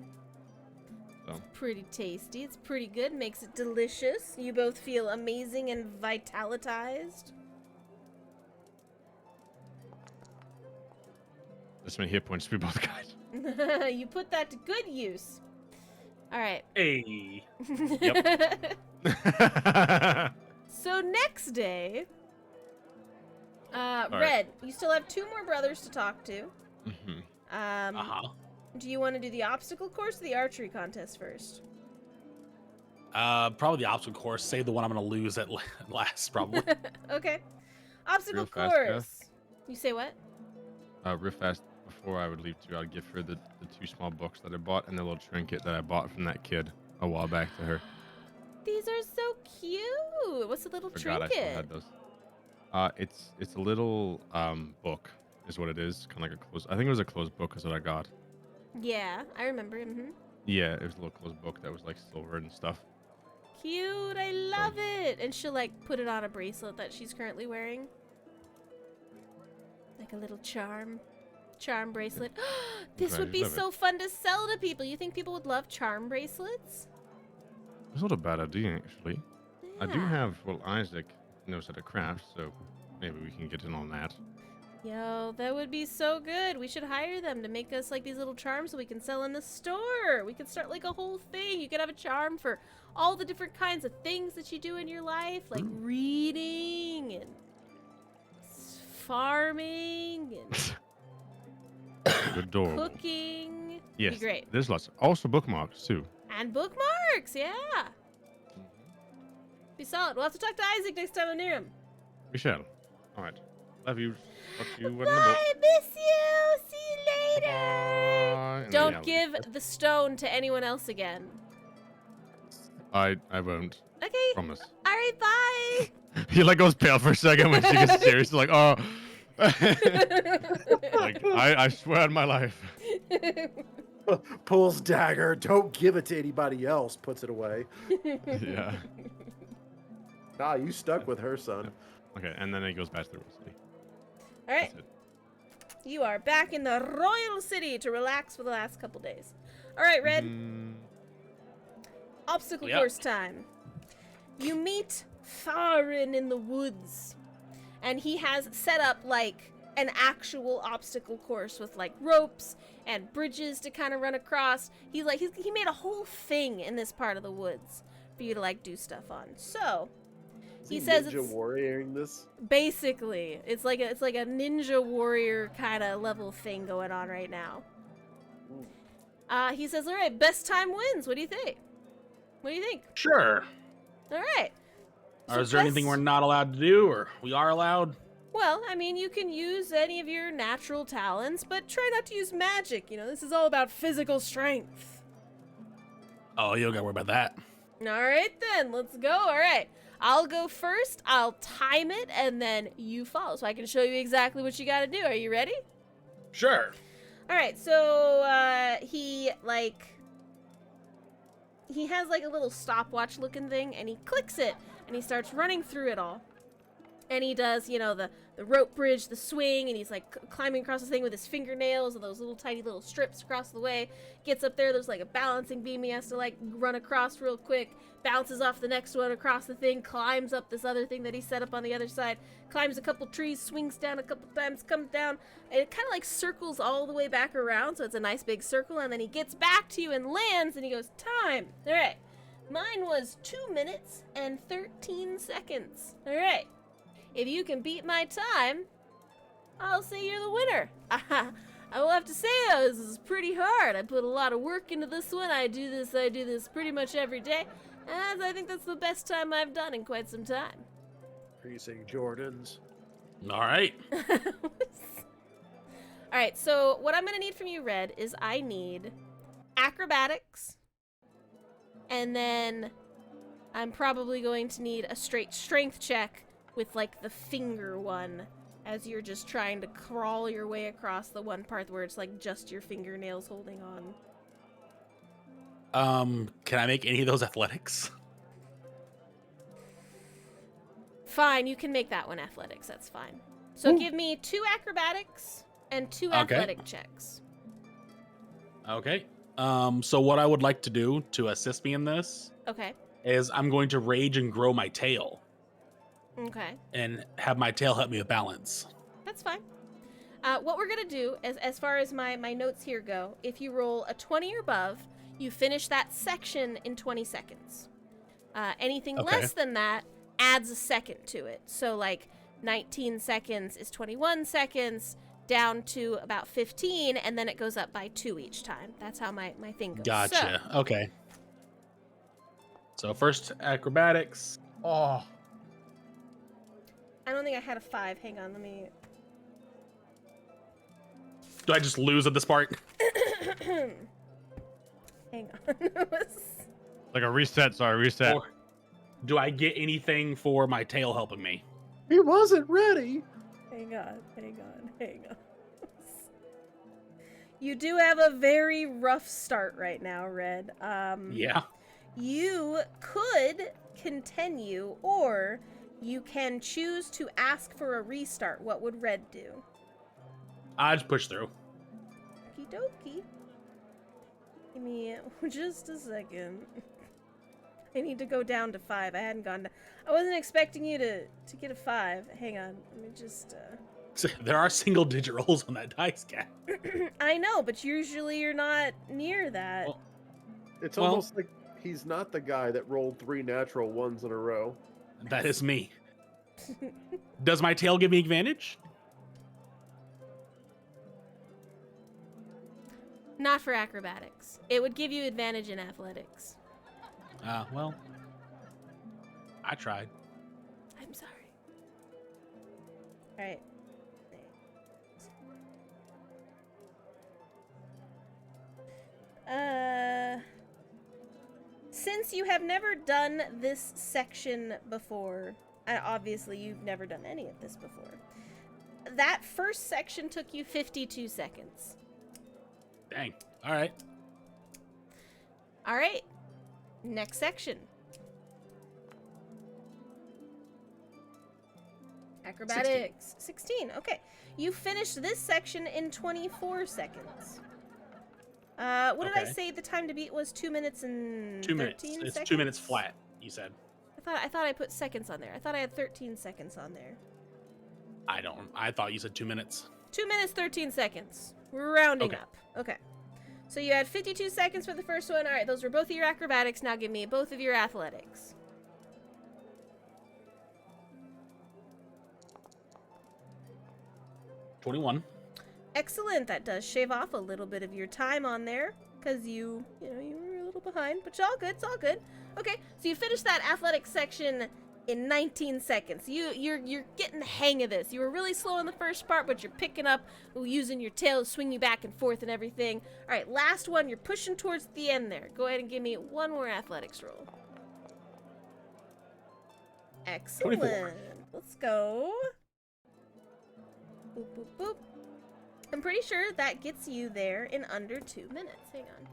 So. It's pretty tasty. It's pretty good. Makes it delicious. You both feel amazing and vitalitized. This many hit points we both got. You put that to good use. All right. Hey. So next day, right. Red, you still have 2 more brothers to talk to. Uh-huh. Do you want to do the obstacle course or the archery contest first? Probably the obstacle course. Save the one I'm gonna lose at last, probably. Okay. Obstacle Real fast, course. You say what? Real fast, before I would leave too, I'd give her the 2 small books that I bought and the little trinket that I bought from that kid a while back to her. These are so cute. What's the little Forgot I trinket? still had those. It's a little book, is what it is. Kind of like a closed. I think it was a closed book is what I got. Yeah, I remember. Mm-hmm. Yeah, it was a little closed book that was like silver and stuff. Cute. I love it. And she'll like put it on a bracelet that she's currently wearing. Like a little charm bracelet. This Right, would be love it. so fun to sell to people. You think people would love charm bracelets? It's not a bad idea actually. I do Yeah. have Isaac knows how to craft, so maybe we can get in on that. Yo, that would be so good. We should hire them to make us like these little charms so we can sell in the store. We could start like a whole thing. You could have a charm for all the different kinds of things that you do in your life, like reading and farming and Adorable. cooking. Yes, Be great. there's lots. Also bookmarks too. And bookmarks, yeah. Be solid. We'll have to talk to Isaac next time I'm near him. We shall. All right. Love you. Talk to you in the Bye, book. miss you. See you later. Bye. Don't Yeah, give the stone to anyone else again. I won't. Okay. Promise. All right, bye. He like goes pale for a second when she gets serious. Like, oh. Like, I swear on my life. Pulls dagger. Don't give it to anybody else. Puts it away. Yeah. Nah, you stuck with her, son. Okay, and then he goes back to the city. All right. That's it. You are back in the royal city to relax for the last couple days. All right, Red. Obstacle course time. You meet Farin in the woods, and he has set up like an actual obstacle course with like ropes and bridges to kind of run across. He made a whole thing in this part of the woods for you to like do stuff on. So he says ninja it's warrioring this. basically it's like a ninja warrior kind of level thing going on right now. He says, "All right, best time wins. What do you think? What do you think?" Sure. All right. Or is there anything we're not allowed to do, or we are allowed? Well, I mean, you can use any of your natural talents, but try not to use magic. You know, this is all about physical strength. Oh, you don't gotta worry about that. All right, then. Let's go. All right. I'll go first. I'll time it, and then you follow, so I can show you exactly what you got to do. Are you ready? Sure. All right, so he has like a little stopwatch looking thing, and he clicks it, and he starts running through it all. And he does, you know, the rope bridge, the swing, and he's like climbing across the thing with his fingernails and those little tiny little strips across the way. Gets up there, there's like a balancing beam he has to like run across real quick, bounces off the next one across the thing, climbs up this other thing that he set up on the other side, climbs a couple trees, swings down a couple times, comes down, and it kind of like circles all the way back around, so it's a nice big circle, and then he gets back to you and lands, and he goes, "Time." All right. Mine was 2 minutes and 13 seconds. All right. If you can beat my time, I'll say you're the winner. I will have to say, though, this is pretty hard. I put a lot of work into this one. I do this pretty much every day. And I think that's the best time I've done in quite some time. Are you saying Jordans? All right. All right, so what I'm going to need from you, Red, is I need acrobatics. And then I'm probably going to need a straight strength check with like the finger one, as you're just trying to crawl your way across the one part where it's like just your fingernails holding on. Can I make any of those athletics? Fine, you can make that one athletics, that's fine. So give me 2 acrobatics and 2 athletic checks. Okay. So what I would like to do to assist me in this Okay. is I'm going to rage and grow my tail Okay. and have my tail help me with balance. That's fine. What we're going to do, as far as my notes here go, if you roll a 20 or above, you finish that section in 20 seconds. Anything less than that adds a second to it. So, like, 19 seconds is 21 seconds, down to about 15, and then it goes up by 2 each time. That's how my thing goes. Gotcha. Okay. So first acrobatics. Oh. I don't think I had a 5. Hang on, let me... Do I just lose at this part? Hang on. Like a reset, sorry, reset. Or do I get anything for my tail helping me? He wasn't ready. Hang on. You do have a very rough start right now, Red. Yeah. You could continue, or you can choose to ask for a restart. What would Red do? I just push through. Okie dokie. Give me just a second. I need to go down to 5. I hadn't gone down. I wasn't expecting you to get a 5. Hang on. Let me just... There are single digit rolls on that dice, cat. I know, but usually you're not near that. Well, It's almost like he's not the guy that rolled 3 natural ones in a row. That is me. Does my tail give me advantage? Not for acrobatics. It would give you advantage in athletics. Well, I tried. I'm sorry. All right. Since you have never done this section before, obviously you've never done any of this before, that first section took you 52 seconds. Dang. All right. All right. Next section. Acrobatics. 16. Okay. You finished this section in 24 seconds. What did I Okay. say the time to beat was? 2 minutes and 2 minutes. 13 It's seconds? 2 minutes flat, you said. I thought I put seconds on there. I thought I had 13 seconds on there. I thought you said 2 minutes. 2 minutes, 13 seconds. We're rounding Okay. up. Okay. So you had 52 seconds for the first one. All right, those were both of your acrobatics. Now give me both of your athletics. 21. Excellent. That does shave off a little bit of your time on there because you were a little behind, but it's all good. It's all good. Okay, so you finished that athletics section in 19 seconds. You're getting the hang of this. You were really slow in the first part, but you're picking up using your tail to swing you back and forth and everything. All right, last one. You're pushing towards the end there. Go ahead and give me one more athletics roll. Excellent. 24. Let's go. Boop, boop, boop. I'm pretty sure that gets you there in under 2 minutes. Hang on.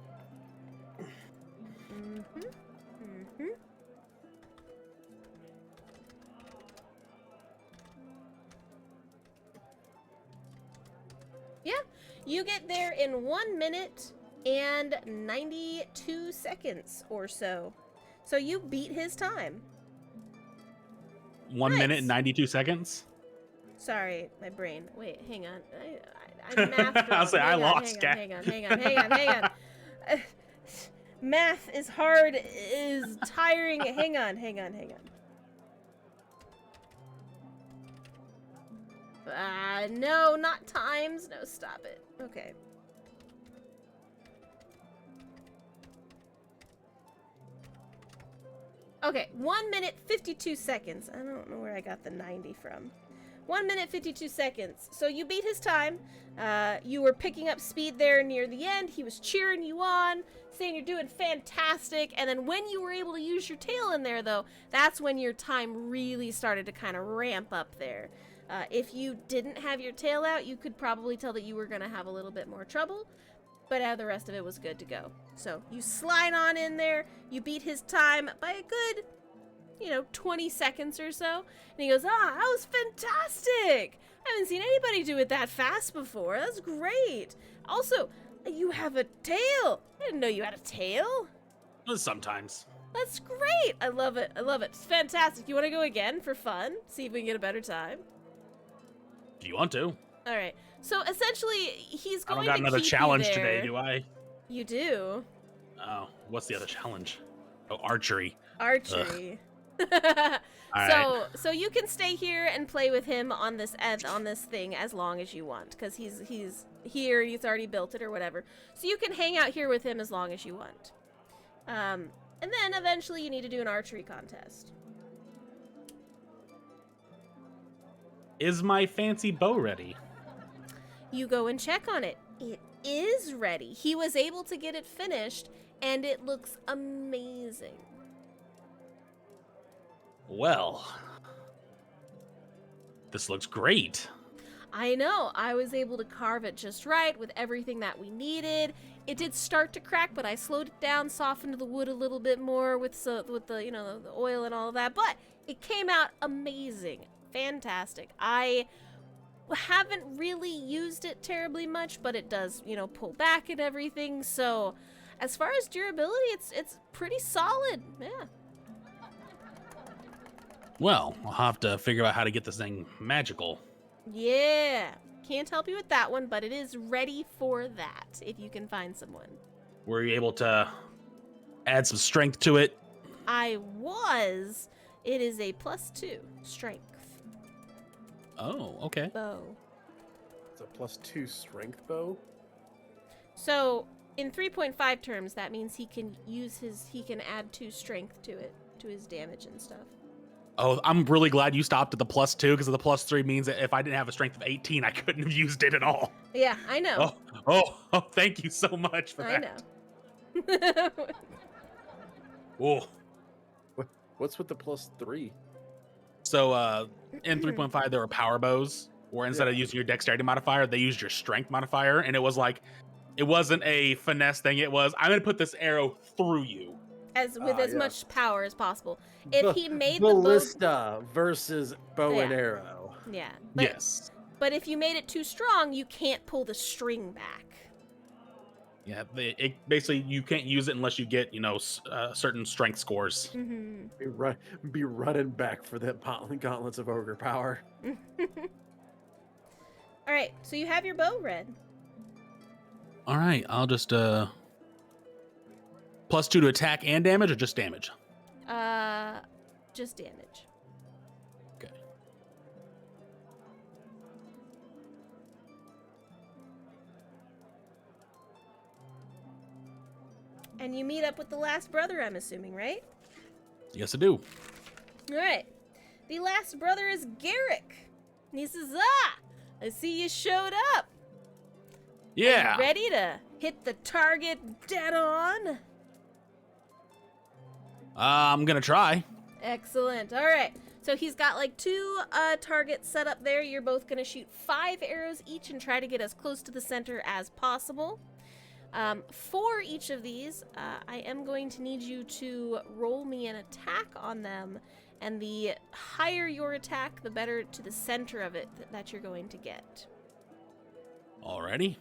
Yeah, you get there in 1 minute and 92 seconds or so. So you beat his time. 1 Nice. minute and 92 seconds? Sorry, my brain. Wait, hang on. I mathed I was wrong. like, I Hang on, lost, hang on. Math is hard, is tiring. Hang on. No, not times. No, stop it. Okay. Okay, 1 minute, 52 seconds. I don't know where I got the 90 from. 1 minute, 52 seconds. So you beat his time. You were picking up speed there near the end. He was cheering you on, saying you're doing fantastic. And then when you were able to use your tail in there, though, that's when your time really started to kind of ramp up there. If you didn't have your tail out, you could probably tell that you were going to have a little bit more trouble. But the rest of it was good to go. So you slide on in there. You beat his time by a good 20 seconds or so. And he goes, that was fantastic. I haven't seen anybody do it that fast before. That's great. Also, you have a tail. I didn't know you had a tail. Sometimes. That's great. I love it. It's fantastic. You want to go again for fun? See if we can get a better time? If you want to. All right. So essentially, he's I going don't got to another keep you challenge there. today, do I? You do. Oh, what's the other challenge? Oh, archery. Archery. All So you can stay here and play with him on this thing as long as you want, because he's here. He's already built it or whatever. So you can hang out here with him as long as you want. And then eventually you need to do an archery contest. Is my fancy bow ready? You go and check on it. It is ready. He was able to get it finished, and it looks amazing. Well, this looks great. I know. I was able to carve it just right with everything that we needed. It did start to crack, but I slowed it down, softened the wood a little bit more with the the oil and all of that. But it came out amazing, fantastic. I haven't really used it terribly much, but it does pull back and everything. So as far as durability, it's pretty solid. Yeah. Well, I'll have to figure out how to get this thing magical. Yeah. Can't help you with that one, but it is ready for that if you can find someone. Were you able to add some strength to it? I was. It is a +2 strength Oh, okay. bow. It's a +2 strength bow. So in 3.5 terms, that means he can add 2 strength to it, to his damage and stuff. Oh, I'm really glad you stopped at the +2, because the +3 means that if I didn't have a strength of 18, I couldn't have used it at all. Yeah, I know. Oh, thank you so much for I that. know. Oh. What's with the +3? So in 3.5, there were power bows, where instead of using your dexterity modifier, they used your strength modifier, and it was like, it wasn't a finesse thing. It was, I'm going to put this arrow through you. As Yeah. much power as possible. If he made the bow, ballista versus bow and Yeah. arrow. Yeah. But, Yes. But if you made it too strong, you can't pull the string back. Yeah. Basically, you can't use it unless you get, certain strength scores. Mm-hmm. Be running back for that gauntlets of ogre power. All right, so you have your bow, Red. All right. I'll just +2 to attack and damage, or just damage. Just damage. Okay. And you meet up with the last brother, I'm assuming, right? Yes, I do. All right. The last brother is Garrick. And he says, "Ah, I see you showed up. Yeah. Are you ready to hit the target dead on?" I'm gonna try. Excellent. All right. So he's got like 2 targets set up there. You're both going to shoot 5 arrows each and try to get as close to the center as possible. For each of these, I am going to need you to roll me an attack on them. And the higher your attack, the better to the center of it that you're going to get. Alrighty.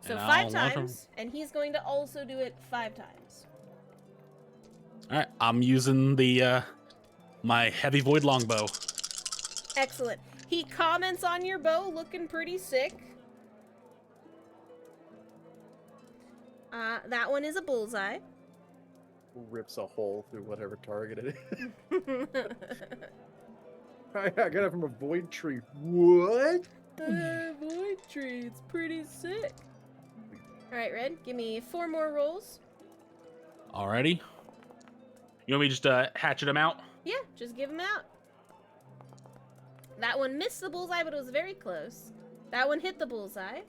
So And 5 I'll launch 'em. times, and he's going to also do it 5 times. All right. I'm using the my heavy void longbow. Excellent. He comments on your bow, looking pretty sick. That one is a bullseye. Rips a hole through whatever target it is. I got it from a void tree. What? Void tree, it's pretty sick. Alright, Red, give me 4 more rolls. Alrighty. You want me just to hatchet them out? Yeah, just give them out. That one missed the bullseye, but it was very close. That one hit the bullseye.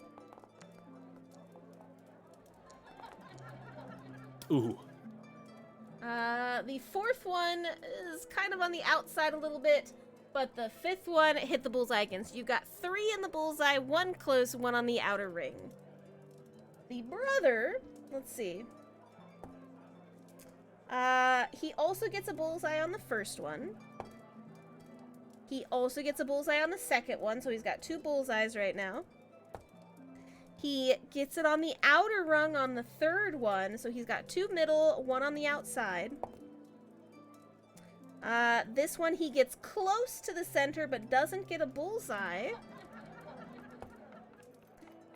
Ooh. The 4th one is kind of on the outside a little bit, but the 5th one hit the bullseye again. So you've got 3 in the bullseye, 1 close, 1 on the outer ring. The brother, let's see. He also gets a bullseye on the first one. He also gets a bullseye on the second one, so he's got 2 bullseyes right now. He gets it on the outer rung on the 3rd one, so he's got 2 middle, 1 on the outside. This one he gets close to the center, but doesn't get a bullseye.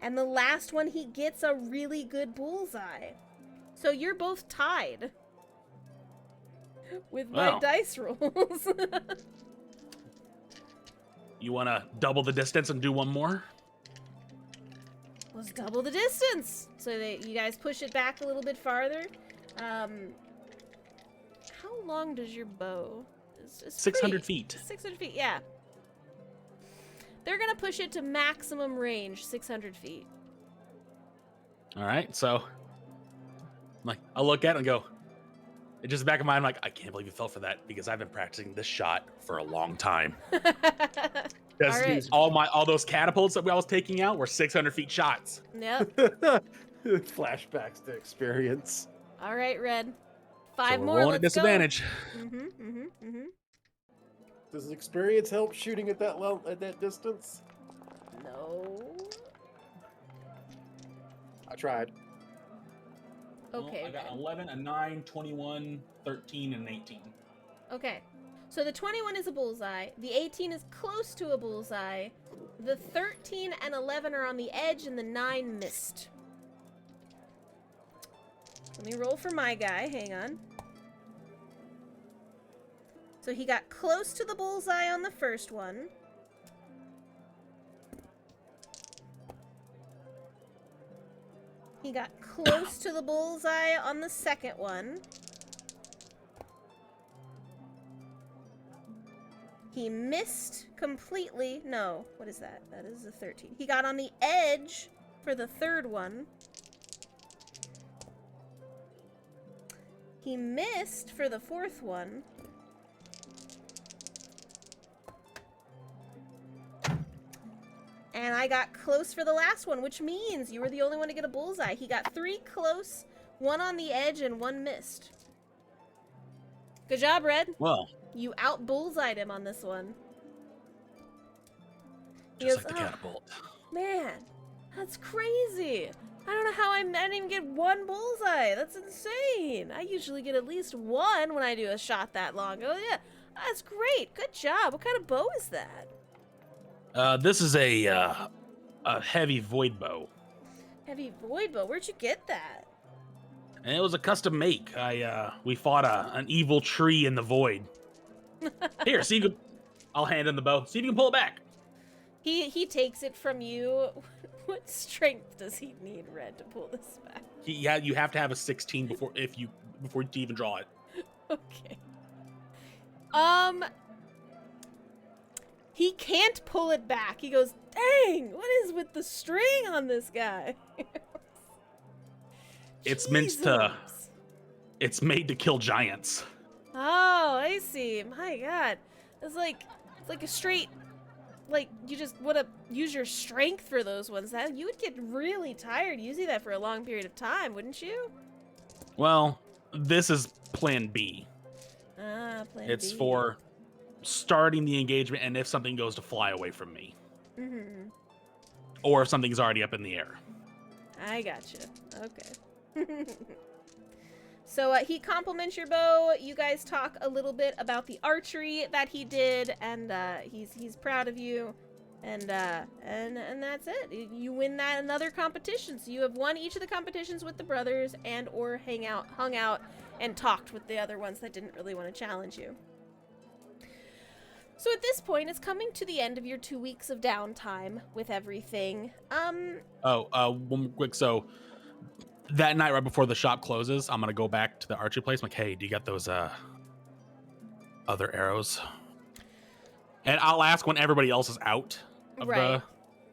And the last one he gets a really good bullseye. So you're both tied with my Wow. dice rolls. You want to double the distance and do one more? Let's double the distance so that you guys push it back a little bit farther. How long does your bow? It's 600 feet. 600 feet, yeah. They're gonna push it to maximum range, 600 feet. All right. So, I look at it and go. It just back of my mind, I'm like, I can't believe you fell for that because I've been practicing this shot for a long time. Because All right. all those catapults that I was taking out were 600 feet shots. Yep. Flashbacks to experience. All right, Red. So 5 we're more. rolling at Let's go. disadvantage. Does experience help shooting at that distance? No. I tried. Okay. Well, I got Red. 11, a 9, 21, 13, and an 18. Okay. So the 21 is a bullseye. The 18 is close to a bullseye. The 13 and 11 are on the edge, and the 9 missed. Let me roll for my guy. Hang on. So he got close to the bullseye on the first one. He got close to the bullseye on the second one. He missed completely. No, what is that? That is a 13. He got on the edge for the third one. He missed for the fourth one. And I got close for the last one, which means you were the only one to get a bullseye. He got 3 close, 1 on the edge, and 1 missed. Good job, Red. Well, You out bullseyed him on this one. He Just goes, like the "Oh, catapult. man, that's crazy. I don't know how I didn't even get one bullseye. That's insane. I usually get at least one when I do a shot that long. Oh, yeah, that's great. Good job. What kind of bow is that? This is a heavy void bow, Heavy void bow. Where'd you get that? and it was a custom make. We fought an evil tree in the void. Here, see you can. I'll hand him the bow. See if you can pull it back. He takes it from you. What strength does he need, Red, to pull this back? You have to have a 16 before you even draw it. Okay. He can't pull it back. He goes, "Dang, what is with the string on this guy?" It's meant to. Jesus. It's made to kill giants. Oh, I see. My God, it's like a straight. Like, you just want to use your strength for those ones. That you would get really tired using that for a long period of time, wouldn't you? Well, this is Plan B. Ah, plan It's B. for starting the engagement, and if something goes to fly away from me, Mm-hmm. or if something's already up in the air. I gotcha. Okay. So he compliments your bow. You guys talk a little bit about the archery that he did, and he's proud of you, and that's it. You win that another competition. So you have won each of the competitions with the brothers, and or hung out, and talked with the other ones that didn't really want to challenge you. So at this point, it's coming to the end of your 2 weeks of downtime with everything. One quick. So that night, right before the shop closes, I'm gonna go back to the archery place. I'm like, hey, do you got those other arrows? And I'll ask when everybody else is out of Right.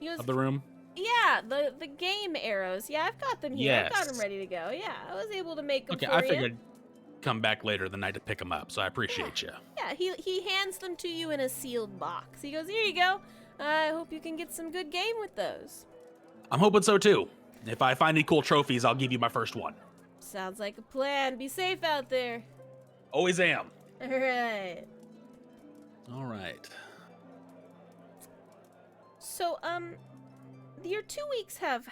He goes, the room. yeah, the game arrows. Yeah, I've got them here. I've got them Yes. ready to go. Yeah, I was able to make them Okay, for I you. figured come back later the night to pick them up, so I appreciate you. Yeah, he hands them to you in a sealed box. He goes, here you go. I hope you can get some good game with those. I'm hoping so too. If I find any cool trophies, I'll give you my first one. Sounds like a plan. Be safe out there. Always am. All right. All right. So your 2 weeks have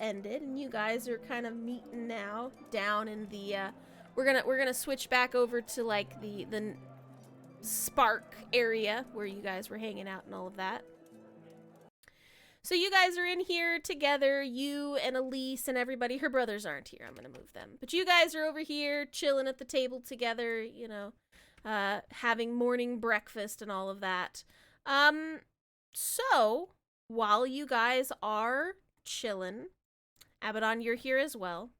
ended, and you guys are kind of meeting now down in the. We're gonna switch back over to like the Spark area where you guys were hanging out and all of that. So you guys are in here together, you and Elise and everybody. Her brothers aren't here. I'm gonna move them, but you guys are over here chilling at the table together. You know, having morning breakfast and all of that. So while you guys are chilling, Abaddon, you're here as well.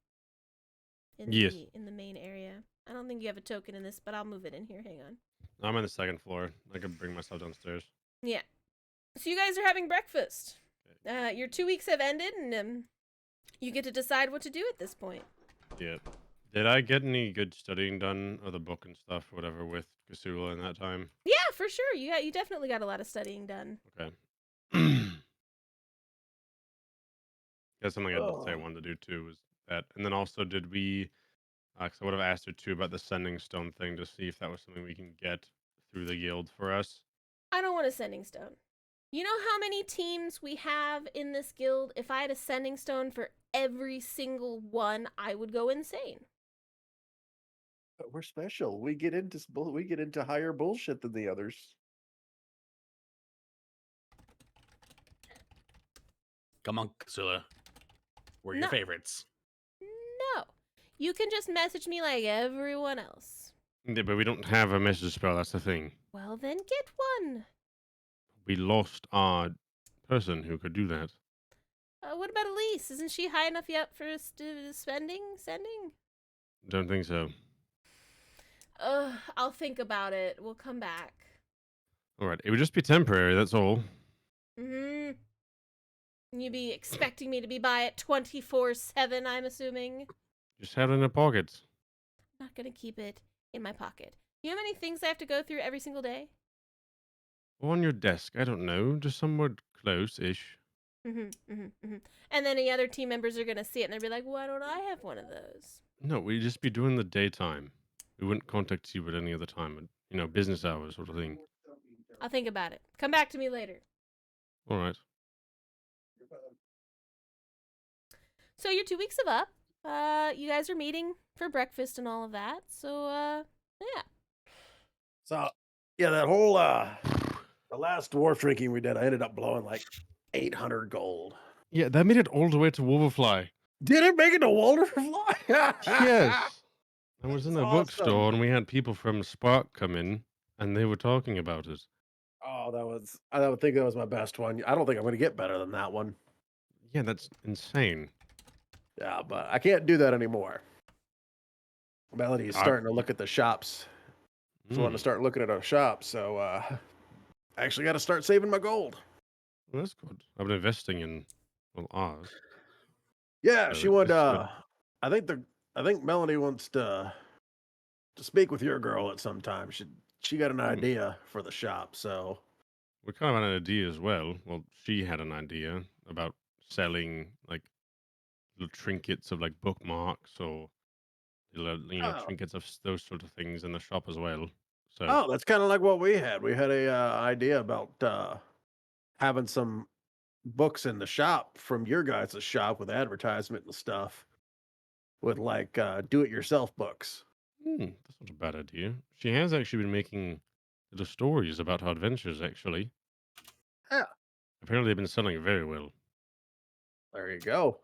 Yes. In the main area. I don't think you have a token in this, but I'll move it in here. Hang on. I'm on the second floor. I can bring myself downstairs. Yeah. So you guys are having breakfast. Your 2 weeks have ended, and you get to decide what to do at this point. Yeah. Did I get any good studying done of the book and stuff, whatever, with Kasula in that time? Yeah, for sure. You definitely got a lot of studying done. Okay. That's something I did say I wanted to do too, was that. And then also, did we, because I would have asked her too about the sending stone thing to see if that was something we can get through the guild for us. I don't want a sending stone. You know how many teams we have in this guild? If I had a sending stone for every single one, I would go insane. But we're special. We get into higher bullshit than the others. Come on, Kasula. We're your No. favorites. No. You can just message me like everyone else. Yeah, but we don't have a message spell, that's the thing. Well, then get one. We lost our person who could do that. What about Elise? Isn't she high enough yet for sending? Don't think so. I'll think about it. We'll come back. Alright, it would just be temporary, that's all. Mm-hmm. You'd be expecting me to be by it 24/7, I'm assuming. Just have it in the pockets. I'm not gonna keep it in my pocket. You know how many things I have to go through every single day? Or on your desk, I don't know, just somewhere close-ish. And then the other team members are gonna see it and they'll be like, why don't I have one of those? No, we'd just be doing the daytime. We wouldn't contact you at any other time. business hours sort of thing. I'll think about it. Come back to me later. All right. So your 2 weeks of up. You guys are meeting for breakfast and all of that. So yeah. So, yeah, that whole the last dwarf drinking we did, I ended up blowing like 800 gold. Yeah, that made it all the way to Wolverfly. Did it make it to Walderfly? Yes. I was in That's a bookstore awesome. and we had people from Spark come in and they were talking about it. Oh, I would think that was my best one. I don't think I'm going to get better than that one. Yeah, that's insane. Yeah, but I can't do that anymore. Melody is I- starting to look at the shops. She's wanting to Mm, start looking at our shops, so I actually got to start saving my gold. well, that's good. I've been investing in ours. Yeah, So she wanted. it's good. I think Melanie wants to speak with your girl at some time. She got an idea for the shop, so We kind of had an idea as well. Well, she had an idea about selling like little trinkets of like bookmarks or oh, trinkets of those sort of things in the shop as well. So oh, that's kind of like what we had. We had a idea about having some books in the shop from your guys' shop with advertisement and stuff, with like do-it-yourself books. that's not a bad idea. She has actually been making little stories about her adventures. Actually, Yeah, apparently they've been selling very well. there you go.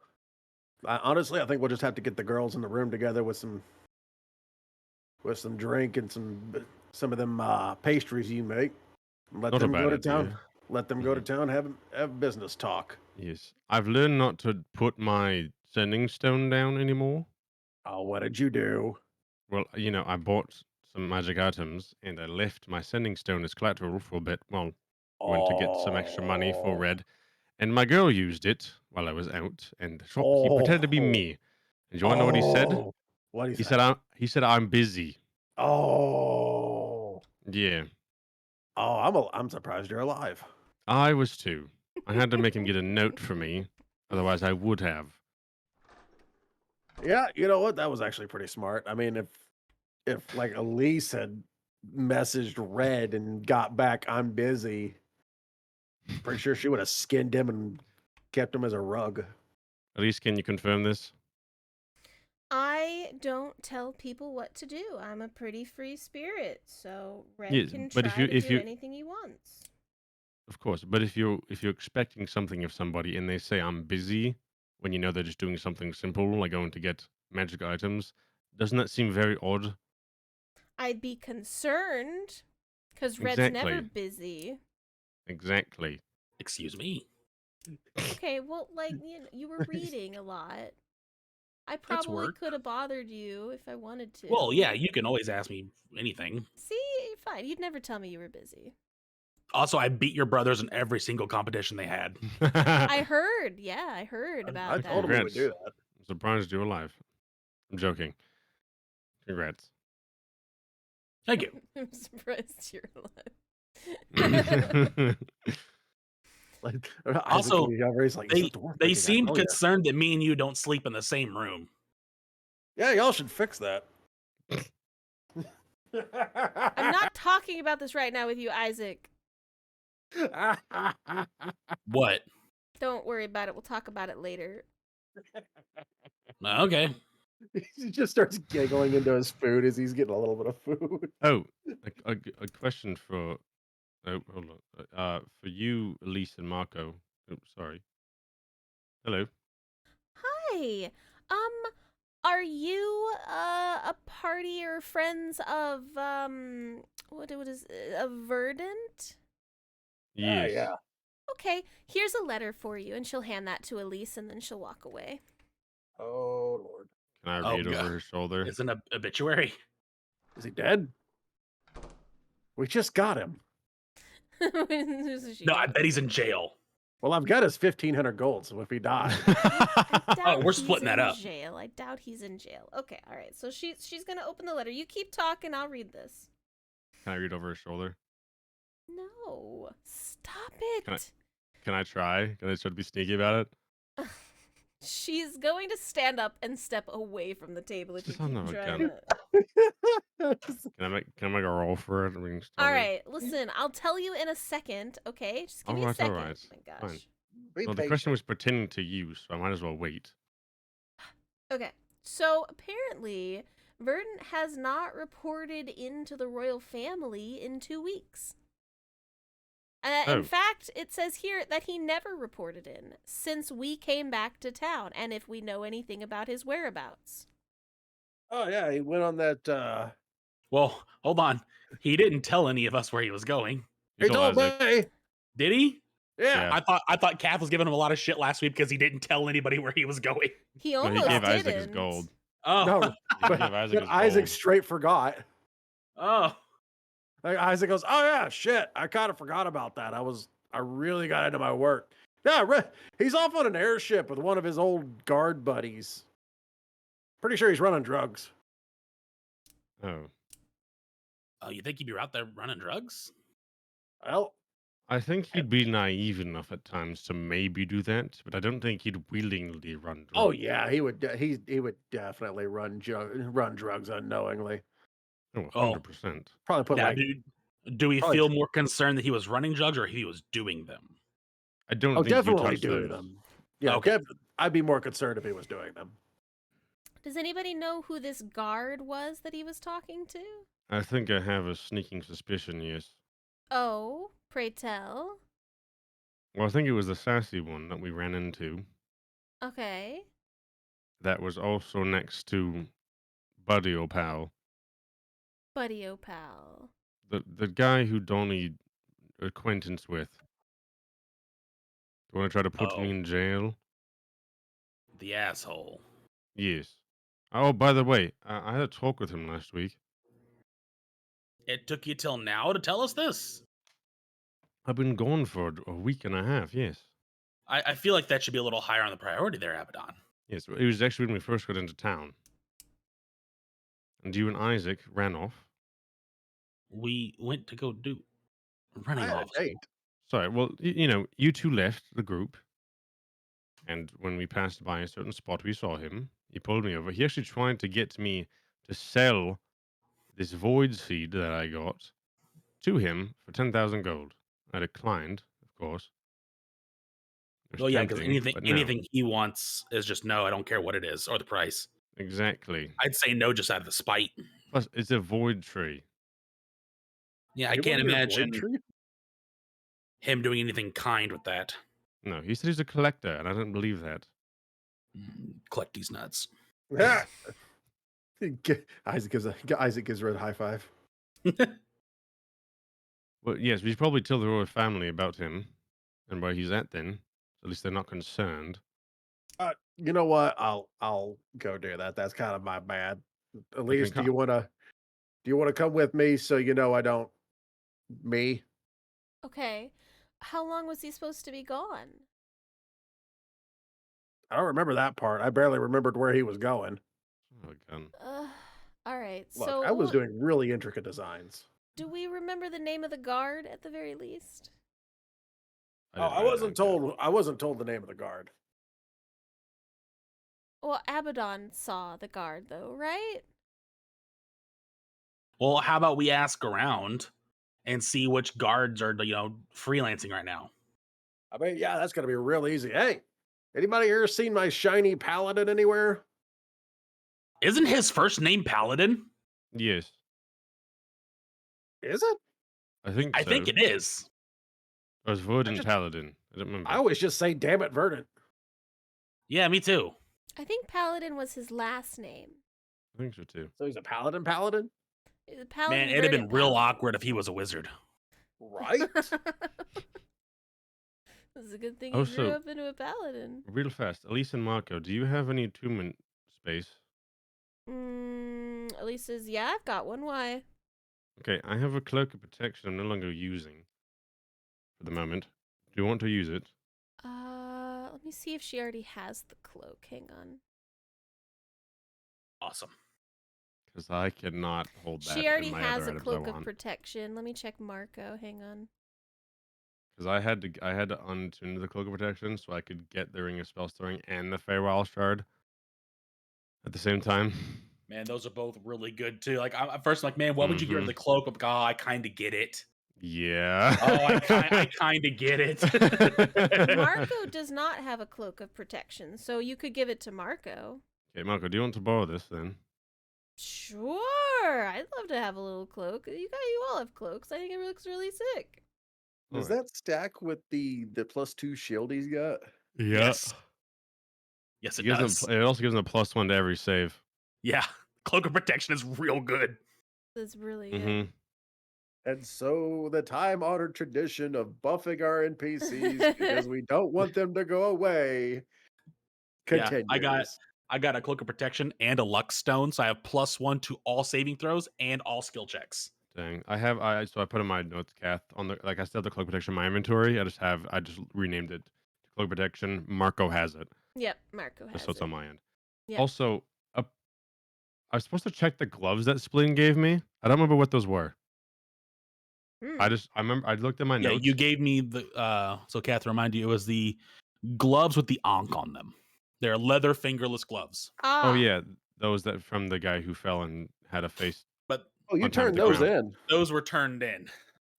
Honestly, I think we'll just have to get the girls in the room together with some drink and some of them pastries you make. And let Not a them go bad to town. idea. Let them go to town. Have business talk. Yes, I've learned not to put my sending stone down anymore. Oh, what did you do? Well, I bought some magic items and I left my sending stone as collateral for a bit. Well, I went to get some extra money for Oh, red, and my girl used it while I was out, and the shopkeeper pretended to be oh, me. And do you want to know what he said? oh. What do you He say? said, I'm busy. Oh, Yeah, I'm surprised you're alive. I was too. I had to make him get a note for me, otherwise I would have. Yeah, you know what? That was actually pretty smart. I mean, if like Elise had messaged Red and got back, I'm busy. Pretty sure she would have skinned him and kept him as a rug. At least, can you confirm this? I don't tell people what to do. I'm a pretty free spirit, so Red Yes, can but try to do anything he wants. of course, but if you're expecting something of somebody and they say I'm busy when you know they're just doing something simple like going to get magic items, doesn't that seem very odd? I'd be concerned, because Red's never Exactly. busy. Exactly. Excuse me. Okay, well, like, you were reading a lot. I That's probably work. could have bothered you if I wanted to. Well, yeah, you can always ask me anything. See, fine. You'd never tell me you were busy. Also, I beat your brothers in every single competition they had. I heard. Yeah, I heard about I that. told him we would Congrats. do that. I'm surprised you're alive. I'm joking. Congrats. Thank you. I'm surprised you're alive. Like, Also, he's like, "It's a dwarf They thinking, I seemed tell ya." concerned that me and you don't sleep in the same room. Yeah, y'all should fix that. I'm not talking about this right now with you, Isaac. What? Don't worry about it. We'll talk about it later. Okay. He just starts giggling into his food as he's getting a little bit of food. Oh, a question for hold on. For you, Elise and Marco. Oops, sorry. Hello. Hi. Are you a party or friends of what is of Verdant? Yeah, Yes. yeah. Okay, here's a letter for you, and she'll hand that to Elise, and then she'll walk away. Oh Lord, Can I Oh, read God. over her shoulder? It's an obituary. is he dead? We just got him. No, I bet he's in jail. Well, I've got his 1,500 gold, so if he dies, I doubt we're he's splitting that in up. jail. I doubt he's in jail. Okay, all right. So she's gonna open the letter. You keep talking. I'll read this. Can I read over her shoulder? No, stop Can I- it. Can I try? Can I try to be sneaky about it? She's going to stand up and step away from the table if you Son keep of a trying gun. to. Can I make a roll for it? I mean, All right, listen, I'll tell you in a second, okay? Just give me a second. Alright. Oh my Fine. gosh. Be Well, the patient. question was pertaining to you, so I might as well wait. Okay, so apparently, Verdant has not reported into the royal family in 2 weeks. In Oh. fact, it says here that he never reported in since we came back to town, and if we know anything about his whereabouts. Oh yeah, he went on that. Well, hold on. He didn't tell any of us where he was going. He told Isaac. me. Did he? Yeah. Yeah. I thought Kath was giving him a lot of shit last week because he didn't tell anybody where he was going. He No, almost he gave didn't. Isaac his gold. Oh, No, He but, gave Isaac but his Isaac gold. straight forgot. oh. Like, Isaac goes, "Oh yeah, shit, I kind of forgot about that. I really got into my work. Yeah, he's off on an airship with one of his old guard buddies. Pretty sure he's running drugs. Oh. Oh, you think he'd be out there running drugs? Well, I think he'd be naive enough at times to maybe do that, but I don't think he'd willingly run drugs. oh yeah, he would. He would definitely run drugs unknowingly. Oh, Oh. 100%. Probably put Now, like do we probably- feel more concerned that he was running drugs or he was doing them? I don't oh think you definitely touch doing those. them. Yeah, Okay. I'd be more concerned if he was doing them. Does anybody know who this guard was that he was talking to? I think I have a sneaking suspicion, yes. Oh, pray tell. Well, I think it was the sassy one that we ran into Okay. that was also next to Buddy O'Pal, Buddy O'Pal. the guy who Donnie acquaintance with. Do you want to try to put me Oh. in jail? The asshole. Yes. Oh, by the way, I had a talk with him last week. It took you till now to tell us this? I've been gone for a week and a half, yes. I feel like that should be a little higher on the priority there, Abaddon. Yes, it was actually when we first got into town. And you and Isaac ran off. We went to go do I running had off. a date. Sorry, well, you know, you two left the group. And when we passed by a certain spot, we saw him. He pulled me over. He actually tried to get me to sell this void seed that I got to him for 10,000 gold. I declined, of course. It was Oh yeah, because tempting, but no. anything he wants is just no. I don't care what it is or the price. Exactly. I'd say no just out of the spite. Plus, it's a void tree. Yeah, I You can't wanna get a imagine void tree? him doing anything kind with that. No, he said he's a collector, and I don't believe that. Collect these nuts. Yeah. Isaac gives Red a high five. Well, yes, we should probably tell the royal family about him and where he's at then. At least they're not concerned. You know what? I'll go do that. That's kind of my bad. At least, co- do you wanna come with me so you know I don't me? Okay. How long was he supposed to be gone? I don't remember that part. I barely remembered where he was going. Oh, gun. All right. Look, So I was doing really intricate designs. do we remember the name of the guard at the very least? I wasn't told. I wasn't told the name of the guard. Well, Abaddon saw the guard though, right? Well, how about we ask around and see which guards are freelancing right now? I mean, yeah, that's gonna be real easy. Hey, anybody here seen my shiny paladin anywhere? Isn't his first name Paladin? Yes, Is it? I think so. I think it is. It was Void I and just- Paladin. I don't remember. I always just say, "Damn it, Verdant." Yeah, me too. I think Paladin was his last name. I think so too. So he's a paladin. Paladin, Paladin Man, it'd have been Verdant real Paladin. awkward if he was a wizard. right? It's a good thing he grew Also- up into a paladin. Real fast, Elise and Marco, do you have any attunement space? Elise says, yeah, I've got one. Why? Okay, I have a cloak of protection I'm no longer using for the moment. Do you want to use it? Let me see if she already has the cloak. Hang on. Awesome. Because I cannot hold that. She already in my has other a items I cloak of want. protection. Let me check Marco. Hang on. because I had to untune the cloak of protection so I could get the ring of spell storing and the Feywild shard at the same time. Man, those are both really good too. Like at first, I'm like, man, what would you get rid of Mhm. the cloak? I'm like, oh, I kind of get it. Yeah. Oh, I kind of get it. Marco does not have a cloak of protection, so you could give it to Marco. Okay, Marco, do you want to borrow this then? Sure, I'd love to have a little cloak. You all have cloaks. I think it looks really sick. Does Alright. that stack with the +2 shield he's got? Yeah. Yes. Yes, It it gives him. does. It also gives him a +1 to every save. Yeah, cloak of protection is real good. It's really good. Mm-hmm. And so the time-honored tradition of buffing our NPCs because we don't want them to go away Yeah, continues. I got a cloak of protection and a luck stone, so I have +1 to all saving throws and all skill checks. Dang. So I put in my notes, Kath, on the I still have the cloak protection in my inventory. I just renamed it to cloak protection. Marco has it, Yep, Marco just has so it's it. on my end. Yep. Also, I was supposed to check the gloves that Splin gave me. I don't remember what those were. Hmm. I remember I looked at my Yeah, notes. you gave me the so Kath, remind you, it was the gloves with the ankh on them. They're leather fingerless gloves. Oh Ah. yeah, those that from the guy who fell and had a face But Oh, you one time at turned the those ground. in. those were turned in.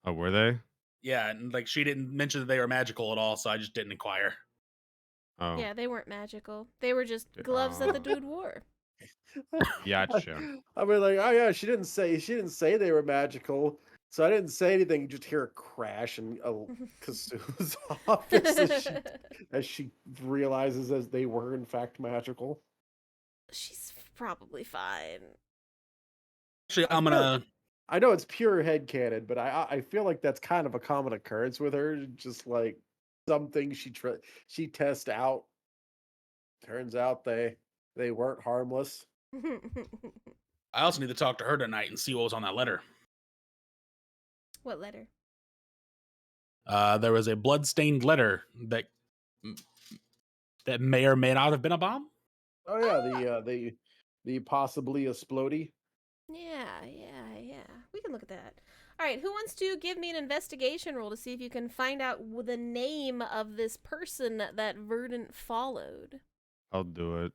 Oh, were they? Yeah, and like she didn't mention that they were magical at all, so I just didn't inquire. Oh, Yeah, they weren't magical. They were just okay. gloves that the dude wore. Gotcha. I mean, like, oh yeah, she didn't say they were magical, so I didn't say anything. You just hear a crash in Kasu's office as she realizes as they were in fact magical. She's probably fine. Actually, I'm gonna I know it's pure headcanon, but I feel like that's kind of a common occurrence with her. Just like something she tests out, turns out they weren't harmless. I also need to talk to her tonight and see what was on that letter. What letter? There was a blood-stained letter that may or may not have been a bomb. Oh yeah, the possibly explodey. Yeah. We can look at that. All right, who wants to give me an investigation roll to see if you can find out the name of this person that Verdant followed? I'll do it.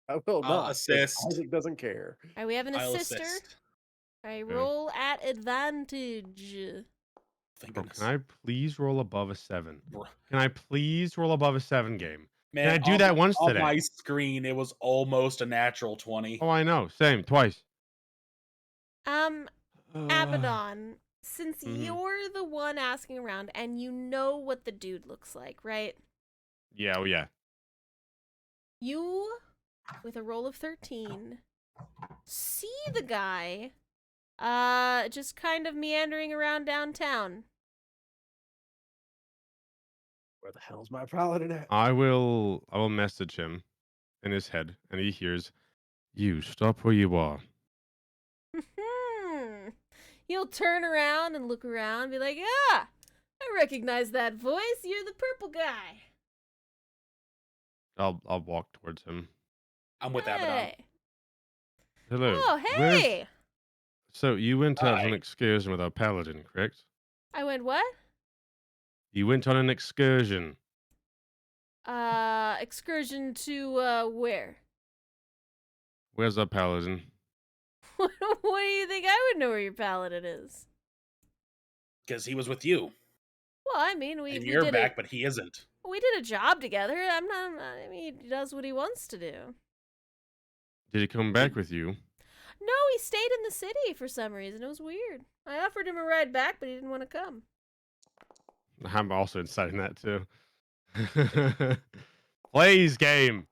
I will I'll not. 'Cause assist. Isaac doesn't care. All right, we have an I'll assister. assist. All right, Okay. roll at advantage. Thank Bro, goodness. can I please roll above a 7? Bro. Can I please roll above a 7 game? Man, I do that once on today? my screen, it was almost a natural 20. Oh, I know. Same, twice. Abaddon, since Mhm. you're the one asking around and you know what the dude looks like, right? Yeah, oh yeah. You, with a roll of 13, see the guy, just kind of meandering around downtown. Where the hell's my paladin at? I will message him in his head, and he hears, "You stop where you are." He'll turn around and look around and be like, "Ah, I recognize that voice. You're the purple guy." I'll walk towards him. I'm with Abaddon. Hey. Hello. Oh, Where's hey. So you went on an Hi. excursion with our paladin, correct? I went what? You went on an excursion. Excursion to, where? Where's our paladin? What do you think I would know where your paladin is? Because he was with you. Well, I mean, we And you're did back, but he isn't. we did a job together. I mean, he does what he wants to do. Did he come back with you? No, he stayed in the city for some reason. It was weird. I offered him a ride back, but he didn't want to come. I'm also inciting that too. Plays game.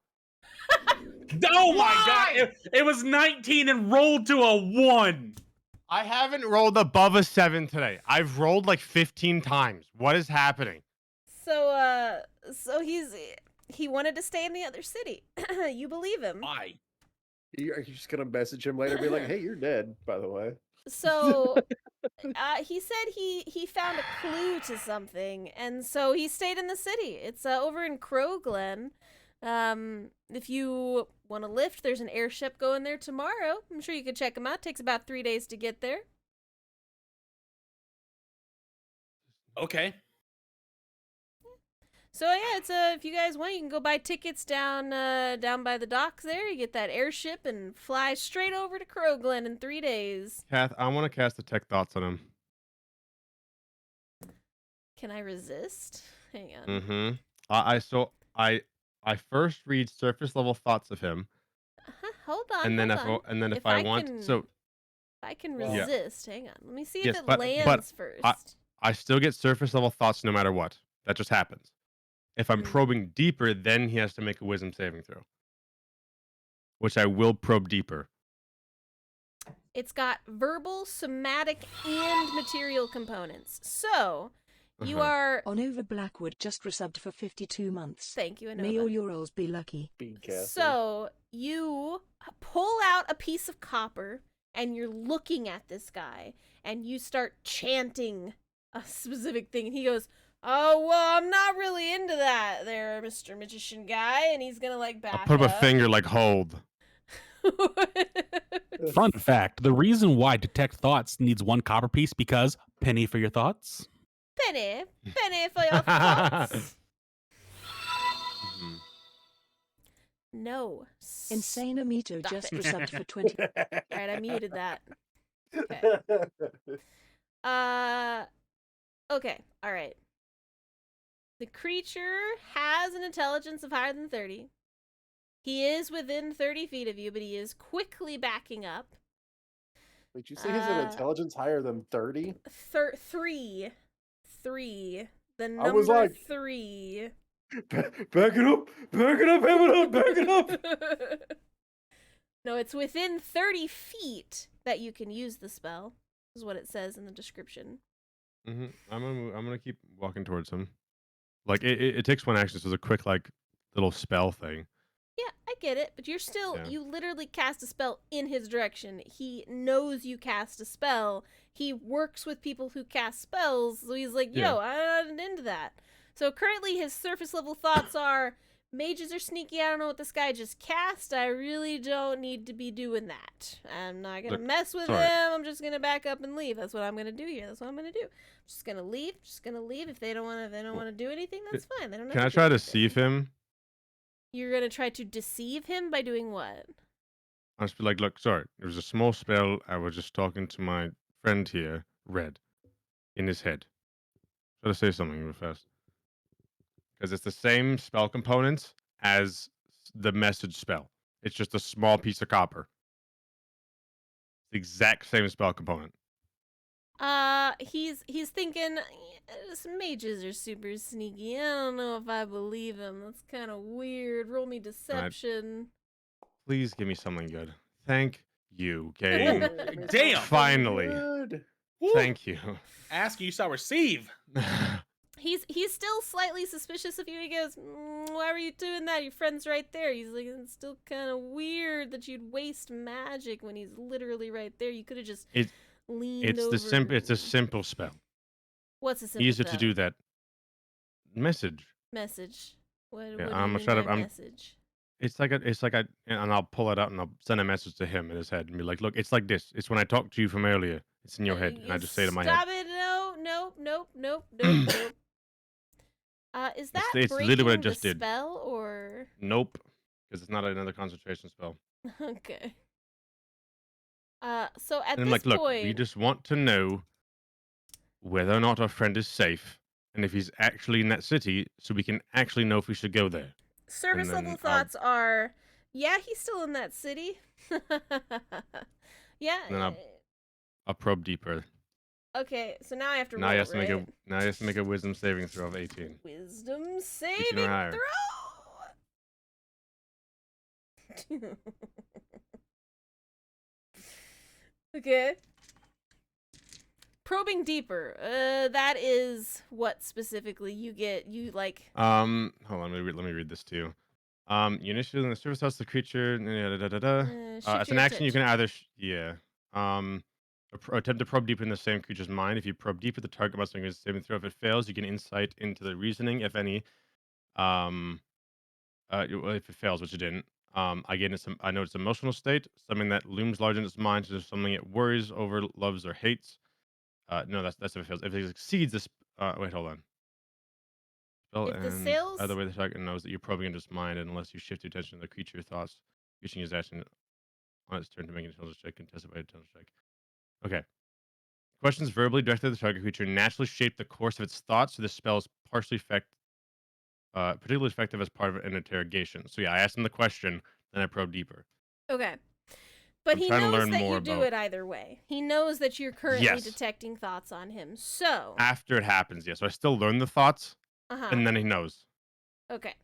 Oh my god! It was 19 and rolled to a 1. I haven't rolled above a 7 today. I've rolled like 15 times. What is happening? So he wanted to stay in the other city. You believe him. Why? Are you just gonna message him later? And be like, hey, you're dead, by the way. So he said he found a clue to something, and so he stayed in the city. It's over in Crowglen. If you want to lift, there's an airship going there tomorrow. I'm sure you could check him out. Takes about 3 days to get there. Okay. So yeah, it's if you guys want, you can go buy tickets down down by the docks there. You get that airship and fly straight over to Crowglen in 3 days. Kath, I want to cast Detect Thoughts on him. Can I resist? Hang on. Mm-hmm. I first read surface level thoughts of him, Hold on, and then hold on. if I want, if I can Well- resist, hang on. Let me see Yes, if it but lands first. I still get surface level thoughts no matter what. That just happens. If I'm Mm. probing deeper, then he has to make a wisdom saving throw, which I will probe deeper. It's got verbal, somatic, and material components. So, you Uh-huh. are. On over Blackwood just resubbed for 52 months. Thank you, May Anova. all your rolls be lucky. Speed casting. So, you pull out a piece of copper and you're looking at this guy and you start chanting a specific thing. And he goes, "Oh, well, I'm not really into that there, Mr. Magician guy." And he's gonna like back I put up a up. finger like hold. Fun fact: the reason why Detect Thoughts needs 1 copper piece because penny for your thoughts. Penny for your thoughts. Mhm. No. Insane Amito Stop just it. resubbed for 20. Alright, I muted that. Okay. Okay, alright. The creature has an intelligence of higher than 30. He is within 30 feet of you, but he is quickly backing up. Wait, you say his intelligence higher than 30? Three. The I number was like- 3. Back it up, have it up, back it up. No, it's within 30 feet that you can use the spell, is what it says in the description. I'm gonna keep walking towards him. Like it takes 1 action, so it's a quick like little spell thing. Yeah, I get it, but you're still, Yeah. you literally cast a spell in his direction. He knows you cast a spell. He works with people who cast spells, so he's like, yo, Yeah. I'm not into that. So currently his surface level thoughts are, mages are sneaky, I don't know what this guy just cast, I really don't need to be doing that. I'm not gonna Look, mess with sorry. him, I'm just gonna back up and leave. That's what I'm gonna do here, that's what I'm gonna do. I'm just gonna leave, If they don't wanna do anything, that's fine. They don't have Can I to do try to anything. deceive him? You're gonna try to deceive him by doing what? I'll just be like, look, sorry, it was a small spell. I was just talking to my friend here, Red, in his head. Try to say something real fast. Because it's the same spell components as the message spell. It's just a small piece of copper. The exact same spell component. He's thinking, mages are super sneaky. I don't know if I believe him. That's kind of weird. Roll me deception. Please give me something good. Thank you, game. Damn. Finally. Good. Thank you. Ask, you shall receive. He's still slightly suspicious of you. He goes, "Why were you doing that? Your friend's right there." He's like, "It's still kind of weird that you'd waste magic when he's literally right there. You could have just leaned over." It's a simple spell. What's a simple Easier to spell? do that. Message. Message. What Yeah, do you I'm mean trying to- by I'm- message? And I'll pull it out and I'll send a message to him in his head and be like, look, it's like this. It's when I talked to you from earlier. It's in your head. And I just say to my head. Stop it! Nope. Is that it's breaking literally what I the just did. spell or? Nope. Because it's not another concentration spell. Okay. So at And I'm this like, look, point, we just want to know whether or not our friend is safe and if he's actually in that city so we can actually know if we should go there. surface then level I'll- thoughts are, yeah, he's still in that city. Yeah. Then I'll probe deeper. Okay, so now I have to Now roll, he has to right? make a wisdom saving throw of 18. Wisdom saving or higher. throw. Okay. Probing deeper. That is what specifically you get. You like. Hold on, let me read this to you. You initiate in the surface house the creature. As an action, you can either attempt to probe deeper in the same creature's mind. If you probe deeper, the target must make a saving throw. If it fails, you can insight into the reasoning, if any. If it fails, which it didn't. Again, I know it's emotional state, something that looms large in its mind, so something it worries over, loves, or hates. No, that's if it fails. If it exceeds this, wait, hold on. spell, If the and sales either way, the target knows that you're probing into its mind, and unless you shift your attention to the creature thoughts, using his action on its turn to make an intelligence check, contested by an intelligence check. Okay. Questions verbally directed at the target creature naturally shape the course of its thoughts, so this spell is particularly effective as part of an interrogation. So yeah, I asked him the question, then I probe deeper. Okay. But I'm he trying to knows learn that more you do about- it either way. He knows that you're currently Yes. detecting thoughts on him. So, After it happens, yeah. So I still learn the thoughts, uh-huh. and then he knows. Okay.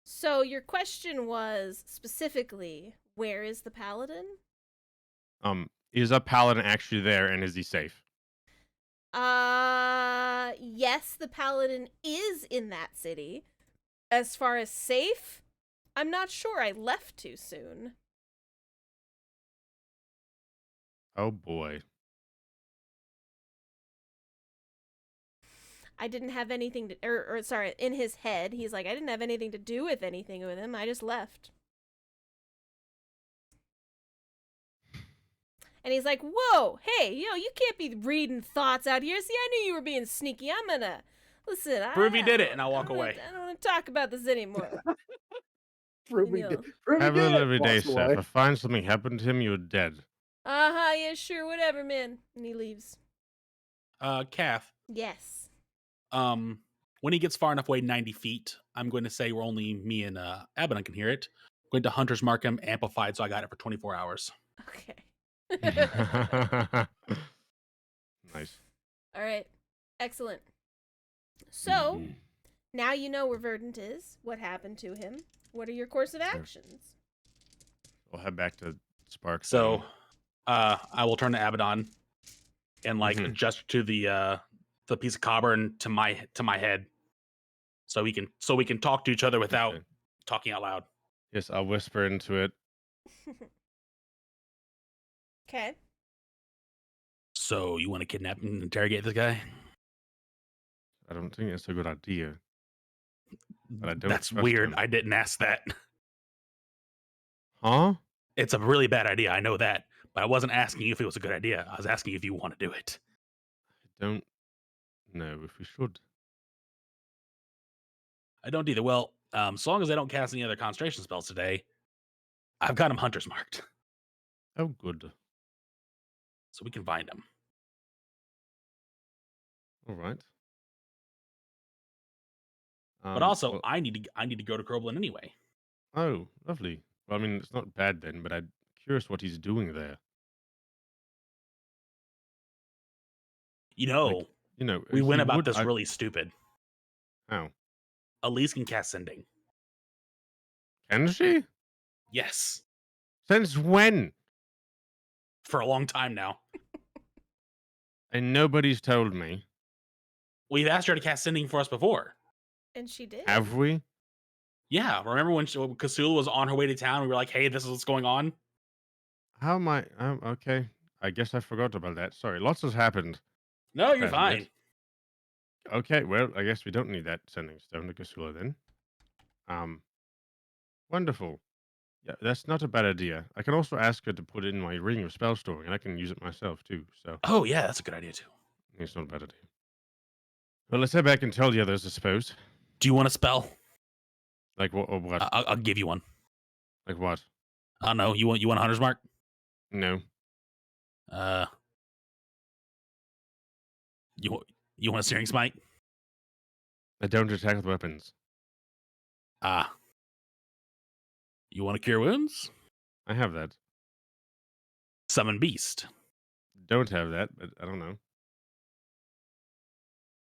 So your question was specifically, where is the paladin? Is a paladin actually there, and is he safe? Yes, the paladin is in that city. As far as safe, I'm not sure. I left too soon. Oh boy. I didn't have anything to, or sorry, in his head, he's like, I didn't have anything to do with anything with him. I just left. And he's like, whoa, hey, you can't be reading thoughts out here. See, I knew you were being sneaky. I'm gonna, listen, Prove he did it, and I'll walk away. I don't want to talk about this anymore. Prove And me you'll- did. Prove me Have a did. lovely day, Walks sir. away. If I find something happened to him, you're dead. Uh-huh, yeah, sure, whatever, man. And he leaves. Kath, Yes. when he gets far enough away, 90 feet, I'm going to say we're only me and Abaddon can hear it. Going to Hunter's Mark him, amplified, so I got it for 24 hours. Okay. Nice. All right. Excellent. So, Mm-hmm. now you know where Verdant is, what happened to him. What are your course of actions? We'll head back to Spark. So, I will turn to Abaddon and Mhm. adjust to the piece of cobber and to my head, so we can talk to each other without Okay. talking out loud. Yes, I'll whisper into it. Okay. So you want to kidnap and interrogate this guy? I don't think it's a good idea. But I don't That's trust weird. him. I didn't ask that. Huh? It's a really bad idea. I know that, but I wasn't asking you if it was a good idea. I was asking you if you want to do it. I don't know if we should. I don't either. Well, so long as I don't cast any other concentration spells today, I've got him Hunter's marked, Oh, good. so we can find him. All right. But also, well- I need to go to Kroblin anyway. oh, lovely. Well, I mean, it's not bad then, but I'm curious what he's doing there. You know, Like, you know, we he went about would- this I- really stupid. How? Elise can cast Sending. Can she? Yes, Since when? for a long time now. And nobody's told me. We've asked her to cast Sending for us before. And she did. Have we? Yeah, remember when Kasula was on her way to town? We were like, "Hey, this is what's going on." How am I? Okay. I guess I forgot about that. Sorry. Lots has happened. No, you're Hasn't fine. it? Okay. Well, I guess we don't need that sending stone to Kasula then. Wonderful. Yeah, that's not a bad idea. I can also ask her to put it in my ring of spell storing, and I can use it myself too. So Oh yeah, that's a good idea too. it's not a bad idea. Well, let's head back and tell the others, I suppose. Do you want a spell? Like what? Or what? I'll give you one. Like what? I don't know. You want a Hunter's Mark? No. You want a Searing Smite? I don't attack with weapons. You want to Cure Wounds? I have that. Summon Beast. Don't have that, but I don't know.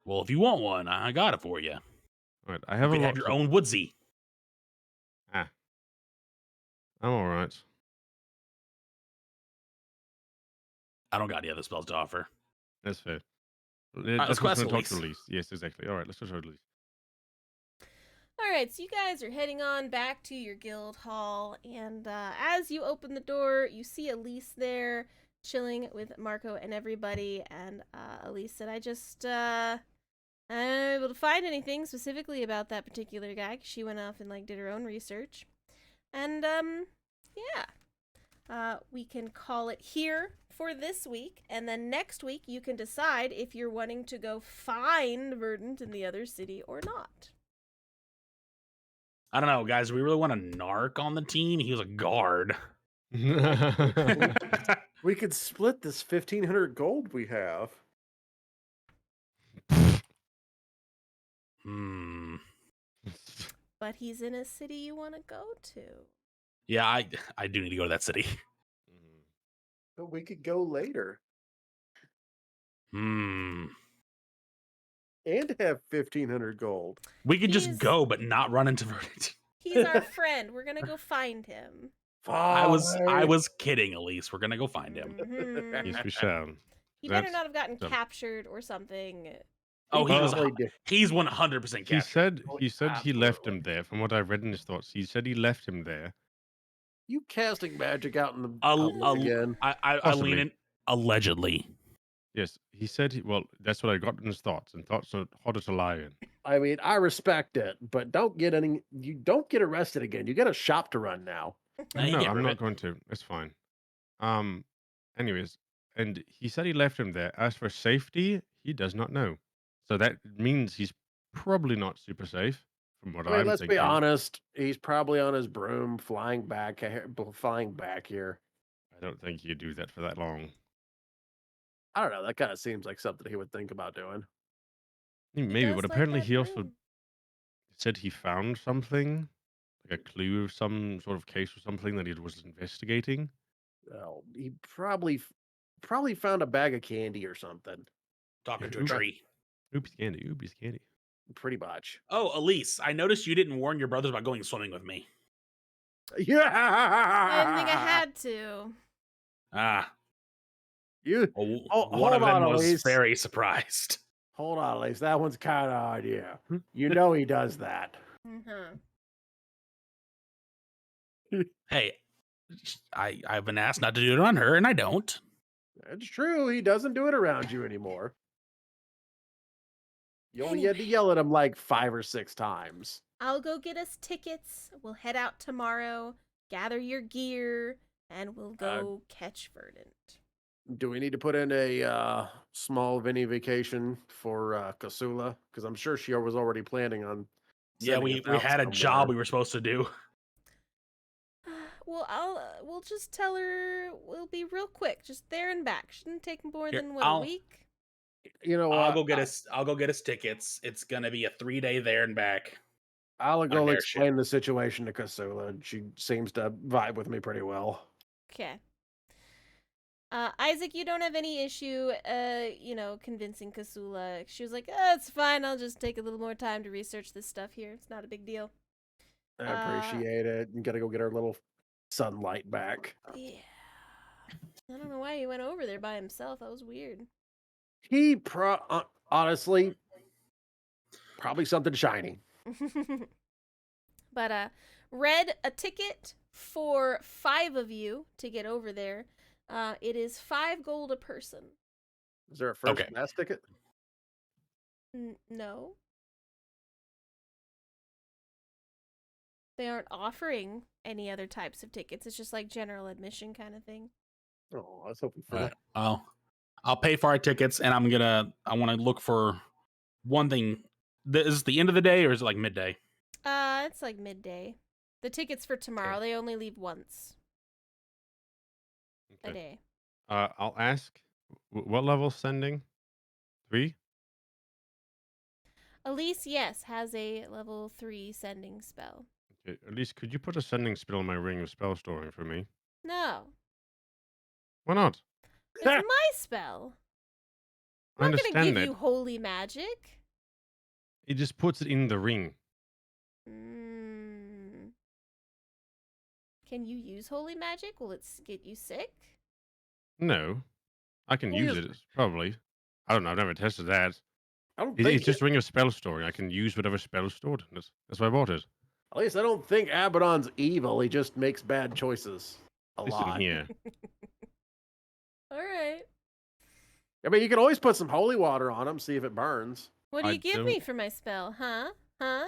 Well, if you want one, I got it for you. All right. I have You a can lot. have your own Woodsy. I'm all right. I don't got any other spells to offer. That's fair. let's go ask talk Elise. to Elise. Yes, exactly. All right. Let's go to Elise. All right, so you guys are heading on back to your guild hall, and as you open the door, you see Elise there chilling with Marco and everybody. And Elise said, "I just I'm not able to find anything specifically about that particular guy. 'Cause she went off and did her own research, and yeah, we can call it here for this week, and then next week you can decide if you're wanting to go find Verdant in the other city or not." I don't know, guys. We really want a narc on the team. He was a guard. We could split this 1,500 gold we have. Hmm. But he's in a city you want to go to. Yeah, I do need to go to that city. But we could go later Hmm. and have 1,500 gold. We could just He's- go, but not run into Verdant. He's our friend. We're gonna go find him. I Fine. was kidding, Elise. We're gonna go find him. Mhm. Yes, we shall. He better That's not have gotten done. captured or something. Oh, he was. probably did. He's 100% He captured. said he left him there. From what I read in his thoughts, he said he left him there. You casting magic out in the Al- public again. I lean Possibly. in allegedly. Yes, he said. Well, that's what I got in his thoughts, and thoughts are harder to lie in. I mean, I respect it, but you don't get arrested again. You got a shop to run now. You No, get I'm rid of not it. going to. It's fine. Anyways, and he said he left him there. As for safety, he does not know. So that means he's probably not super safe, from what I mean, I'm let's thinking. be honest. He's probably on his broom flying back here. I don't think he'd do that for that long. I don't know. That kind of seems like something he would think about doing. Maybe, does but like apparently that he also broom. said he found something, like a clue of some sort of case or something that he was investigating. Well, he probably found a bag of candy or something. Talking to a Oop. tree. Oops, candy. Oops, candy. Pretty much. Oh, Elise, I noticed you didn't warn your brothers about going swimming with me. Yeah. I didn't think I had to. Ah, You well, Oh, one of hold them on, was Elise. very surprised. hold on, Elise. That one's kind of idea. You know he does that. Mhm. Hey, I've been asked not to do it on her, and I don't. It's true. He doesn't do it around you anymore. You only had to yell at him like 5 or 6 times. I'll go get us tickets. We'll head out tomorrow. Gather your gear, and we'll go catch Verdant. Do we need to put in a small Vinny vacation for Kasula? Because I'm sure she was already planning on. Yeah, sending we us out had a job somewhere. we were supposed to do. Well, we'll just tell her we'll be real quick, just there and back. Shouldn't take more Here, than a I'll- week. You know I'll what? go get us. I'll go get us tickets. It's gonna be a 3-day there and back. I'll an go airship. explain the situation to Kasula. And she seems to vibe with me pretty well. Okay. Isaac, you don't have any issue, convincing Kasula. She was like, it's fine. I'll just take a little more time to research this stuff here. It's not a big deal. I appreciate it. You gotta go get our little sunlight back. Yeah. I don't know why he went over there by himself. That was weird. He honestly probably something shiny. But Red, a ticket for 5 of you to get over there. It is 5 gold a person. Is there a first Okay. class ticket? No. They aren't offering any other types of tickets. It's just like general admission kind of thing. Oh, I was hoping for that. I'll pay for our tickets, and I want to look for one thing. Is it the end of the day, or is it like midday? It's like midday. The tickets for tomorrow, they only leave once a Okay. day. I'll ask. What level sending? 3. Elise, yes, has a level 3 sending spell. Okay. At least could you put a sending spell in my ring of spell storing for me? No. Why not? It's my spell. I I'm not gonna understand give that. you holy magic. It just puts it in the ring. Can you use holy magic? Will it get you sick? No, I can Well, use yes. it. Probably. I don't know. I've never tested that. I don't It's think. just ring of spell storing. I can use whatever spell stored in it. That's why I bought it. At least I don't think Abaddon's evil. He just makes bad choices a Listen lot. here. All right. I mean, you can always put some holy water on him, see if it burns. What do I you give me don't- for my spell? Huh? Huh?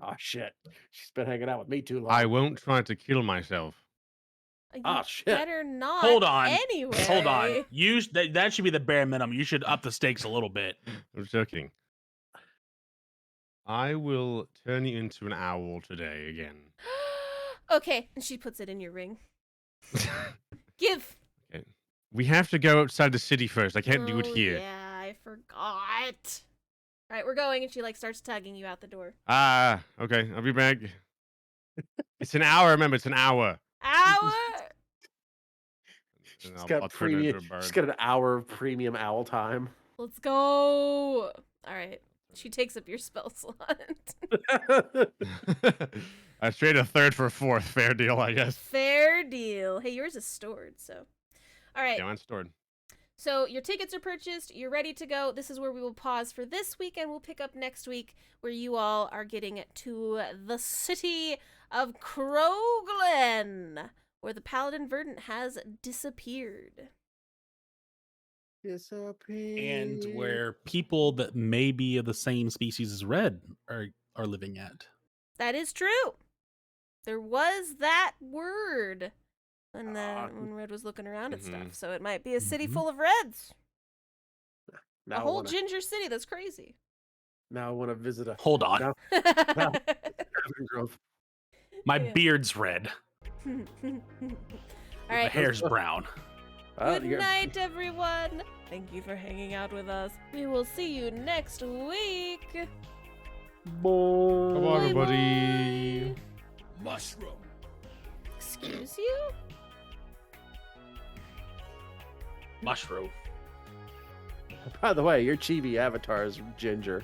Oh shit! She's been hanging out with me too long. I won't try to kill myself. You Ah, shit. better not. Hold on. Anyway. Hold on. That should be the bare minimum. You should up the stakes a little bit. I'm joking. I will turn you into an owl today again. Okay, and she puts it in your ring. Give. Okay. We have to go outside the city first. I can't do it Oh, here. yeah, I forgot. All right, we're going, and she like starts tugging you out the door. Ah, okay. I'll be back. It's an hour. Remember, it's an hour. Hour. And She's I'll got turn her into premium. a bird. She's got an hour of premium owl time. Let's go. All right. She takes up your spell slot. I traded a third for a fourth. Fair deal, I guess. Fair deal. Hey, yours is stored, so. All right. Yeah, mine's stored. So your tickets are purchased. You're ready to go. This is where we will pause for this week, and we'll pick up next week where you all are getting to the city of Kroglen, where the Paladin Verdant has disappeared. And where people that may be of the same species as Red are living at. That is true. There was that word when Red was looking around at stuff. So it might be a city full of Reds. Now A I whole wanna- ginger city. That's crazy. Now I want to visit a Hold on. Now- All grove. My Yeah. beard's red. My right. hair's brown. Good night, everyone. Thank you for hanging out with us. We will see you next week. Come on, Bye, everybody. Mushroom. Excuse you? Mushroom. By the way, your chibi avatar is ginger.